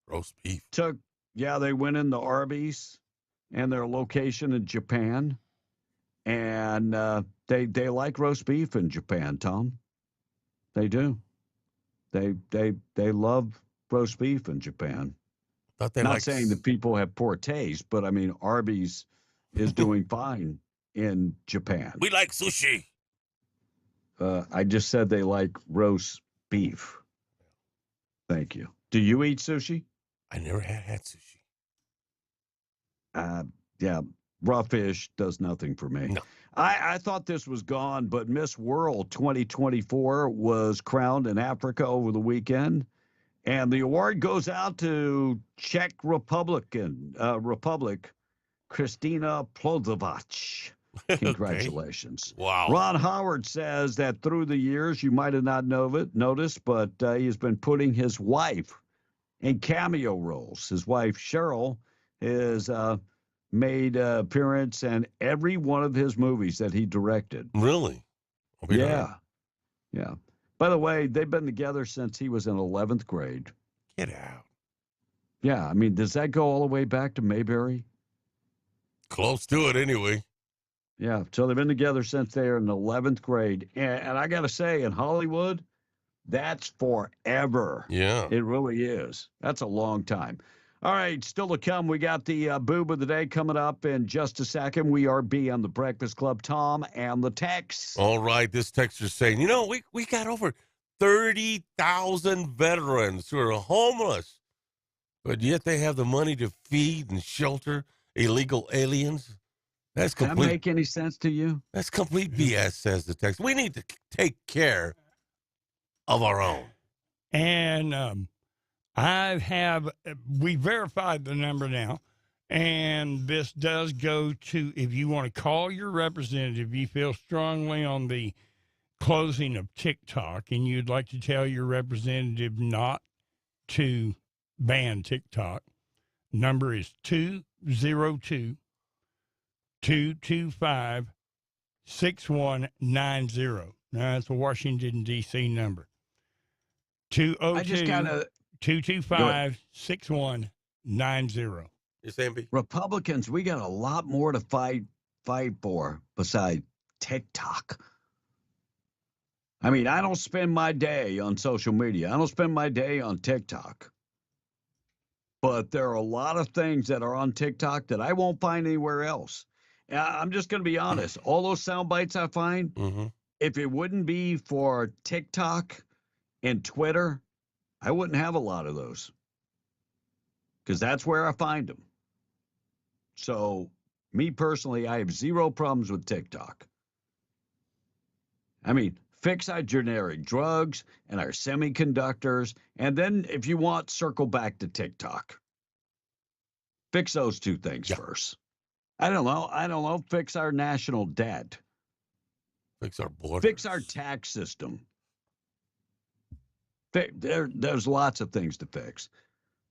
Roast beef. They went in the Arby's and their location in Japan. And they like roast beef in Japan, Tom. They do. They love roast beef in Japan. Not saying that people have poor taste, but I mean, Arby's is doing fine in Japan. We like sushi. I just said they like roast beef. Thank you. Do you eat sushi? I never had sushi. Yeah, raw fish does nothing for me. No. I thought this was gone, but Miss World 2024 was crowned in Africa over the weekend. And the award goes out to Czech Republic, Kristina Plozovac. Congratulations. Okay. Wow. Ron Howard says that through the years, you might have not noticed, but he has been putting his wife in cameo roles. His wife, Cheryl, has made an appearance in every one of his movies that he directed. Really? Yeah. Yeah. By the way, they've been together since he was in 11th grade. Get out. Yeah, I mean, does that go all the way back to Mayberry? Close to it, anyway. Yeah, so they've been together since they were in 11th grade. And I got to say, in Hollywood, that's forever. Yeah. It really is. That's a long time. All right, still to come, we got the boob of the day coming up in just a second. We are B on the Breakfast Club, Tom, and the text. All right, this texter's saying, we got over 30,000 veterans who are homeless, but yet they have the money to feed and shelter illegal aliens. That's complete. Does that make any sense to you? That's complete BS, says the text. We need to take care of our own. And we verified the number now, and this does go to, if you want to call your representative, you feel strongly on the closing of TikTok, and you'd like to tell your representative not to ban TikTok, number is 202-225-6190. Now, that's a Washington, D.C. number. 202-225-6190. You're saying, B? Republicans, we got a lot more to fight for besides TikTok. I mean, I don't spend my day on social media. I don't spend my day on TikTok. But there are a lot of things that are on TikTok that I won't find anywhere else. I'm just going to be honest. All those sound bites I find, if it wouldn't be for TikTok and Twitter, I wouldn't have a lot of those. Because that's where I find them. So, me personally, I have zero problems with TikTok. I mean, fix our generic drugs and our semiconductors, and then if you want, circle back to TikTok. Fix those two things first. I don't know. Fix our national debt. Fix our border. Fix our tax system. There's lots of things to fix.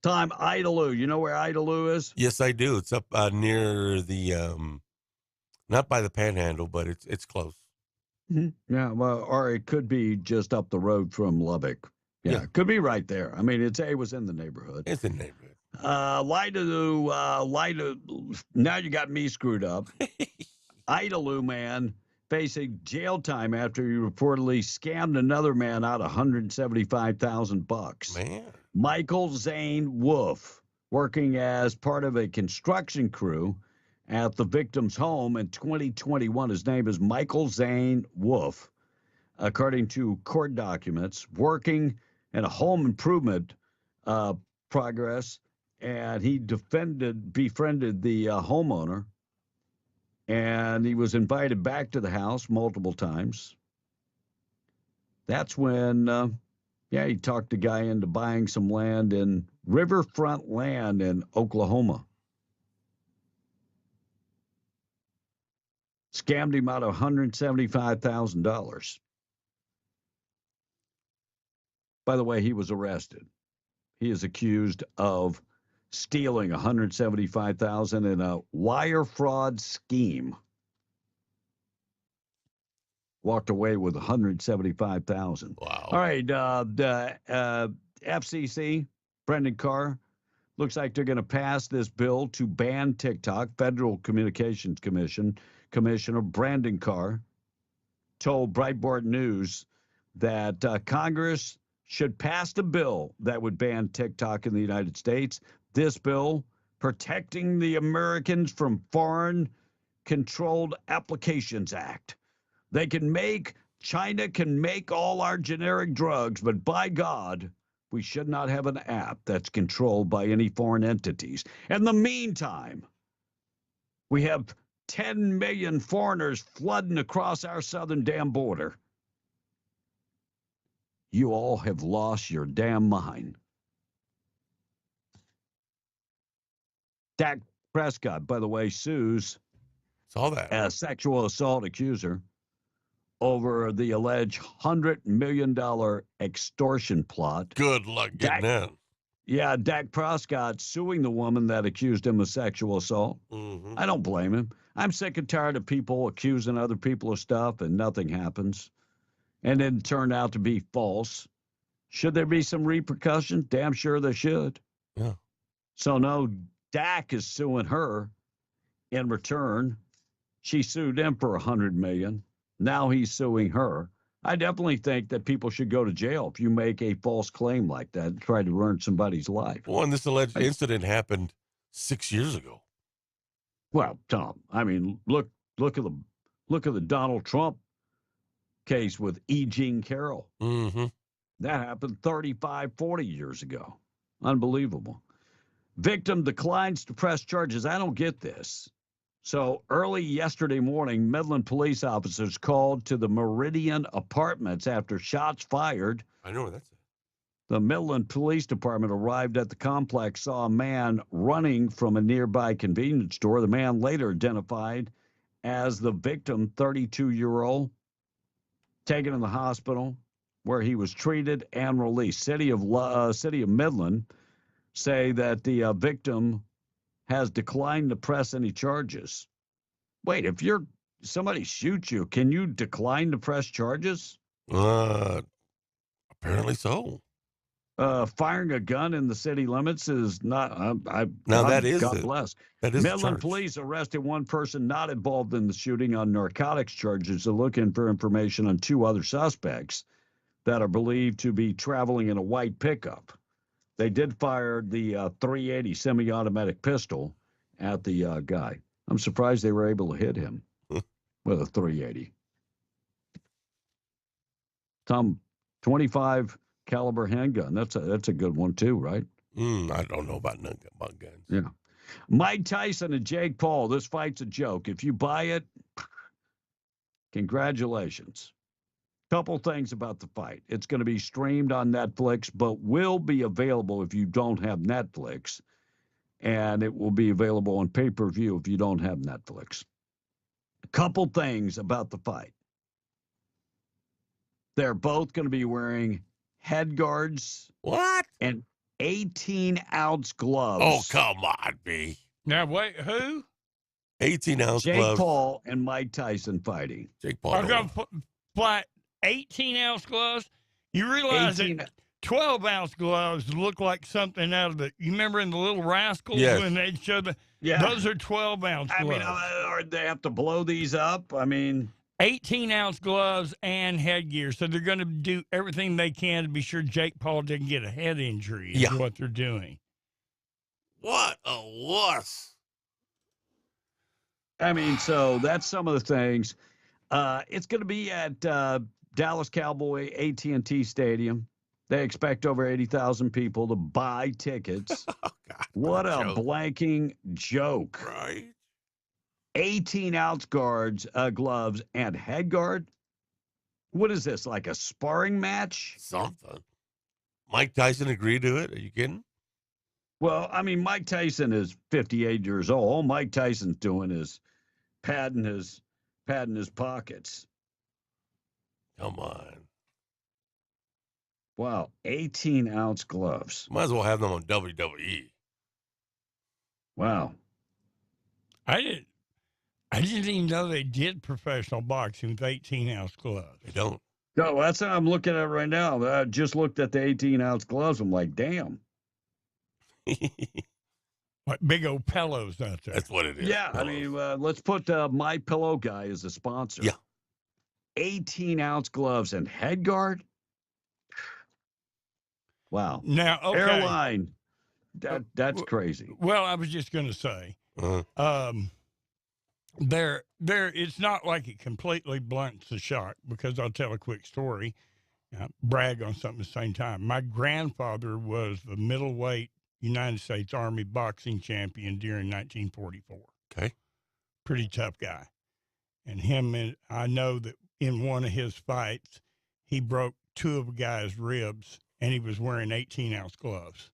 Tom, Idalou. You know where Idalou is? Yes, I do. It's up near the, not by the Panhandle, but it's close. Mm-hmm. Yeah, well, or it could be just up the road from Lubbock. Yeah, it could be right there. I mean, it was in the neighborhood. It's in the neighborhood. Now you got me screwed up. Idalou man facing jail time after he reportedly scammed another man out $175,000. Man. Michael Zane Wolf, working as part of a construction crew at the victim's home in 2021. His name is Michael Zane Wolf, according to court documents, working in a home improvement progress, and he befriended the homeowner, and he was invited back to the house multiple times. That's when, he talked the guy into buying some land in riverfront land in Oklahoma. Scammed him out of $175,000. By the way, he was arrested. He is accused of stealing $175,000 in a wire fraud scheme. Walked away with $175,000. Wow. All right, the FCC, Brendan Carr, looks like they're going to pass this bill to ban TikTok. Federal Communications Commissioner Brandon Carr told Breitbart News that Congress should pass a bill that would ban TikTok in the United States. This bill, Protecting the Americans from Foreign Controlled Applications Act. China can make all our generic drugs, but by God, we should not have an app that's controlled by any foreign entities. In the meantime, we have 10 million foreigners flooding across our southern damn border. You all have lost your damn mind. Dak Prescott, by the way, sues a sexual assault accuser over the alleged $100 million extortion plot. Good luck getting in. Yeah, Dak Prescott suing the woman that accused him of sexual assault. Mm-hmm. I don't blame him. I'm sick and tired of people accusing other people of stuff and nothing happens. And then turned out to be false. Should there be some repercussions? Damn sure there should. Yeah. So no, Dak is suing her in return. She sued him for $100 million. Now he's suing her. I definitely think that people should go to jail if you make a false claim like that and try to ruin somebody's life. Well, and this alleged incident happened 6 years ago. Well, Tom, I mean, look at the Donald Trump case with E. Jean Carroll. Mm-hmm. That happened 35, 40 years ago. Unbelievable. Victim declines to press charges. I don't get this. So early yesterday morning, Midland police officers called to the Meridian Apartments after shots fired. I know where that's at. The Midland Police Department arrived at the complex, saw a man running from a nearby convenience store. The man later identified as the victim, 32-year-old, taken in the hospital where he was treated and released. City of Midland say that the victim has declined to press any charges. Wait, if somebody shoots you, can you decline to press charges? Apparently so. Firing a gun in the city limits is not. God bless. That is Midland police arrested one person not involved in the shooting on narcotics charges. They're looking for information on two other suspects that are believed to be traveling in a white pickup. They did fire the .380 semi-automatic pistol at the guy. I'm surprised they were able to hit him with a .380. Tom, 25 caliber handgun. That's a good one too, right? I don't know about guns. Yeah. Mike Tyson and Jake Paul. This fight's a joke. If you buy it, congratulations. Couple things about the fight. It's going to be streamed on Netflix, but will be available if you don't have Netflix. And it will be available on pay-per-view if you don't have Netflix. A couple things about the fight. They're both going to be wearing head guards. What? And 18-ounce gloves. Oh, come on, B. Now, wait, who? 18-ounce Jake gloves. Paul and Mike Tyson fighting. Jake Paul. I'm going to fight 18-ounce gloves. You realize that 12-ounce gloves look like something out of the. You remember in the Little Rascals when they showed the. Yeah. Those are 12-ounce gloves. I mean, or they have to blow these up. I mean, 18-ounce gloves and headgear. So they're going to do everything they can to be sure Jake Paul didn't get a head injury. Is what they're doing. What a wuss. I mean, so that's some of the things. It's going to be at Dallas Cowboy AT&T Stadium. They expect over 80,000 people to buy tickets. Oh, God, what a blanking joke. Right. 18-ounce gloves and head guard. What is this, like a sparring match? Something. Mike Tyson agreed to it? Are you kidding? Well, I mean, Mike Tyson is 58 years old. All Mike Tyson's doing is padding his pockets. Come on. Wow, 18-ounce gloves. Might as well have them on WWE. Wow. I didn't even know they did professional boxing with 18-ounce gloves. They don't. No, that's what I'm looking at right now. I just looked at the 18-ounce gloves. I'm like, damn. Like big old pillows out there. That's what it is. Yeah, I mean, let's put My Pillow Guy as a sponsor. Yeah. 18-ounce gloves and head guard. Wow. Now, okay. Airline. That's crazy. Well, I was just going to say, it's not like it completely blunts the shock, because I'll tell a quick story, brag on something at the same time. My grandfather was the middleweight United States Army boxing champion during 1944. Okay. Pretty tough guy. And I know that in one of his fights, he broke two of a guy's ribs, and he was wearing 18-ounce gloves.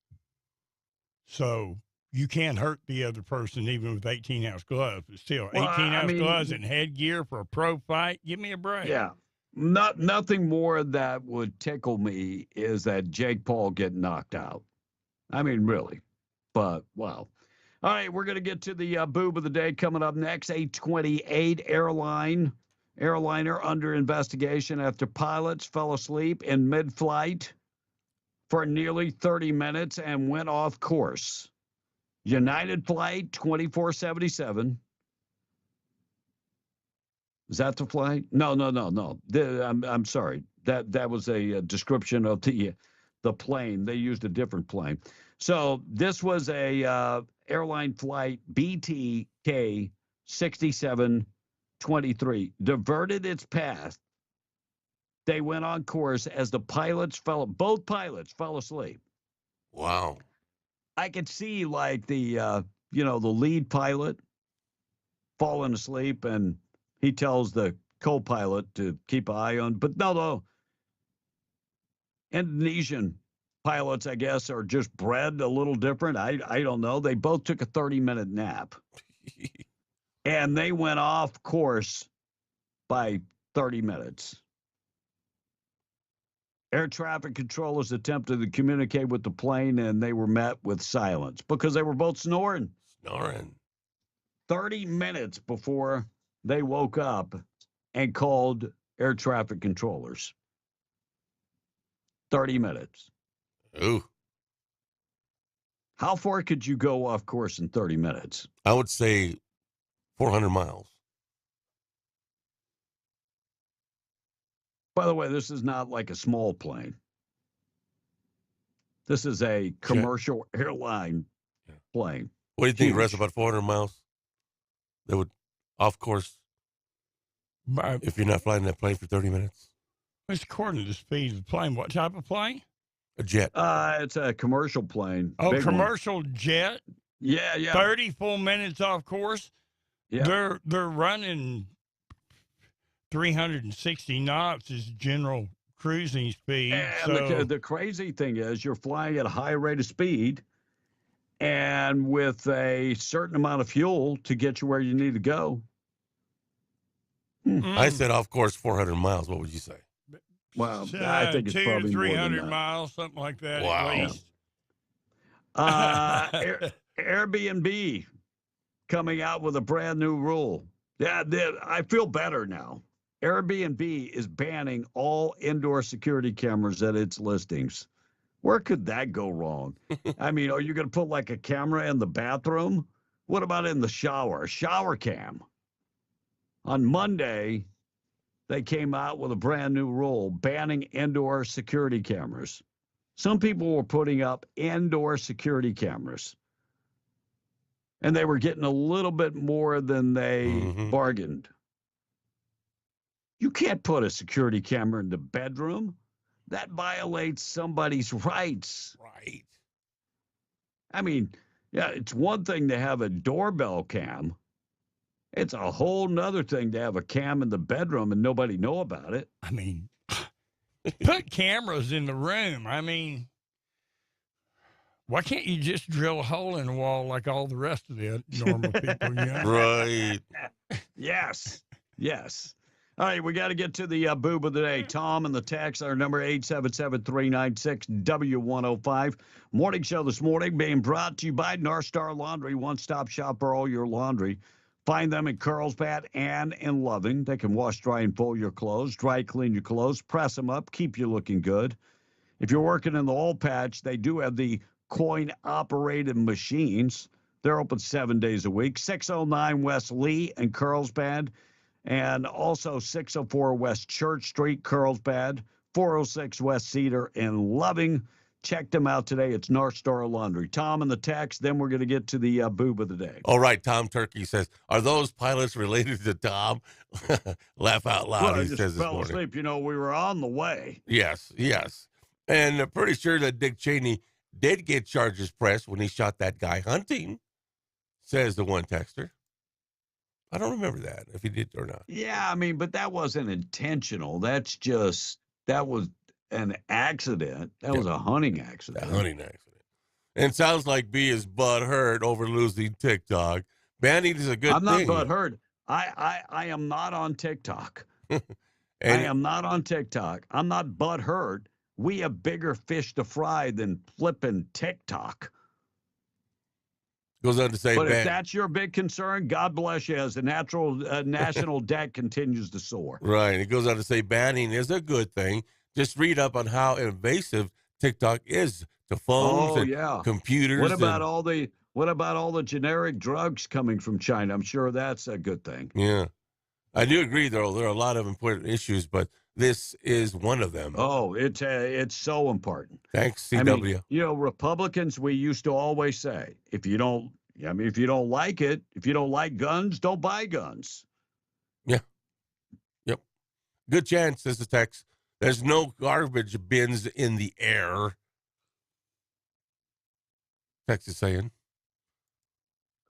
So you can't hurt the other person even with 18-ounce gloves, but still, 18-ounce gloves and headgear for a pro fight, give me a break. Yeah. Nothing more that would tickle me is that Jake Paul get knocked out. I mean, really. But, wow. All right, we're going to get to the boob of the day coming up next. 828 airliner under investigation after pilots fell asleep in mid-flight for nearly 30 minutes and went off course. United Flight 2477. Is that the flight? No. I'm sorry. That was a description of the plane. They used a different plane. So this was a airline flight BTK 6723. Diverted its path. They went on course as both pilots fell asleep. Wow. I could see like the lead pilot falling asleep, and he tells the co-pilot to keep an eye on, but no. Indonesian pilots, I guess, are just bred a little different. I don't know. They both took a 30-minute nap. And they went off course by 30 minutes. Air traffic controllers attempted to communicate with the plane, and they were met with silence because they were both snoring. 30 minutes before they woke up and called air traffic controllers. 30 minutes. Ooh. How far could you go off course in 30 minutes? I would say 400 miles. By the way, this is not like a small plane. This is a commercial airline plane. What do you think? The rest about 400 miles? They would off course if you're not flying that plane for 30 minutes. It's according to the speed of the plane. What type of plane? A jet. It's a commercial plane. Oh, Big commercial one. jet? Yeah. 30 full minutes off course? Yeah. They're running 360 knots is general cruising speed. And the crazy thing is you're flying at a high rate of speed and with a certain amount of fuel to get you where you need to go. I said off course 400 miles. What would you say? Well, I think it's 200 probably to more than 300 that. miles, something like that. Wow. At least. Airbnb coming out with a brand new rule. Yeah, I feel better now. Airbnb is banning all indoor security cameras at its listings. Where could that go wrong? I mean, are you going to put like a camera in the bathroom? What about in the shower? A shower cam. On Monday, they came out with a brand new rule banning indoor security cameras. Some people were putting up indoor security cameras, and they were getting a little bit more than they bargained. You can't put a security camera in the bedroom. That violates somebody's rights. Right. I mean, yeah, it's one thing to have a doorbell cam. It's a whole nother thing to have a cam in the bedroom and nobody know about it. I mean, put cameras in the room. I mean, why can't you just drill a hole in the wall like all the rest of the normal people? You know? Right. Yes. All right, we got to get to the boob of the day. Tom and the text, our number 877-396-W105. Morning show this morning being brought to you by North Star Laundry, one-stop shop for all your laundry. Find them in Carlsbad and in Loving. They can wash, dry, and fold your clothes, dry clean your clothes, press them up, keep you looking good. If you're working in the oil patch, they do have the coin-operated machines. They're open 7 days a week. 609 West Lee in Carlsbad, and also 604 West Church Street, Carlsbad, 406 West Cedar in Loving. Check them out today. It's North Star Laundry. Tom and the text, then we're going to get to the boob of the day. All right, Tom Turkey says, are those pilots related to Tom? Laugh out loud, Well, I he just says this fell morning. asleep. You know, we were on the way. Yes. And I'm pretty sure that Dick Cheney did get charges pressed when he shot that guy hunting, says the one texter. I don't remember that, if he did or not. Yeah, I mean, but that wasn't intentional. That was an accident. That was a hunting accident. A hunting accident. And it sounds like B is butthurt over losing TikTok. Banning is a good I'm not thing. butthurt. I am not on TikTok. I am not on TikTok. I'm not butthurt. We have bigger fish to fry than flipping TikTok. Goes on to say, but if that's your big concern, God bless you as the national debt continues to soar. Right. It goes on to say banning is a good thing. Just read up on how invasive TikTok is to phones and computers. What about all the generic drugs coming from China? I'm sure that's a good thing. Yeah. I do agree, though. There are a lot of important issues, but this is one of them. Oh, it's so important. Thanks, CW. I mean, you know, Republicans, we used to always say, if you don't like it, if you don't like guns, don't buy guns. Yeah. Yep. Good chance, says the text. There's no garbage bins in the air. Text is saying.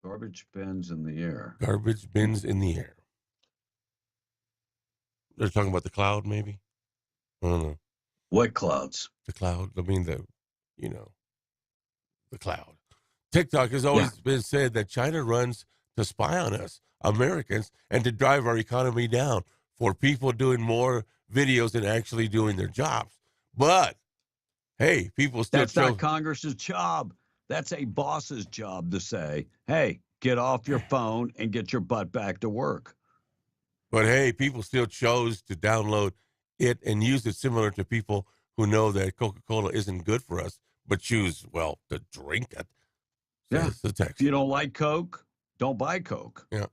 Garbage bins in the air. Garbage bins in the air. They're talking about the cloud, maybe? I don't know. What clouds? The cloud. I mean, the cloud. TikTok has always been said that China runs to spy on us, Americans, and to drive our economy down for people doing more videos than actually doing their jobs. But, hey, people still That's not Congress's job. That's a boss's job to say, hey, get off your phone and get your butt back to work. But, hey, people still chose to download it and use it similar to people who know that Coca-Cola isn't good for us, but choose, well, to drink it. Yeah. The text. If you don't like Coke, don't buy Coke. Yeah.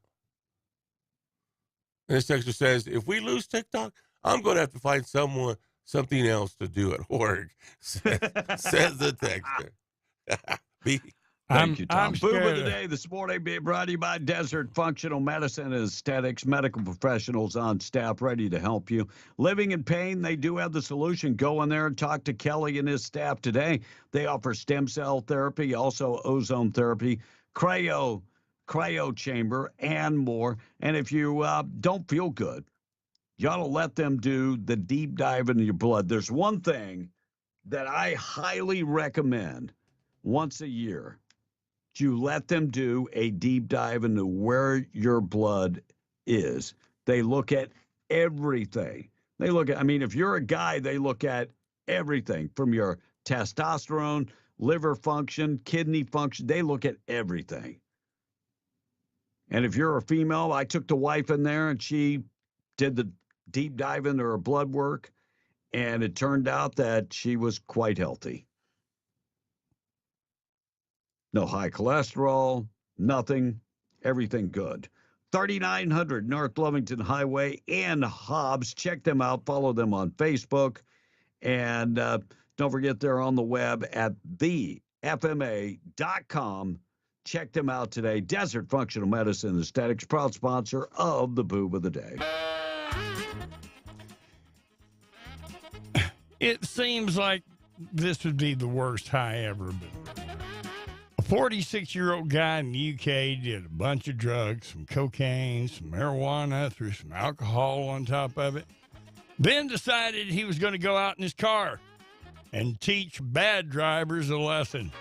And this texter says, if we lose TikTok, I'm going to have to find something else to do at work, says the texter. Thank you, Tom. I'm Boob of scared. the day this morning being brought to you by Desert Functional Medicine and Aesthetics, medical professionals on staff ready to help you. Living in pain, they do have the solution. Go in there and talk to Kelly and his staff today. They offer stem cell therapy, also ozone therapy, cryo chamber, and more. And if you don't feel good, you ought to let them do the deep dive into your blood. There's one thing that I highly recommend once a year. You let them do a deep dive into where your blood is. They look at everything. If you're a guy, they look at everything from your testosterone, liver function, kidney function. They look at everything. And if you're a female, I took the wife in there and she did the deep dive into her blood work, and it turned out that she was quite healthy. No high cholesterol, nothing, everything good. 3900 North Lovington Highway in Hobbs. Check them out. Follow them on Facebook. And don't forget they're on the web at thefma.com. Check them out today. Desert Functional Medicine and Aesthetics, proud sponsor of the Boob of the Day. It seems like this would be the worst high ever, but a 46-year-old guy in the UK did a bunch of drugs, some cocaine, some marijuana, threw some alcohol on top of it, then decided he was going to go out in his car and teach bad drivers a lesson.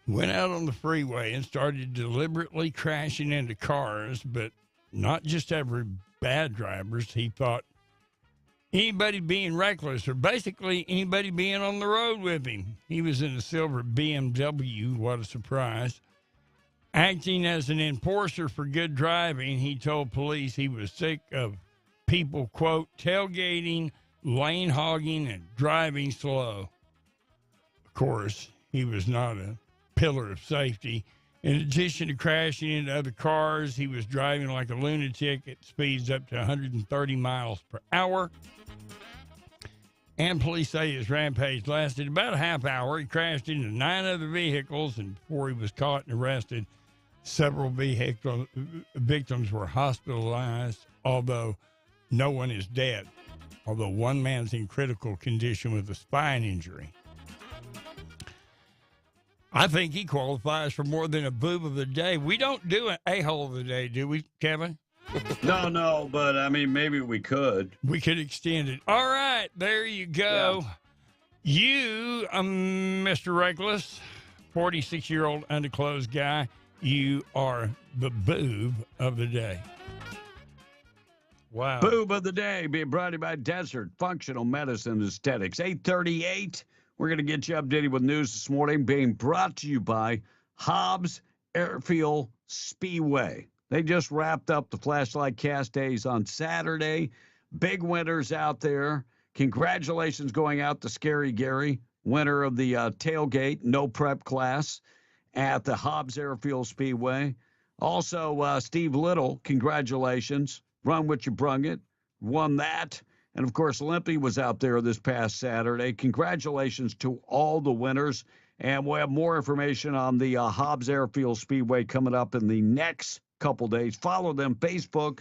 Went out on the freeway and started deliberately crashing into cars, but not just every bad drivers. He thought anybody being reckless, or basically anybody being on the road with him. He was in a silver BMW. What a surprise. Acting as an enforcer for good driving, he told police he was sick of people, quote, tailgating, lane hogging, and driving slow. Of course, he was not a pillar of safety. In addition to crashing into other cars, he was driving like a lunatic at speeds up to 130 miles per hour. And police say his rampage lasted about a half hour. He crashed into 9 other vehicles, and before he was caught and arrested, several victims were hospitalized, although no one is dead. Although one man's in critical condition with a spine injury. I think he qualifies for more than a boob of the day. We don't do an a-hole of the day, do we, Kevin? No, but I mean, maybe we could. We could extend it. All right, there you go. Yeah. You, Mr. Reckless, 46-year-old undisclosed guy, you are the boob of the day. Wow. Boob of the day being brought to you by Desert Functional Medicine Aesthetics. 8:38. We're going to get you updated with news this morning, being brought to you by Hobbs Airfield Speedway. They just wrapped up the Flashlight Cast Days on Saturday. Big winners out there. Congratulations going out to Scary Gary, winner of the tailgate no prep class at the Hobbs Airfield Speedway. Also, Steve Little, congratulations. Run what you brung it. Won that. And, of course, Limpy was out there this past Saturday. Congratulations to all the winners. And we'll have more information on the Hobbs Airfield Speedway coming up in the next couple days. Follow them, Facebook,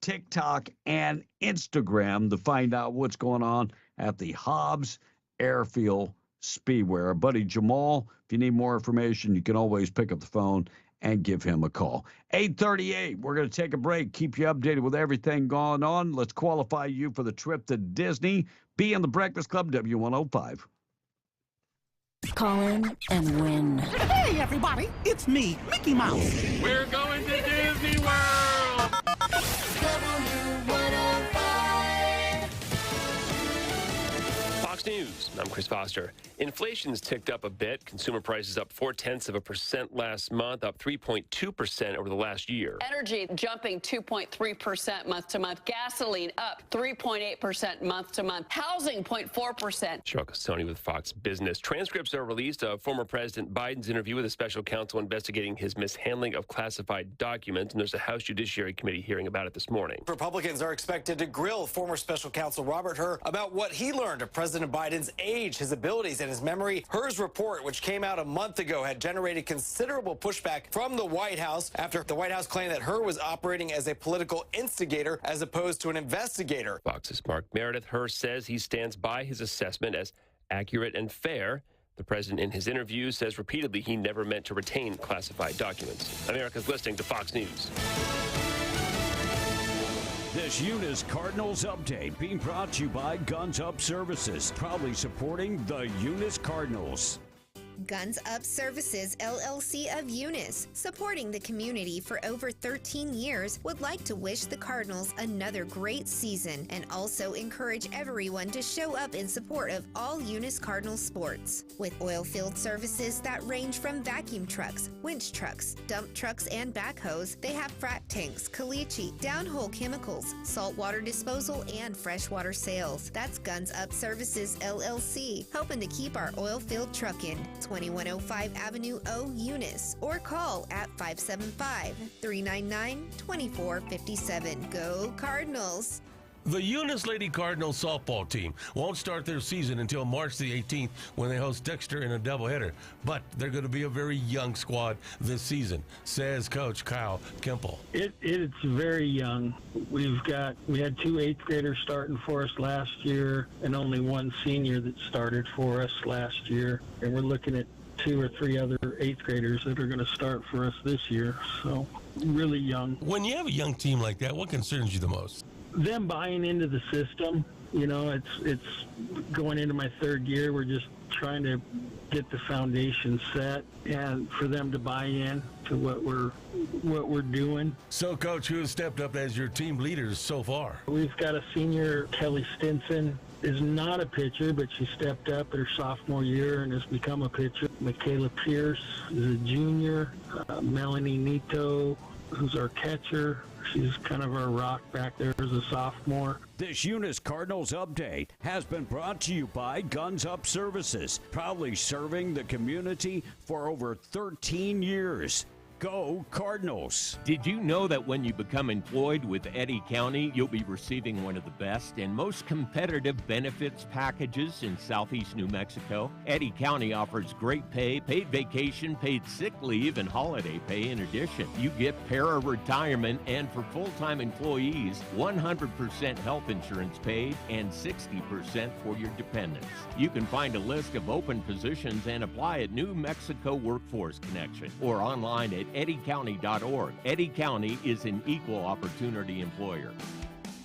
TikTok, and Instagram to find out what's going on at the Hobbs Airfield Speedway. Our buddy Jamal, if you need more information, you can always pick up the phone and give him a call. 8:38, we're going to take a break, keep you updated with everything going on. Let's qualify you for the trip to Disney. Be in the Breakfast Club, W105. Call in and win. Hey, everybody, it's me, Mickey Mouse. We're going to Disney World! Fox News, I'm Chris Foster. Inflation's ticked up a bit. Consumer prices up 0.4% last month, up 3.2% over the last year. Energy jumping 2.3% month to month. Gasoline up 3.8% month to month. Housing 0.4%. Cheryl Castoni with Fox Business. Transcripts are released of former President Biden's interview with a special counsel investigating his mishandling of classified documents, and there's a House Judiciary Committee hearing about it this morning. Republicans are expected to grill former special counsel Robert Hur about what he learned of President Biden's age, his abilities, and his memory. Hur's report, which came out a month ago, had generated considerable pushback from the White House after the White House claimed that Hur was operating as a political instigator as opposed to an investigator. Fox's Mark Meredith. Hur says he stands by his assessment as accurate and fair. The president in his interview says repeatedly he never meant to retain classified documents. America's listening to Fox News. This Eunice Cardinals update being brought to you by Guns Up Services, proudly supporting the Eunice Cardinals. Guns Up Services, LLC of Eunice, supporting the community for over 13 years, would like to wish the Cardinals another great season and also encourage everyone to show up in support of all Eunice Cardinals sports. With oil field services that range from vacuum trucks, winch trucks, dump trucks, and backhoes, they have frac tanks, caliche, downhole chemicals, saltwater disposal, and freshwater sales. That's Guns Up Services, LLC, helping to keep our oil field trucking. 2105 Avenue O, Eunice, or call at 575-399-2457. Go Cardinals! The Eunice Lady Cardinals softball team won't start their season until March the 18th when they host Dexter in a doubleheader. But they're going to be a very young squad this season, says Coach Kyle Kemple. It's very young. We had 2 8th graders starting for us last year and only 1 senior that started for us last year. And we're looking at 2 or 3 other 8th graders that are going to start for us this year. So really young. When you have a young team like that, what concerns you the most? them buying into the system. You know, it's going into my third year. We're just trying to get the foundation set, and for them to buy in to what we're doing. So, Coach, who has stepped up as your team leaders so far? We've got a senior, Kelly Stinson, is not a pitcher, but she stepped up at her sophomore year and has become a pitcher. Michaela Pierce is a junior. Melanie Nito, who's our catcher. She's kind of our rock back there as a sophomore. This Eunice Cardinals update has been brought to you by Guns Up Services, proudly serving the community for over 13 years. Go Cardinals. Did you know that when you become employed with Eddy County, you'll be receiving one of the best and most competitive benefits packages in southeast New Mexico? Eddy County offers great pay, paid vacation, paid sick leave, and holiday pay. In addition, you get para-retirement, and for full-time employees, 100% health insurance paid and 60% for your dependents. You can find a list of open positions and apply at New Mexico Workforce Connection or online at eddycounty.org. Eddy County is an equal opportunity employer.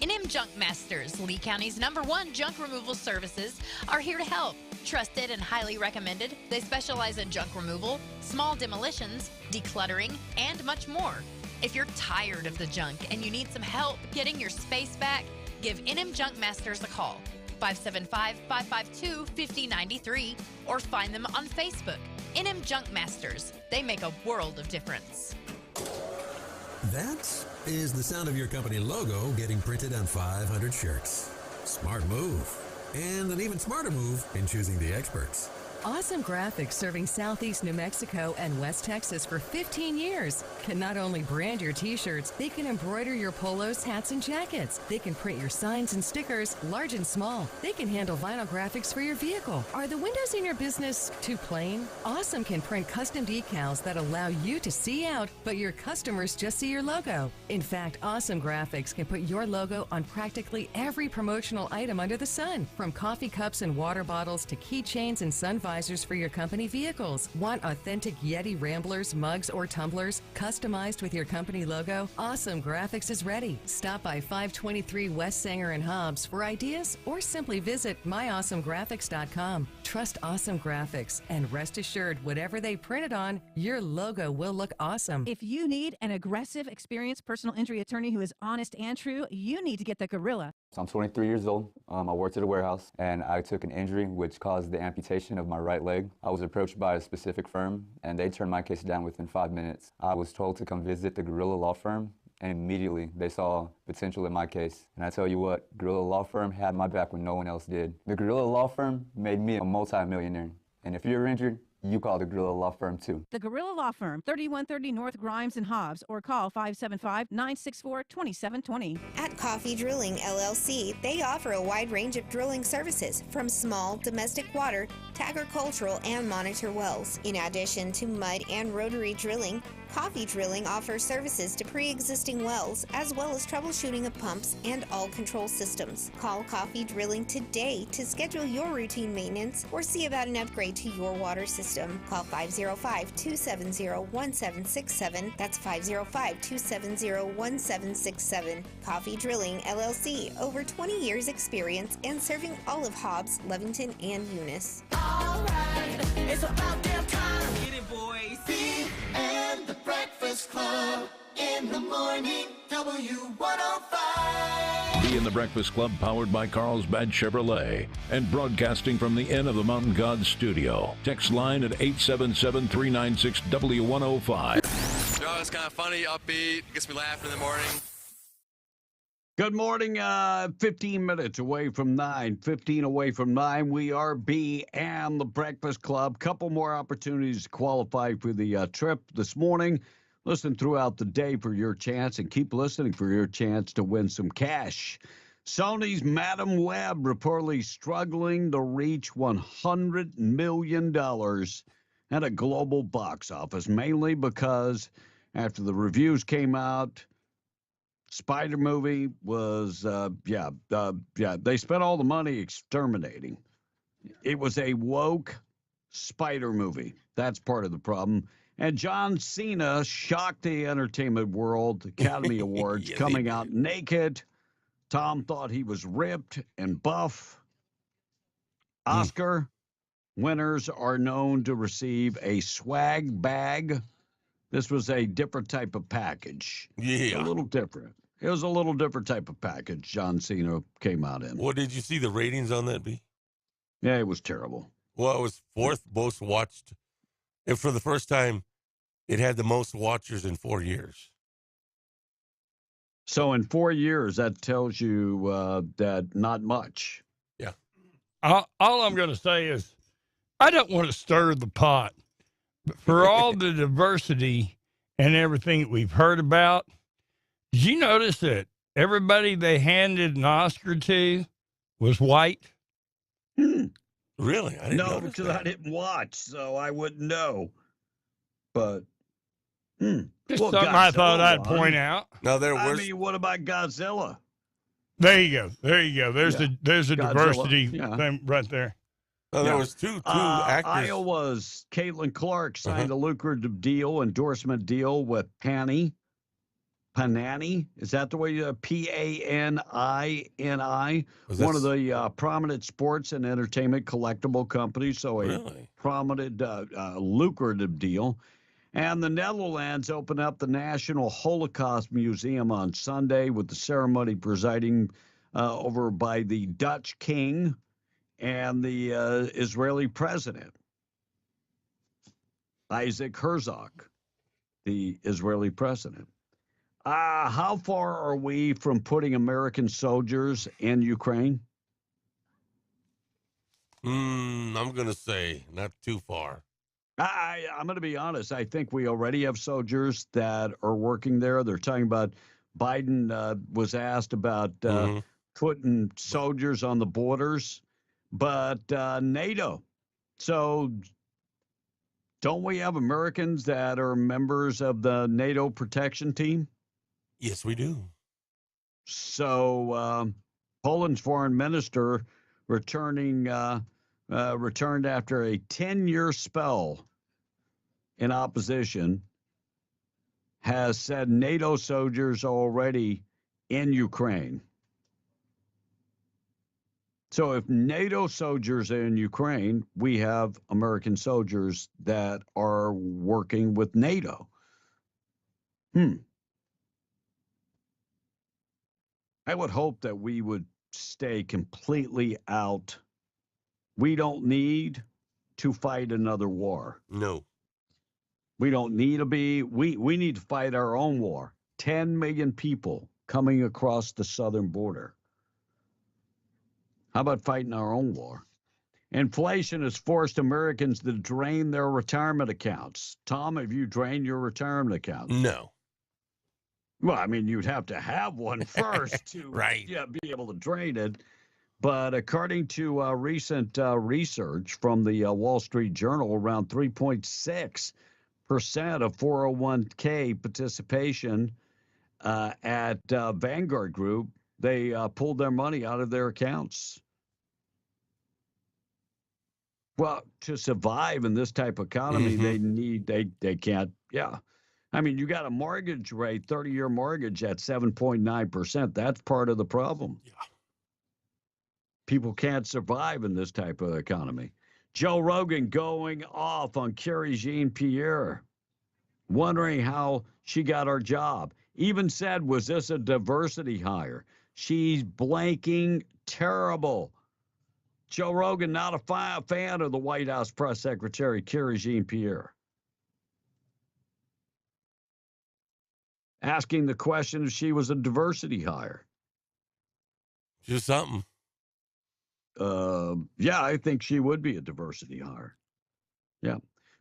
NM Junk Masters, Lee County's #1 junk removal services, are here to help. Trusted and highly recommended, they specialize in junk removal, small demolitions, decluttering, and much more. If you're tired of the junk and you need some help getting your space back, give NM Junk Masters a call, 575-552-5093, or find them on Facebook. NM Junk Masters. They make a world of difference. That is the sound of your company logo getting printed on 500 shirts. Smart move. And an even smarter move in choosing the experts. Awesome Graphics, serving southeast New Mexico and West Texas for 15 years, can not only brand your t-shirts, they can embroider your polos, hats, and jackets. They can print your signs and stickers, large and small. They can handle vinyl graphics for your vehicle. Are the windows in your business too plain? Awesome can print custom decals that allow you to see out, but your customers just see your logo. In fact, Awesome Graphics can put your logo on practically every promotional item under the sun, from coffee cups and water bottles to keychains and sun visors for your company vehicles. Want authentic Yeti Ramblers, mugs, or tumblers customized with your company logo? Awesome Graphics is ready. Stop by 523 West Sanger and Hobbs for ideas, or simply visit myawesomegraphics.com. Trust Awesome Graphics and rest assured, whatever they printed on, your logo will look awesome. If you need an aggressive, experienced personal injury attorney who is honest and true, you need to get the Gorilla. So I'm 23 years old. I worked at a warehouse, and I took an injury which caused the amputation of my right leg. I was approached by a specific firm, and they turned my case down within 5 minutes. I was told to come visit the Gorilla Law Firm, and immediately they saw potential in my case. And I tell you what, Gorilla Law Firm had my back when no one else did. The Gorilla Law Firm made me a multi-millionaire. And if you're injured, you call the Gorilla Law Firm too. The Gorilla Law Firm, 3130 North Grimes and Hobbs, or call 575-964-2720. At Coffee Drilling LLC, they offer a wide range of drilling services, from small domestic water to agricultural and monitor wells. In addition to mud and rotary drilling, Coffee Drilling offers services to pre-existing wells, as well as troubleshooting of pumps and all control systems. Call Coffee Drilling today to schedule your routine maintenance or see about an upgrade to your water system. Call 505-270-1767. That's 505-270-1767. Coffee Drilling LLC, over 20 years experience and serving all of Hobbs, Lovington, and Eunice. All right, it's about damn time. Get it, boys. B and the Breakfast Club in the morning. W105. Be in the Breakfast Club, powered by Carlsbad Chevrolet and broadcasting from the Inn of the Mountain Gods studio. Text line at 877-396-W105. You know, it's kind of funny, upbeat, gets me laughing in the morning. Good morning. 15 minutes away from 9. 15 away from 9. We are B and the Breakfast Club. Couple more opportunities to qualify for the trip this morning. Listen throughout the day for your chance, and keep listening for your chance to win some cash. Sony's Madam Web reportedly struggling to reach $100 million at a global box office, mainly because after the reviews came out, Spider movie was, they spent all the money exterminating. It was a woke Spider movie. That's part of the problem. And John Cena shocked the entertainment world, Academy Awards, coming out naked Tom thought he was ripped and buff. Oscar winners are known to receive a swag bag. This was a different type of package. Yeah. A little different. It was a little different type of package John Cena came out in. Well, did you see the ratings on that, B? Yeah, it was terrible. Well, it was fourth most watched. And for the first time, it had the most watchers in 4 years. So in 4 years, that tells you that not much. Yeah. All I'm going to say is I don't want to stir the pot. But for all the diversity and everything that we've heard about, did you notice that everybody they handed an Oscar to was white? Really? I didn't No, notice because that. I didn't watch, so I wouldn't know. But Just something I thought I'd point out. No, there I was. mean, what about Godzilla? There you go. There you go. There's Yeah. a Godzilla, diversity yeah. thing right there. No, there was two actors. Iowa's Caitlin Clark signed a lucrative endorsement deal with Panini. Is that the way? Panini. One of the prominent sports and entertainment collectible companies. So a prominent, lucrative deal. And the Netherlands opened up the National Holocaust Museum on Sunday with the ceremony presiding over by the Dutch king and the Israeli president, Isaac Herzog, the Israeli president. How far are we from putting American soldiers in Ukraine? I'm going to say not too far. I'm going to be honest. I think we already have soldiers that are working there. They're talking about Biden was asked about putting soldiers on the borders, but NATO. So don't we have Americans that are members of the NATO protection team? Yes, we do. So Poland's foreign minister returned after a 10-year spell in opposition, has said NATO soldiers are already in Ukraine. So if NATO soldiers are in Ukraine, we have American soldiers that are working with NATO. I would hope that we would stay completely out. We don't need to fight another war. No. We don't need to be. We need to fight our own war. 10 million people coming across the southern border. How about fighting our own war? Inflation has forced Americans to drain their retirement accounts. Tom, have you drained your retirement account? No. Well, I mean, you'd have to have one first to be able to drain it. But according to recent research from the Wall Street Journal, around 3.6% of 401k participation at Vanguard Group, they pulled their money out of their accounts. Well, to survive in this type of economy, they can't, I mean, you got a mortgage rate, 30-year mortgage at 7.9%. That's part of the problem. Yeah. People can't survive in this type of economy. Joe Rogan going off on Carrie Jean-Pierre, wondering how she got her job. Even said, was this a diversity hire? She's blanking terrible. Joe Rogan, not a fan of the White House press secretary, Carrie Jean-Pierre. Asking the question if she was a diversity hire. Just something. Yeah, I think she would be a diversity hire. Yeah.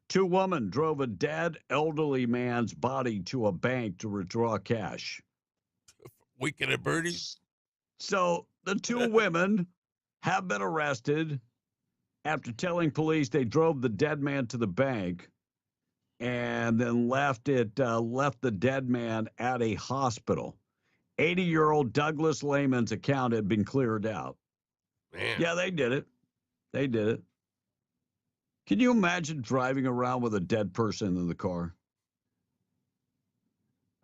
Two women drove a dead elderly man's body to a bank to withdraw cash. Weekend at Bernie's. So the two women have been arrested after telling police they drove the dead man to the bank and then left the dead man at a hospital. 80-year-old Douglas Lehman's account had been cleared out. Man. Yeah, they did it. They did it. Can you imagine driving around with a dead person in the car?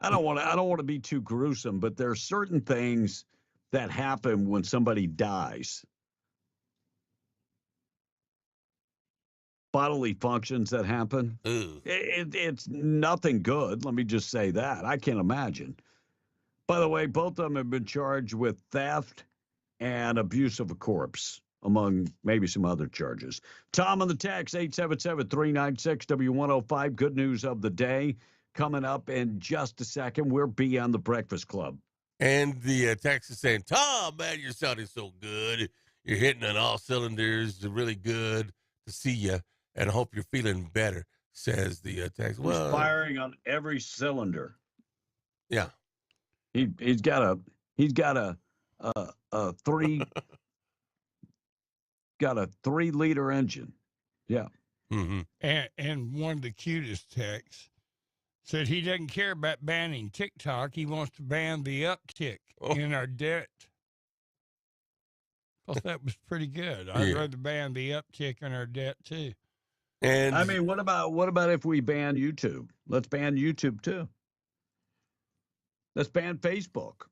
I don't want to be too gruesome, but there are certain things that happen when somebody dies. Bodily functions that happen. It's nothing good. Let me just say that. I can't imagine. By the way, both of them have been charged with theft and abuse of a corpse, among maybe some other charges. Tom on the text, 877-396-W105. Good news of the day. Coming up in just a second, we're beyond the Breakfast Club. And the text is saying, Tom, man, you're sounding so good. You're hitting on all cylinders. It's really good to see you. And I hope you're feeling better, says the text. Well, he's firing on every cylinder. Yeah. He's got a 3-liter engine. Yeah. Mm-hmm. And one of the cutest texts said he doesn't care about banning TikTok. He wants to ban the uptick in our debt. Thought that was pretty good. I'd rather ban the uptick in our debt too. And I mean, what about if we ban YouTube? Let's ban YouTube too. Let's ban Facebook.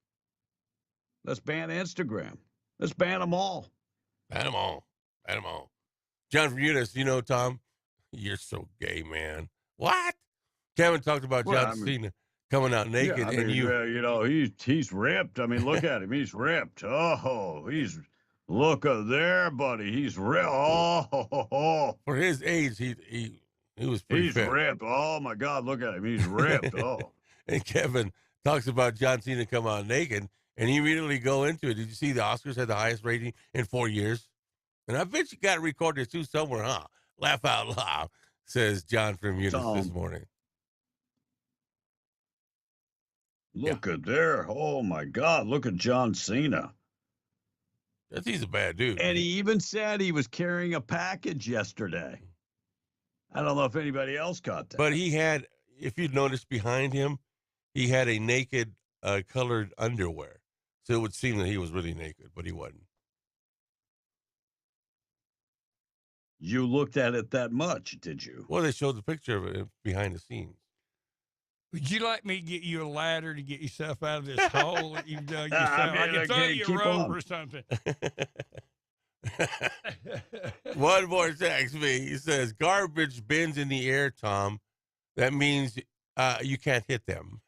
Let's ban Instagram. Let's ban them all. Ban them all. Ban them all. John from Eunice, you know, Tom, you're so gay, man. What? Kevin talked about John Cena coming out naked, yeah, and he's ripped. I mean, look at him. He's ripped. Oh, look at there, buddy. He's ripped. Oh, for his age, he was pretty He's fit. ripped. Oh my God, look at him. He's ripped. Oh. And Kevin talks about John Cena come out naked, and he immediately go into it. Did you see the Oscars had the highest rating in 4 years? And I bet you got it recorded too somewhere, huh? Laugh out loud, says John from Eunice this morning. Look at there. Oh my God, look at John Cena. He's a bad dude. And he even said he was carrying a package yesterday. I don't know if anybody else caught that. But he had, if you'd noticed behind him, he had a naked colored underwear. So it would seem that he was really naked, but he wasn't. You looked at it that much, did you? Well, they showed the picture of it behind the scenes. Would you like me to get you a ladder to get yourself out of this hole that you've dug yourself? I can throw you a rope or something. One more text me. He says, garbage bins in the air, Tom. That means you can't hit them.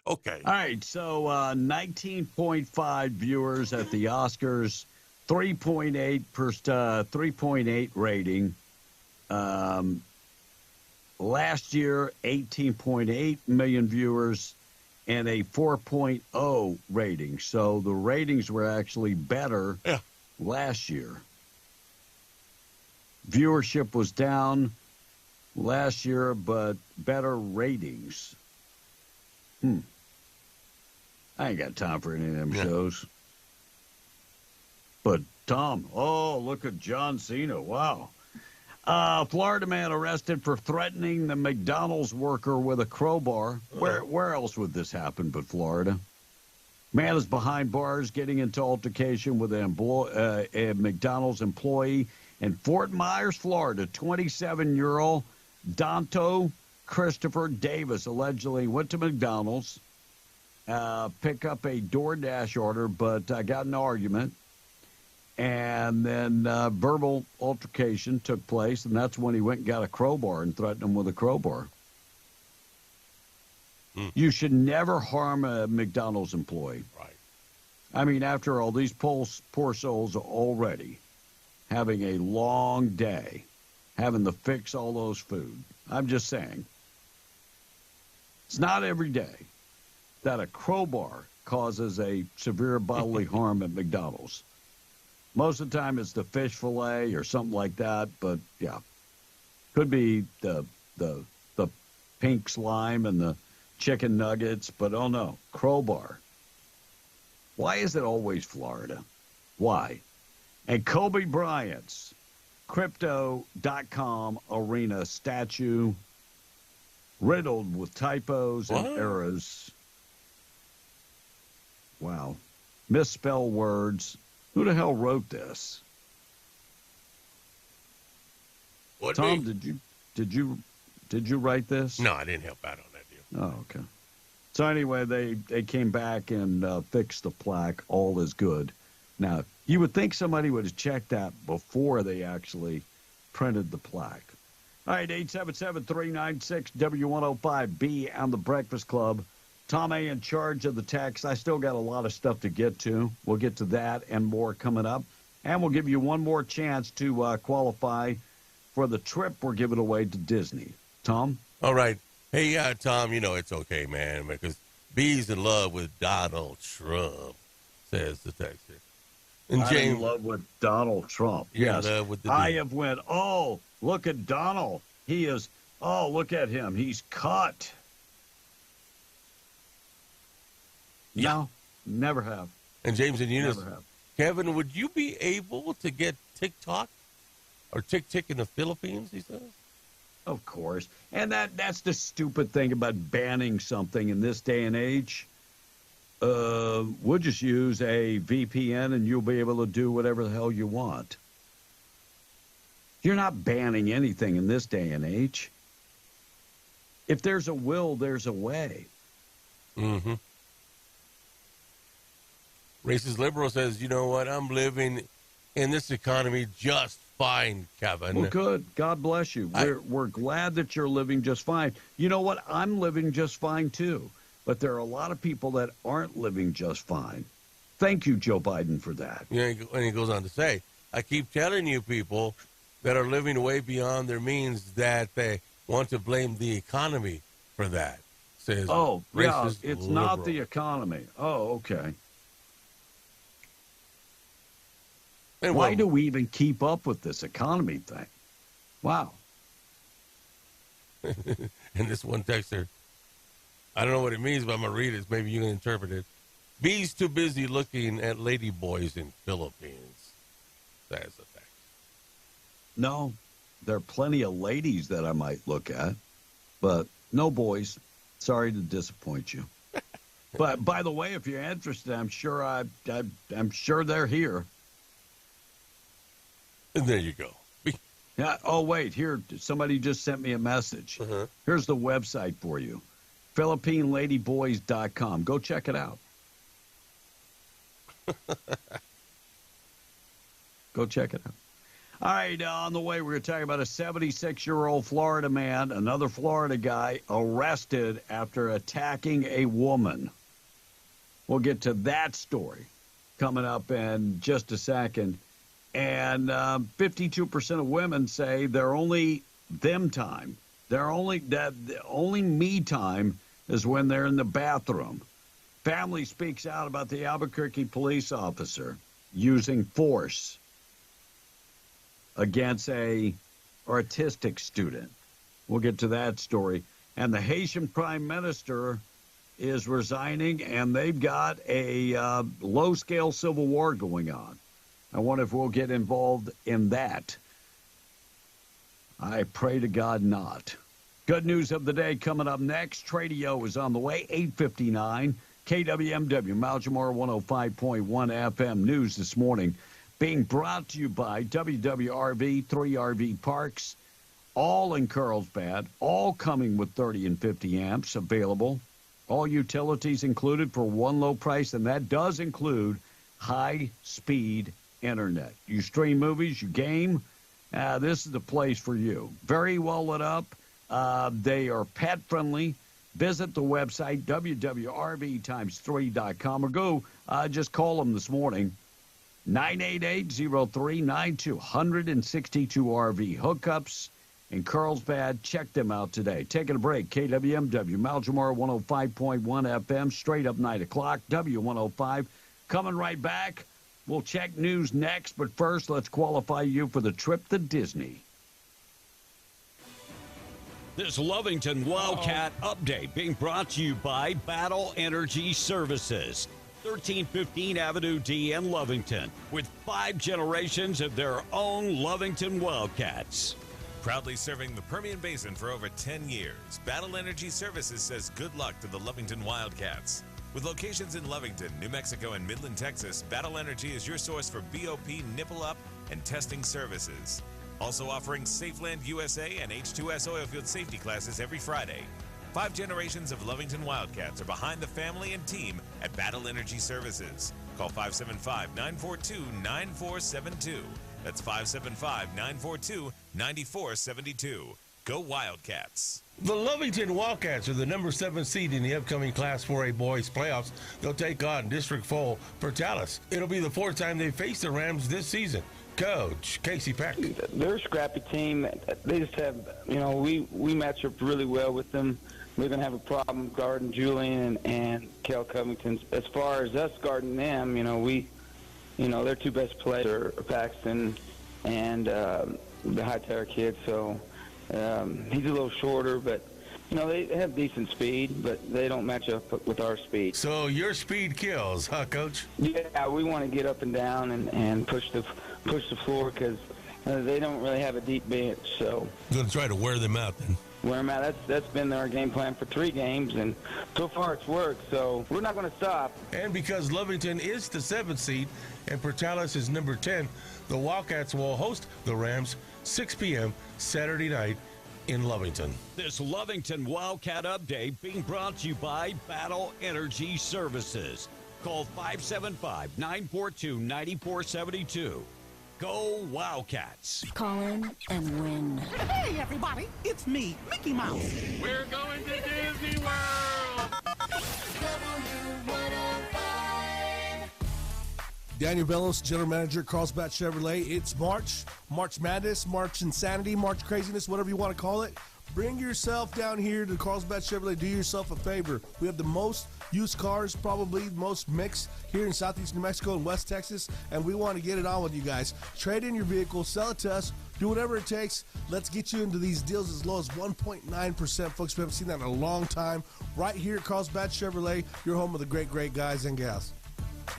Okay. All right. So 19.5 viewers at the Oscars, 3.8 rating. Last year, 18.8 million viewers and a 4.0 rating. So the ratings were actually better last year. Viewership was down last year, but better ratings. I ain't got time for any of them shows. But Tom, look at John Cena. Wow. Florida man arrested for threatening the McDonald's worker with a crowbar. Where else would this happen but Florida? Man is behind bars getting into altercation with a McDonald's employee in Fort Myers, Florida. 27-year-old Danto Christopher Davis allegedly went to McDonald's, pick up a DoorDash order, but got in an argument. And then verbal altercation took place, and that's when he went and got a crowbar and threatened him with a crowbar. You should never harm a McDonald's employee. Right. I mean, after all, these poor souls are already having a long day, having to fix all those food. I'm just saying. It's not every day that a crowbar causes a severe bodily harm at McDonald's. Most of the time it's the fish fillet or something like that, but yeah. Could be the pink slime and the chicken nuggets, but oh no, crowbar. Why is it always Florida? Why? And Kobe Bryant's Crypto.com arena statue riddled with typos and errors. Wow. Misspelled words. Who the hell wrote this? Tom, did you write this? No, I didn't help out on that deal. Oh, okay. So anyway, they came back and fixed the plaque. All is good. Now, you would think somebody would have checked that before they actually printed the plaque. All right, 877-396-W105B and the Breakfast Club. Tom A. in charge of the text. I still got a lot of stuff to get to. We'll get to that and more coming up. And we'll give you one more chance to qualify for the trip we're giving away to Disney. Tom? All right. Hey, Tom, you know it's okay, man, because B's in love with Donald Trump, says the texter. And I'm in love with Donald Trump. Yes. I have went, oh, look at Donald. He is, oh, look at him. He's cut. No, never have. And James and Eunice, Never have. Kevin, would you be able to get TikTok or Tik in the Philippines, he says? Of course. And that's the stupid thing about banning something in this day and age. We'll just use a VPN and you'll be able to do whatever the hell you want. You're not banning anything in this day and age. If there's a will, there's a way. Mm-hmm. Racist liberal says, you know what? I'm living in this economy just fine, Kevin. Well, good. God bless you. We're glad that you're living just fine. You know what? I'm living just fine, too. But there are a lot of people that aren't living just fine. Thank you, Joe Biden, for that. Yeah, and he goes on to say, I keep telling you people that are living way beyond their means that they want to blame the economy for that, says oh, yeah, racist it's liberal. not the economy. Oh, okay. And why do we even keep up with this economy thing? Wow. And this one texter, I don't know what it means, but I'm going to read it. Maybe you can interpret it. B's too busy looking at lady boys in Philippines. That's the fact. No, there are plenty of ladies that I might look at, but no boys. Sorry to disappoint you. But by the way, if you're interested, I'm sure I'm sure they're here. And there you go. Yeah. Oh, wait. Here, somebody just sent me a message. Here's the website for you. PhilippineLadyBoys.com. Go check it out. Go check it out. All right, on the way, we're going to talk about a 76-year-old Florida man, another Florida guy, arrested after attacking a woman. We'll get to that story coming up in just a second. And 52% of women say they're only them time. Only me time is when they're in the bathroom. Family speaks out about the Albuquerque police officer using force against a autistic student. We'll get to that story. And the Haitian prime minister is resigning, and they've got a low-scale civil war going on. I wonder if we'll get involved in that. I pray to God not. Good news of the day coming up next. Tradio is on the way, 8:59. KWMW, Maljamar 105.1 FM News this morning, being brought to you by WWRV, 3RV Parks, all in Carlsbad, all coming with 30 and 50 amps available. All utilities included for one low price, and that does include high-speed internet. You stream movies, you game, this is the place for you. Very well lit up. They are pet-friendly. Visit the website, www.rv3.com, or go just call them this morning, 988-0392, 162 RV hookups in Carlsbad. Check them out today. Taking a break, KWMW, Maljamar 105.1 FM, straight up 9 o'clock, W105. Coming right back. We'll check news next, but first, let's qualify you for the trip to Disney. This Lovington Wildcat update being brought to you by Battle Energy Services. 1315 Avenue D in Lovington, with 5 generations of their own Lovington Wildcats. Proudly serving the Permian Basin for over 10 years, Battle Energy Services says good luck to the Lovington Wildcats. With locations in Lovington, New Mexico, and Midland, Texas, Battle Energy is your source for BOP nipple up and testing services. Also offering Safeland USA and H2S oilfield safety classes every Friday. 5 generations of Lovington Wildcats are behind the family and team at Battle Energy Services. Call 575-942-9472. That's 575-942-9472. Go Wildcats. The Lovington Wildcats are the number 7 seed in the upcoming Class 4A boys playoffs. They'll take on District 4 Portales. It'll be the 4th time they face the Rams this season. Coach Casey Peck. They're a scrappy team. They just have, we match up really well with them. We're going to have a problem guarding Julian and Kel Covington. As far as us guarding them, their 2 best players are Paxton and the Hightower kid. So he's a little shorter, but they have decent speed, but they don't match up with our speed. So your speed kills, huh, Coach? Yeah, we want to get up and down and push the floor because they don't really have a deep bench. So I'm going to try to wear them out then. Wear them out. That's been our game plan for 3 games, and so far it's worked. So we're not going to stop. And because Lovington is the 7th seed and Portales is number 10, the Wildcats will host the Rams 6 p.m. Saturday night in Lovington. This Lovington Wildcat update being brought to you by Battle Energy Services. Call 575-942-9472. Go Wildcats. Call in and win. Hey, everybody, it's me, Mickey Mouse. We're going to Disney World. Daniel Bellos, General Manager, Carlsbad Chevrolet. It's March Madness, March Insanity, March Craziness, whatever you want to call it. Bring yourself down here to Carlsbad Chevrolet. Do yourself a favor. We have the most used cars, probably most mixed here in Southeast New Mexico and West Texas, and we want to get it on with you guys. Trade in your vehicle, sell it to us, do whatever it takes. Let's get you into these deals as low as 1.9%. Folks, we haven't seen that in a long time. Right here at Carlsbad Chevrolet, your home of the great guys and gals.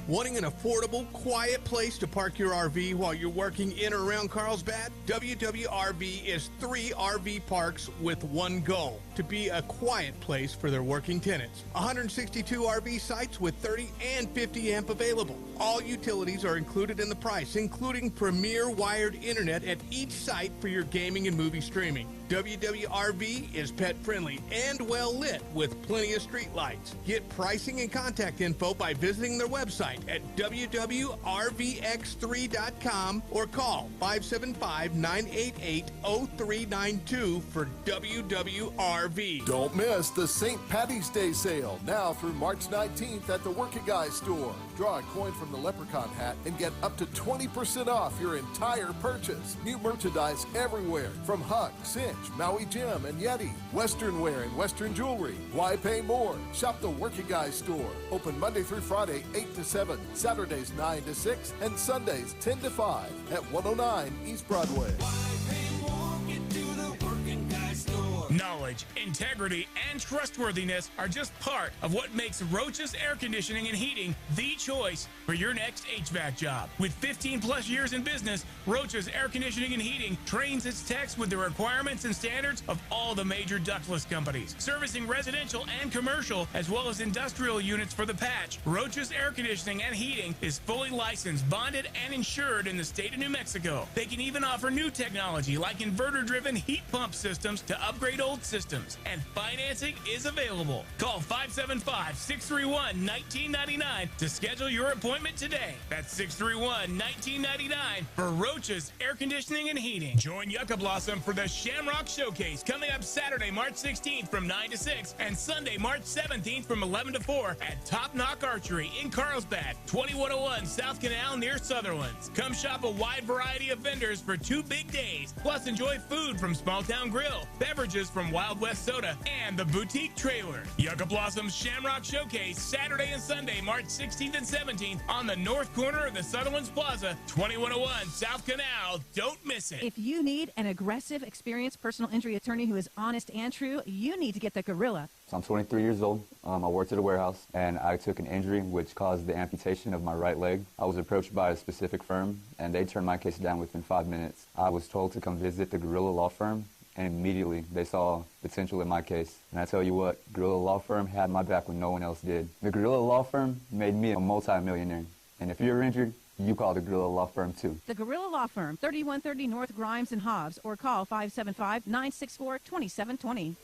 Wanting an affordable, quiet place to park your RV while you're working in or around Carlsbad? WWRV is 3 RV parks with one goal: to be a quiet place for their working tenants. 162 RV sites with 30 and 50 amp available. All utilities are included in the price, including premier wired internet at each site for your gaming and movie streaming. WWRV is pet friendly and well lit with plenty of street lights. Get pricing and contact info by visiting their website at www.rvx3.com or call 575-988-0392 for WWRV. Don't miss the St. Patty's Day sale now through March 19th at the Working Guys store. Draw a coin from the leprechaun hat and get up to 20% off your entire purchase. New merchandise everywhere from Huck, Cinch, Maui Jim, and Yeti. Western wear and Western jewelry. Why pay more? Shop the Working Guys store. Open Monday through Friday, 8 to 7, Saturdays 9 to 6, and Sundays 10 to 5 at 109 East Broadway. Knowledge, integrity, and trustworthiness are just part of what makes Roach's Air Conditioning and Heating the choice for your next HVAC job. With 15 plus years in business, Roach's Air Conditioning and Heating trains its techs with the requirements and standards of all the major ductless companies, servicing residential and commercial as well as industrial units for the patch. Roach's Air Conditioning and Heating is fully licensed, bonded, and insured in the state of New Mexico. They can even offer new technology like inverter-driven heat pump systems to upgrade old systems, and financing is available. Call 575-631-1999 to schedule your appointment today. That's 631-1999 for Roach's Air Conditioning and Heating. Join Yucca Blossom for the Shamrock Showcase coming up Saturday, March 16th from 9 to 6 and Sunday, March 17th from 11 to 4 at Top Knock Archery in Carlsbad, 2101 South Canal near Sutherlands. Come shop a wide variety of vendors for 2 big days, plus enjoy food from Small Town Grill, beverages from Wild West Soda, and the Boutique Trailer. Yucca Blossom's Shamrock Showcase, Saturday and Sunday, March 16th and 17th on the north corner of the Sutherlands Plaza, 2101 South Canal. Don't miss it. If you need an aggressive, experienced personal injury attorney who is honest and true, you need to get the Gorilla. So I'm 23 years old. I worked at a warehouse, and I took an injury which caused the amputation of my right leg. I was approached by a specific firm, and they turned my case down within 5 minutes. I was told to come visit the Gorilla Law Firm, and immediately they saw potential in my case. And I tell you what, Gorilla Law Firm had my back when no one else did. The Gorilla Law Firm made me a multi-millionaire. And if you're injured, You call the Gorilla Law Firm too. The Gorilla Law Firm, 3130 North Grimes and Hobbs, or call 575-964-2720.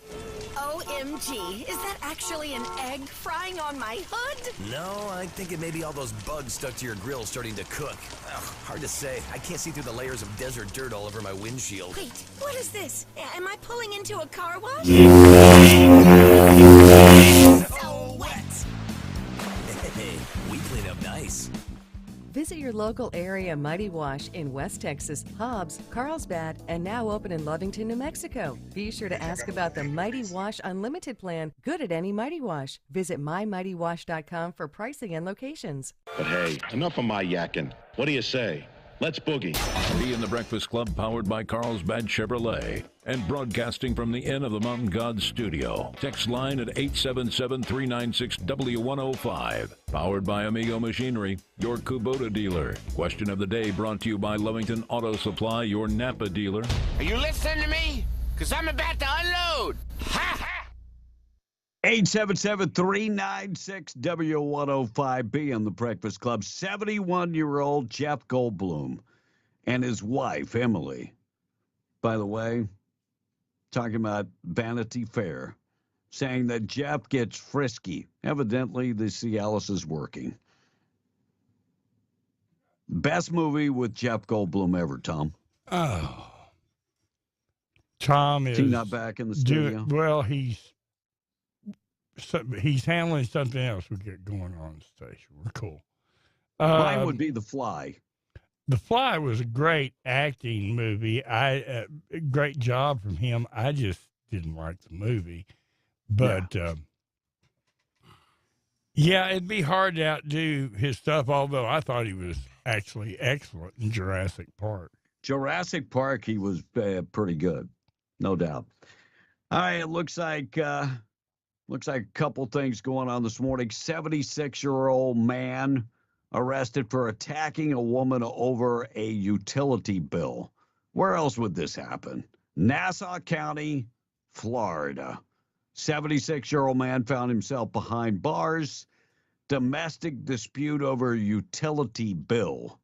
OMG, is that actually an egg frying on my hood? No, I think it may be all those bugs stuck to your grill starting to cook. Ugh, hard to say. I can't see through the layers of desert dirt all over my windshield. Wait, what is this? Am I pulling into a car wash? So wet. Hey, we clean up nice. Visit your local area Mighty Wash in West Texas, Hobbs, Carlsbad, and now open in Lovington, New Mexico. Be sure to ask about the Mighty Wash Unlimited plan, good at any Mighty Wash. Visit mymightywash.com for pricing and locations. But hey, enough of my yakking. What do you say? Let's boogie. Be in the Breakfast Club, powered by Carlsbad Chevrolet, and broadcasting from the Inn of the Mountain God studio. Text line at 877-396-W105. Powered by Amigo Machinery, your Kubota dealer. Question of the day brought to you by Lovington Auto Supply, your Napa dealer. Are you listening to me? Because I'm about to unload. Ha! 877-396-W105. Be in the Breakfast Club. 71-year-old Jeff Goldblum and his wife, Emily. By the way, talking about Vanity Fair, saying that Jeff gets frisky. Evidently, the Cialis is working. Best movie with Jeff Goldblum ever, Tom. Oh. Tom is... Is he not back in the studio? Well, he's handling something else we get going on in the station. We're cool. Mine would be The Fly. The Fly was a great acting movie. Great job from him. I just didn't like the movie. But, yeah, it'd be hard to outdo his stuff, although I thought he was actually excellent in Jurassic Park. Jurassic Park, he was pretty good, no doubt. All right, it looks like a couple things going on this morning. 76-year-old man arrested for attacking a woman over a utility bill. Where else would this happen? Nassau County, Florida. 76-year-old man found himself behind bars. Domestic dispute over a utility bill.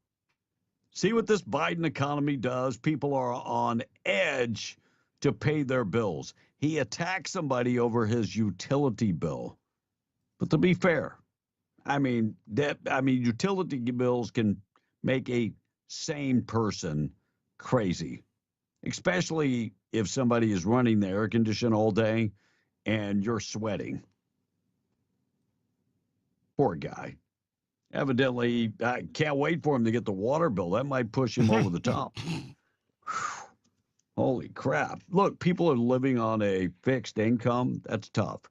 See what this Biden economy does? People are on edge to pay their bills. He attacked somebody over his utility bill. But to be fair, utility bills can make a sane person crazy, especially if somebody is running the air conditioner all day and you're sweating. Poor guy. Evidently, I can't wait for him to get the water bill. That might push him over the top. Holy crap. Look, people are living on a fixed income. That's tough.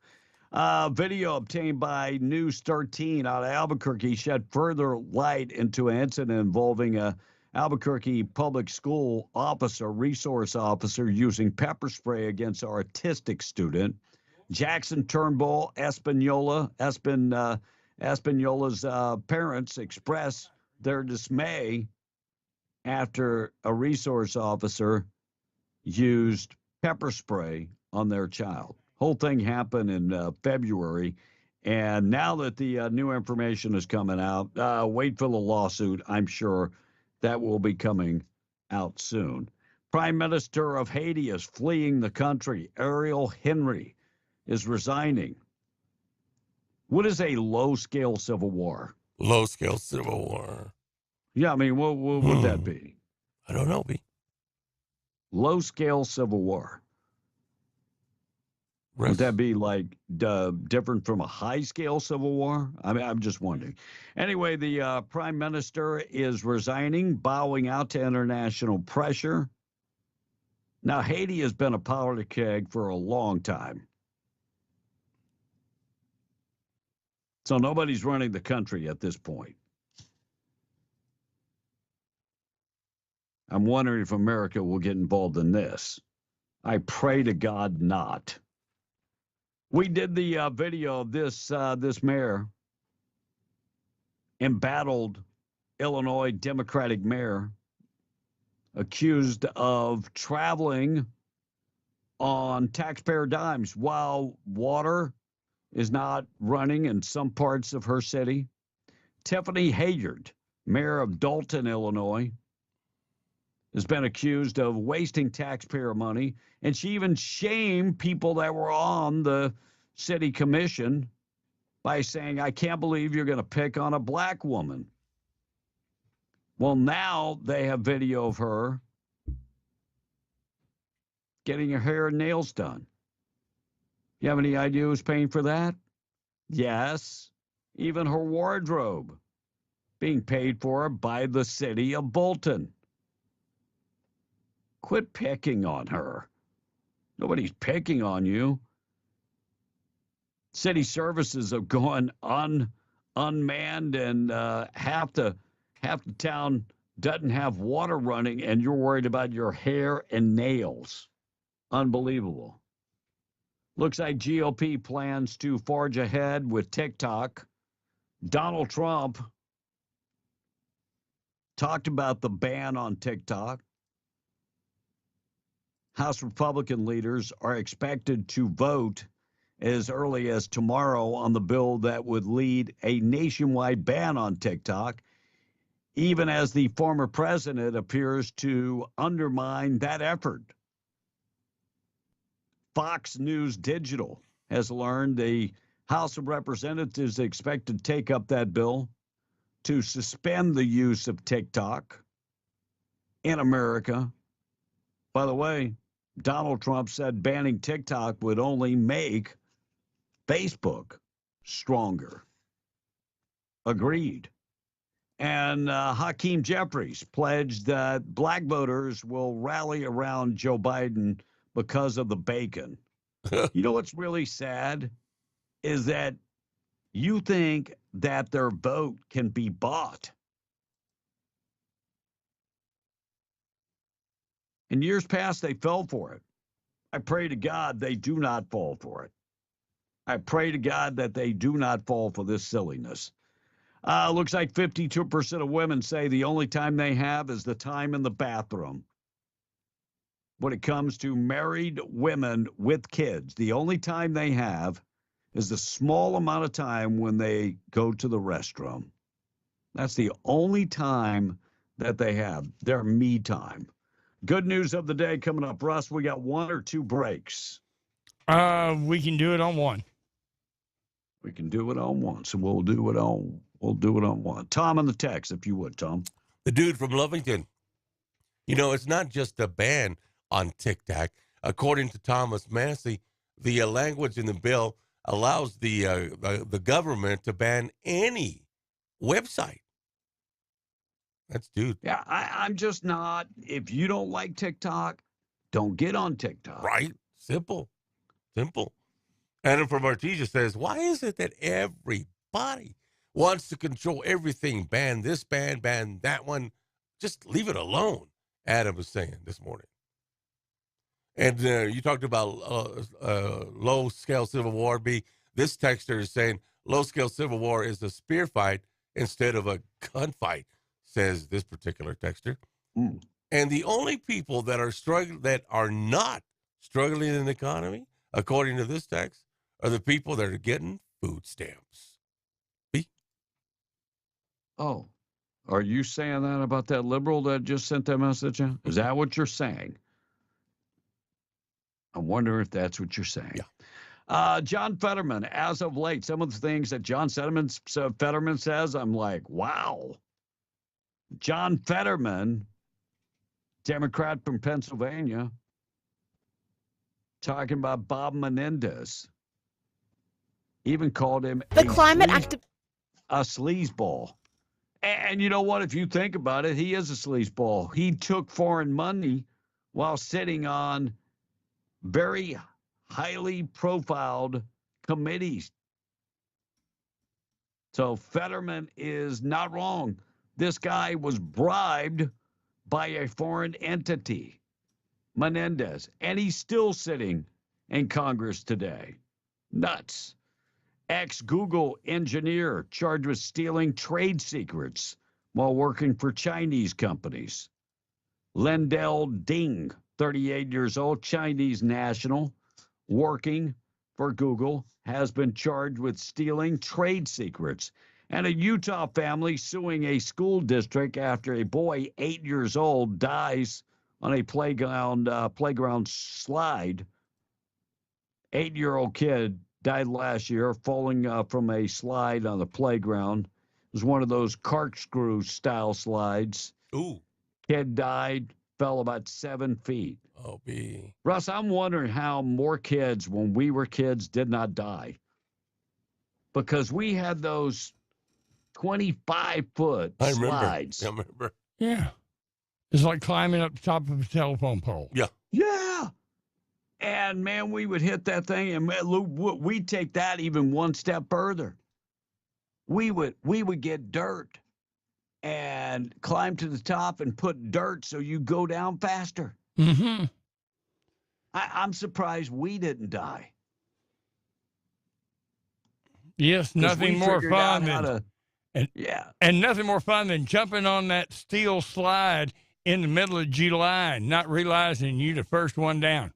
Video obtained by News 13 out of Albuquerque shed further light into an incident involving a Albuquerque public school resource officer using pepper spray against an autistic student. Jackson Turnbull Espinola's parents expressed their dismay after a resource officer used pepper spray on their child. Whole thing happened in February, and now that the new information is coming out, wait for the lawsuit. I'm sure that will be coming out soon. Prime Minister of Haiti is fleeing the country. Ariel Henry is resigning. What is a low-scale civil war? Low-scale civil war. Yeah, what would that be? I don't know, B. Low-scale civil war. Would that be different from a high-scale civil war? I'm just wondering. Anyway, the prime minister is resigning, bowing out to international pressure. Now, Haiti has been a powder keg for a long time. So nobody's running the country at this point. I'm wondering if America will get involved in this. I pray to God not. We did the video of this mayor, embattled Illinois Democratic mayor, accused of traveling on taxpayer dimes while water is not running in some parts of her city. Tiffany Hayard mayor of Dalton, Illinois, has been accused of wasting taxpayer money, and she even shamed people that were on the city commission by saying, I can't believe you're going to pick on a black woman. Well, now they have video of her getting her hair and nails done. You have any idea who's paying for that? Yes, even her wardrobe being paid for by the city of Bolton. Quit picking on her. Nobody's picking on you. City services have gone unmanned, and half the town doesn't have water running, and you're worried about your hair and nails. Unbelievable. Looks like GOP plans to forge ahead with TikTok. Donald Trump talked about the ban on TikTok. House Republican leaders are expected to vote as early as tomorrow on the bill that would lead a nationwide ban on TikTok, even as the former president appears to undermine that effort. Fox News Digital has learned the House of Representatives expect to take up that bill to suspend the use of TikTok in America. By the way, Donald Trump said banning TikTok would only make Facebook stronger. Agreed. And Hakeem Jeffries pledged that black voters will rally around Joe Biden because of the bacon. You know what's really sad is that you think that their vote can be bought. In years past, they fell for it. I pray to God they do not fall for it. I pray to God that they do not fall for this silliness. Looks like 52% of women say the only time they have is the time in the bathroom. When it comes to married women with kids, the only time they have is the small amount of time when they go to the restroom. That's the only time that they have, their me time. Good news of the day coming up. Russ, we got one or two breaks. We can do it on one. We can do it on one, so we'll do it on one. Tom on the text, if you would, Tom. The dude from Lovington. You know, it's not just a ban on TikTok. According to Thomas Massey, the language in the bill allows the government to ban any website. That's dude. Yeah, I'm just not. If you don't like TikTok, don't get on TikTok. Right? Simple. Adam from Artesia says, why is it that everybody wants to control everything? Ban this, ban that one. Just leave it alone, Adam was saying this morning. And you talked about low-scale civil war. This texter is saying low-scale civil war is a spear fight instead of a gunfight, says this particular texter. And the only people that are not struggling in the economy, according to this text, are the people that are getting food stamps. Oh, are you saying that about that liberal that just sent that message in? Is that what you're saying? I wonder if that's what you're saying. Yeah. John Fetterman, as of late, some of the things that John Fetterman says, I'm like, wow. John Fetterman, Democrat from Pennsylvania, talking about Bob Menendez. Even called him a sleazeball. And you know what? If you think about it, he is a sleazeball. He took foreign money while sitting on very highly profiled committees. So Fetterman is not wrong. This guy was bribed by a foreign entity, Menendez, and he's still sitting in Congress today. Nuts. Ex-Google engineer charged with stealing trade secrets while working for Chinese companies. Lendell Ding, 38 years old, Chinese national, working for Google, has been charged with stealing trade secrets And a Utah family suing a school district after a boy 8 years old dies on a playground slide. 8-year-old kid died last year falling from a slide on the playground. It was one of those corkscrew style slides. Ooh. Kid died, fell about 7 feet. Oh, B. Russ, I'm wondering how more kids, when we were kids, did not die. Because we had those 25-foot slides. I remember. Yeah. It's like climbing up the top of a telephone pole. Yeah. Yeah. And, man, we would hit that thing, and we'd take that even one step further. We would get dirt and climb to the top and put dirt so you go down faster. Mm-hmm. I'm surprised we didn't die. Yes, nothing more fun than and nothing more fun than jumping on that steel slide in the middle of July and not realizing you're the first one down.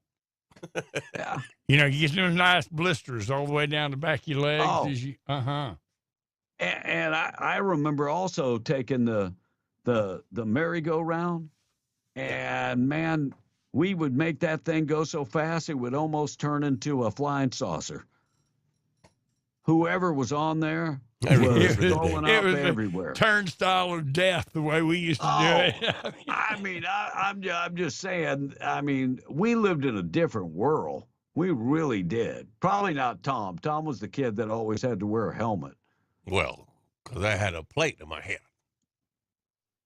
Yeah. You know, you get those nice blisters all the way down the back of your legs. Oh. As you, And I remember also taking the merry-go-round, and man, we would make that thing go so fast it would almost turn into a flying saucer. Whoever was on there was throwing up everywhere. Turnstile of death, the way we used to do it. I mean, I'm just saying. I mean, we lived in a different world. We really did. Probably not Tom. Tom was the kid that always had to wear a helmet. Well, because I had a plate in my head.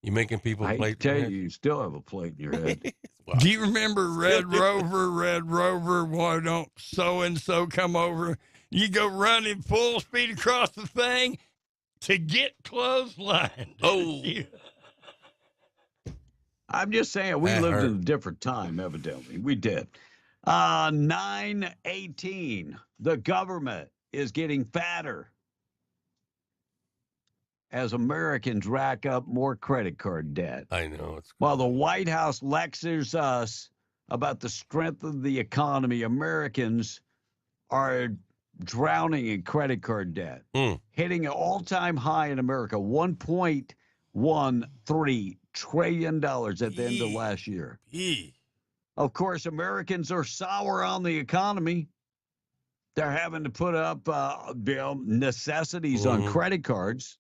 You making people I plate? tell you still have a plate in your head. Do you remember Red Rover, why don't so-and-so come over? You go running full speed across the thing to get clotheslined. Oh. I'm just saying, we lived in a different time, evidently. We did. 9/18, the government is getting fatter as Americans rack up more credit card debt. I know. While the White House lectures us about the strength of the economy, Americans are drowning in credit card debt, hitting an all-time high in America, $1.13 trillion at the end of last year. Of course, Americans are sour on the economy. They're having to put up necessities on credit cards.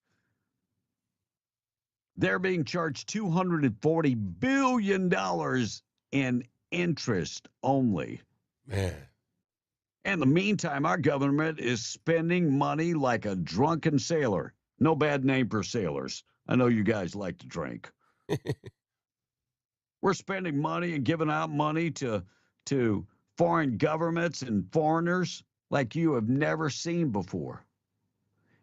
They're being charged $240 billion in interest only. Man. In the meantime, our government is spending money like a drunken sailor. No bad name for sailors. I know you guys like to drink. We're spending money and giving out money to foreign governments and foreigners like you have never seen before.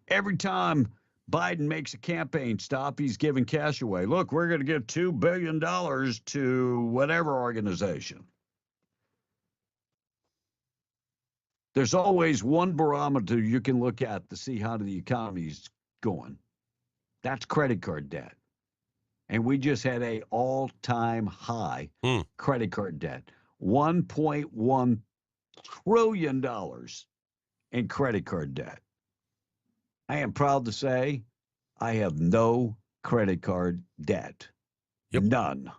Every time Biden makes a campaign stop, he's giving cash away. Look, we're going to give $2 billion to whatever organization. There's always one barometer you can look at to see how the economy's going. That's credit card debt. And we just had a all-time high credit card debt. $1.1 trillion in credit card debt. I am proud to say I have no credit card debt. None.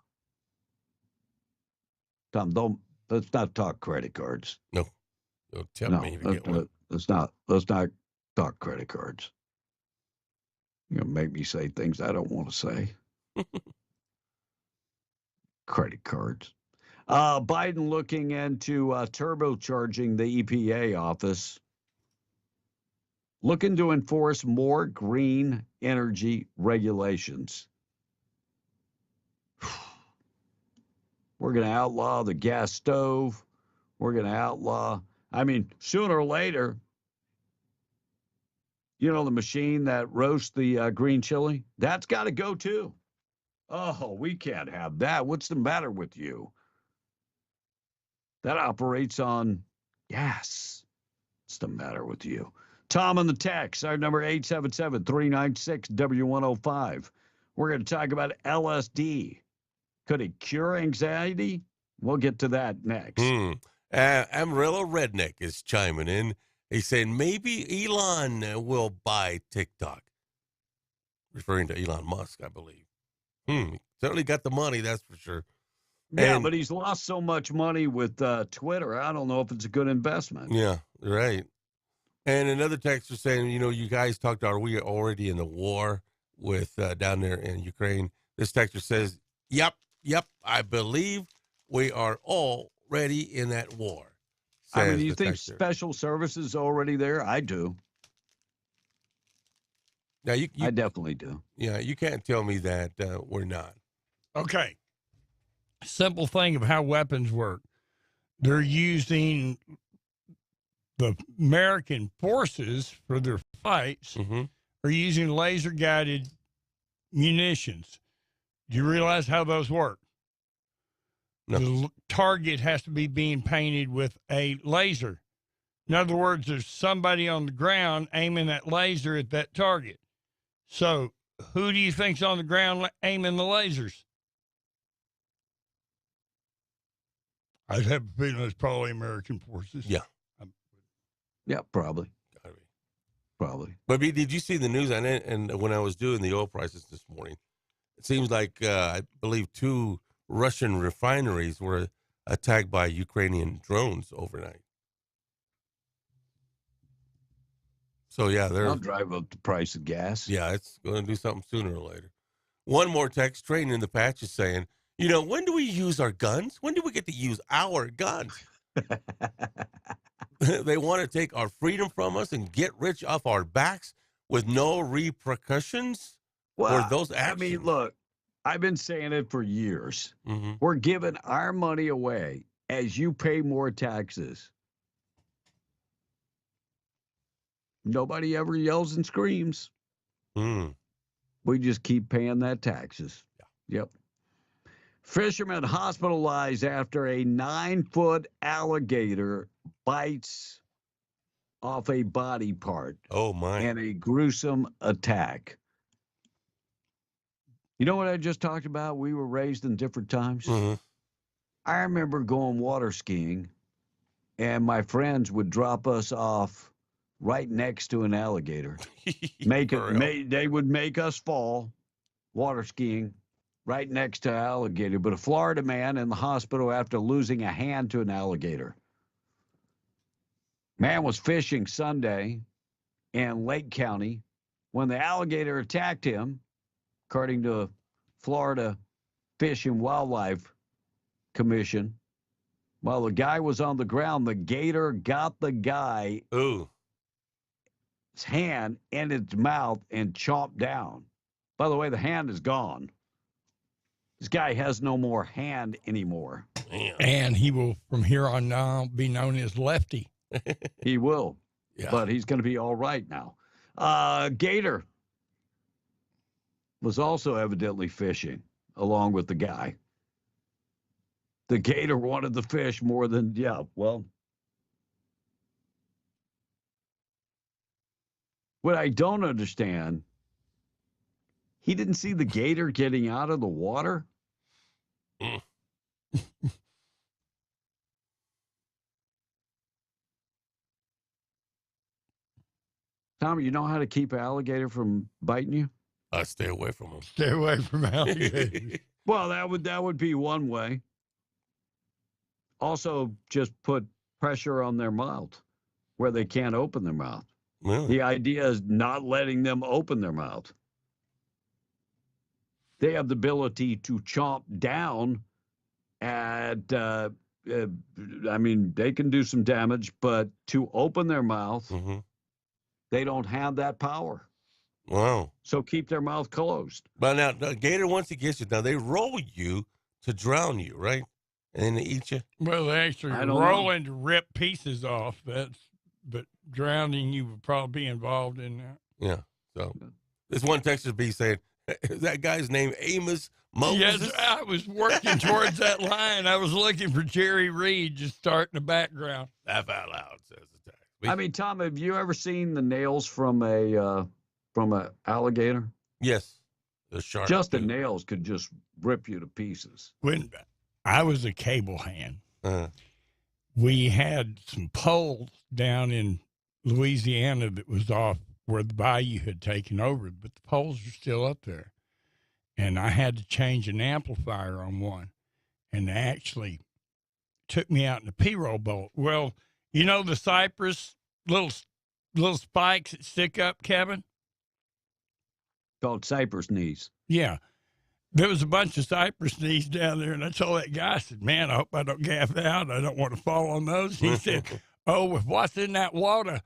Tom, let's not talk credit cards. No. Don't tell me if you get one. Let's not talk credit cards. You're going to make me say things I don't want to say. Credit cards. Biden looking into turbocharging the EPA office, looking to enforce more green energy regulations. We're going to outlaw the gas stove. We're going to outlaw, sooner or later, you know, the machine that roasts the green chili? That's got to go too. Oh, we can't have that. What's the matter with you? That operates on gas. What's the matter with you? Tom on the text, our number 877-396-W105. We're going to talk about LSD. Could it cure anxiety? We'll get to that next. Amarillo Redneck is chiming in. He's saying maybe Elon will buy TikTok. referring to Elon Musk, I believe. Certainly got the money, that's for sure. Yeah, And- but he's lost so much money with Twitter. I don't know if it's a good investment. Yeah, right. And another text was saying, you guys talked about, are we already in the war with down there in Ukraine? This texter says, yep, I believe we are already in that war. I mean, says do you the think texter. special services already there? I do. Now, I definitely do. Yeah, you can't tell me that we're not. Okay. Simple thing of how weapons work. They're using the American forces for their fights are using laser guided munitions. Do you realize how those work? No. The target has to be being painted with a laser. In other words, there's somebody on the ground aiming that laser at that target. So who do you think's on the ground aiming the lasers? I'd have a feeling it's probably American forces. Yeah. Yeah, probably. Gotta be. Probably. But did you see the news? And when I was doing the oil prices this morning, it seems like I believe 2 Russian refineries were attacked by Ukrainian drones overnight. So yeah, I'll drive up the price of gas. Yeah, it's going to do something sooner or later. One more text, Trading in the Patch is saying, when do we use our guns? When do we get to use our guns? They want to take our freedom from us and get rich off our backs with no repercussions for those actions. I mean, look, I've been saying it for years. Mm-hmm. We're giving our money away as you pay more taxes. Nobody ever yells and screams. We just keep paying that taxes. Yep. Fisherman hospitalized after a 9-foot alligator bites off a body part. Oh, my. And a gruesome attack. You know what I just talked about? We were raised in different times. I remember going water skiing, and my friends would drop us off right next to an alligator. They would make us fall water skiing right next to an alligator. But a Florida man in the hospital after losing a hand to an alligator. Man was fishing Sunday in Lake County when the alligator attacked him, according to Florida Fish and Wildlife Commission. While the guy was on the ground, the gator got the guy's hand in its mouth and chomped down. By the way, the hand is gone. This guy has no more hand anymore. And he will, from here on now, be known as Lefty. He will. Yeah. But he's going to be all right now. Gator was also evidently fishing along with the guy. The gator wanted the fish more than, what I don't understand, he didn't see the gator getting out of the water? Tommy, you know how to keep an alligator from biting you? I stay away from them. Stay away from alligators. Well, that would be one way. Also, just put pressure on their mouth where they can't open their mouth. Really? The idea is not letting them open their mouth. They have the ability to chomp down at, they can do some damage, but to open their mouth, they don't have that power. Wow. So keep their mouth closed. But now, the gator, once it gets you, now they roll you to drown you, right? And then they eat you? Well, they actually rolling to rip pieces off. But drowning you would probably be involved in that. Yeah. So this one Texas bee saying, is that guy's name Amos Moses? Yes, I was working towards that line. I was looking for Jerry Reed just starting the background. Laugh out loud, says the text. I mean, Tom, have you ever seen the nails from a alligator? Yes. The shark. Just the nails could just rip you to pieces. When I was a cable hand, we had some poles down in Louisiana that was off where the bayou had taken over, but the poles are still up there. And I had to change an amplifier on one, and they actually took me out in the P-roll bolt. Well, you know the cypress little spikes that stick up, Kevin? Called cypress knees. Yeah. There was a bunch of cypress knees down there, and I told that guy, I said, man, I hope I don't gaff out. I don't want to fall on those. He said, oh, with what's in that water,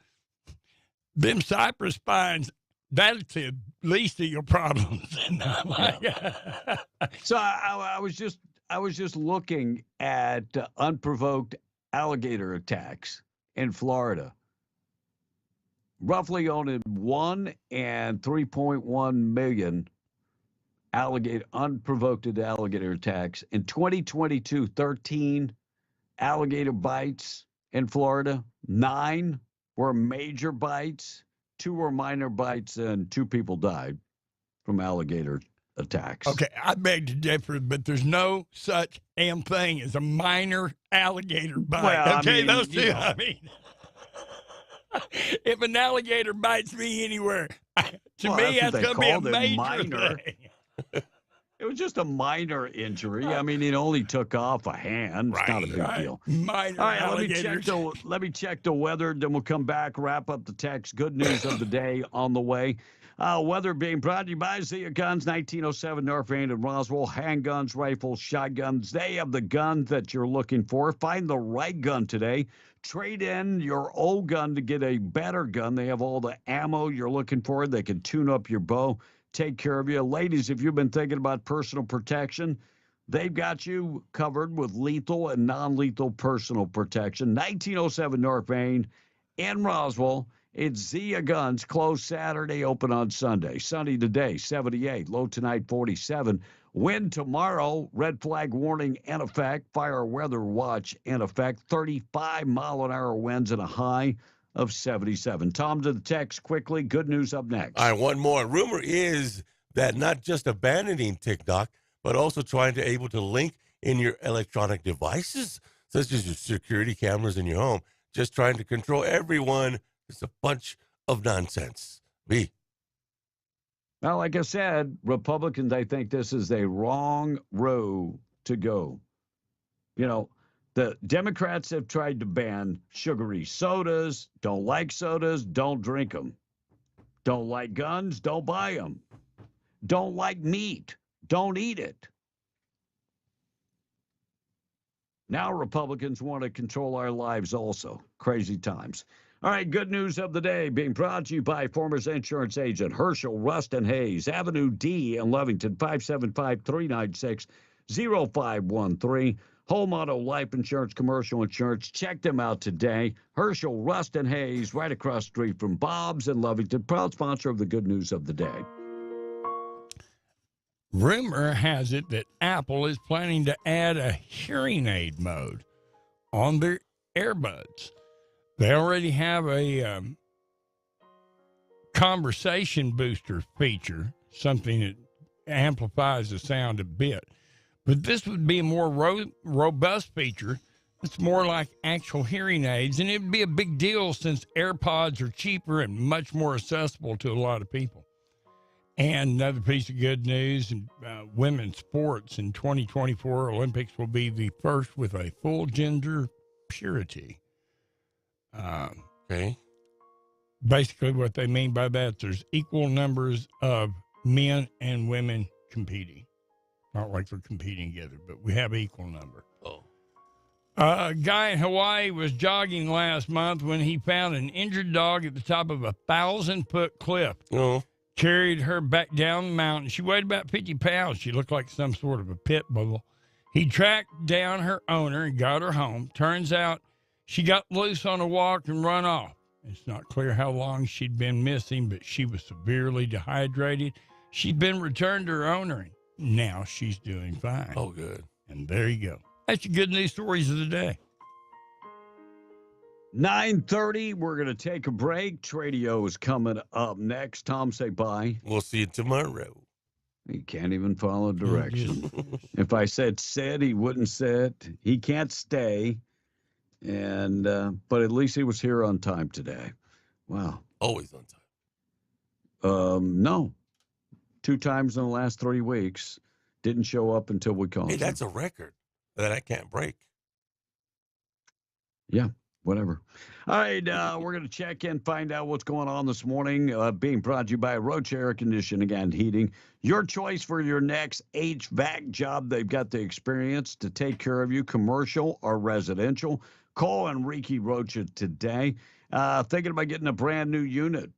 them cypress spines, that's the least of your problems. And I'm like, so I was just looking at unprovoked alligator attacks in Florida. Roughly only 1 and 3.1 million unprovoked alligator attacks. In 2022, 13 alligator bites in Florida. 9 were major bites. 2 were minor bites, and 2 people died from alligator attacks. Okay, I beg to differ, but there's no such damn thing as a minor alligator bite. Well, okay, I mean, those two, you know. I mean, if an alligator bites me anywhere, to me, that's going to be a major thing. It was just a minor injury. I mean, it only took off a hand. It's not a big deal. Minor All right, alligators. let me check the weather, then we'll come back, wrap up the text. Good news of the day on the way. Weather being brought to you by Zia Guns, 1907 North Main and Roswell. Handguns, rifles, shotguns. They have the gun that you're looking for. Find the right gun today. Trade in your old gun to get a better gun. They have all the ammo you're looking for. They can tune up your bow, take care of you. Ladies, if you've been thinking about personal protection, they've got you covered with lethal and non-lethal personal protection. 1907 North Main in Roswell. It's Zia Guns, closed Saturday, open on Sunday. Sunny today, 78. Low tonight, 47. Wind tomorrow, red flag warning in effect. Fire weather watch in effect. 35-mile-an-hour winds and a high of 77. Tom, to the text quickly. Good news up next. All right, one more. Rumor is that not just abandoning TikTok, but also trying to able to link in your electronic devices, such as your security cameras in your home, just trying to control everyone. It's a bunch of nonsense. B. Well, like I said, Republicans, I think this is a wrong road to go. You know, the Democrats have tried to ban sugary sodas. Don't like sodas, don't drink them. Don't like guns, don't buy them. Don't like meat, don't eat it. Now Republicans want to control our lives also. Crazy times. All right, good news of the day being brought to you by Farmers Insurance Agent Herschel Rust and Hayes, Avenue D in Lovington, 575-396-0513. Home Auto Life Insurance, Commercial Insurance. Check them out today. Herschel Rust and Hayes, right across the street from Bob's in Lovington, proud sponsor of the good news of the day. Rumor has it that Apple is planning to add a hearing aid mode on their earbuds. They already have a conversation booster feature, something that amplifies the sound a bit. But this would be a more robust feature. It's more like actual hearing aids, and it would be a big deal since AirPods are cheaper and much more accessible to a lot of people. And another piece of good news, women's sports in 2024 Olympics will be the first with a full gender purity. Okay. Basically, what they mean by that, there's equal numbers of men and women competing. Not like they're competing together, but we have equal number. Oh. A guy in Hawaii was jogging last month when he found an injured dog at the top of a 1,000-foot cliff. Oh. Carried her back down the mountain. She weighed about 50 pounds. She looked like some sort of a pit bull. He tracked down her owner and got her home. Turns out she got loose on a walk and run off. It's not clear how long she'd been missing, but she was severely dehydrated. She'd been returned to her owner, and now she's doing fine. Oh, good. And there you go. That's your good news stories of the day. 9:30, we're going to take a break. Tradio is coming up next. Tom, say bye. We'll see you tomorrow. He can't even follow direction. If I said sit, he wouldn't sit. He can't stay. And but at least he was here on time today. Wow. Always on time. No. 2 times in the last 3 weeks. Didn't show up until we called. Hey, that's a record that I can't break. Yeah, whatever. All right, we're going to check in, find out what's going on this morning. Being brought to you by Roach Air Conditioning and Heating. Your choice for your next HVAC job. They've got the experience to take care of you, commercial or residential. Call Enrique Rocha today. Thinking about getting a brand new unit.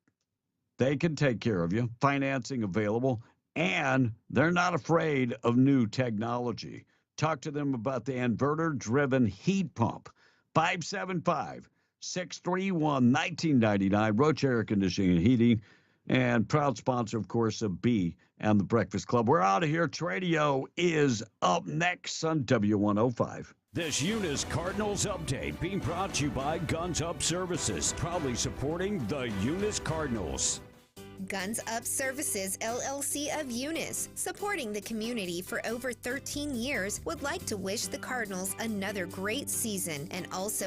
They can take care of you. Financing available. And they're not afraid of new technology. Talk to them about the inverter-driven heat pump. 575-631-1999. Roach Air Conditioning and Heating. And proud sponsor, of course, of B and the Breakfast Club. We're out of here. Tradio is up next on W105. This Eunice Cardinals update being brought to you by Guns Up Services, proudly supporting the Eunice Cardinals. Guns Up Services, LLC of Eunice, supporting the community for over 13 years, would like to wish the Cardinals another great season and also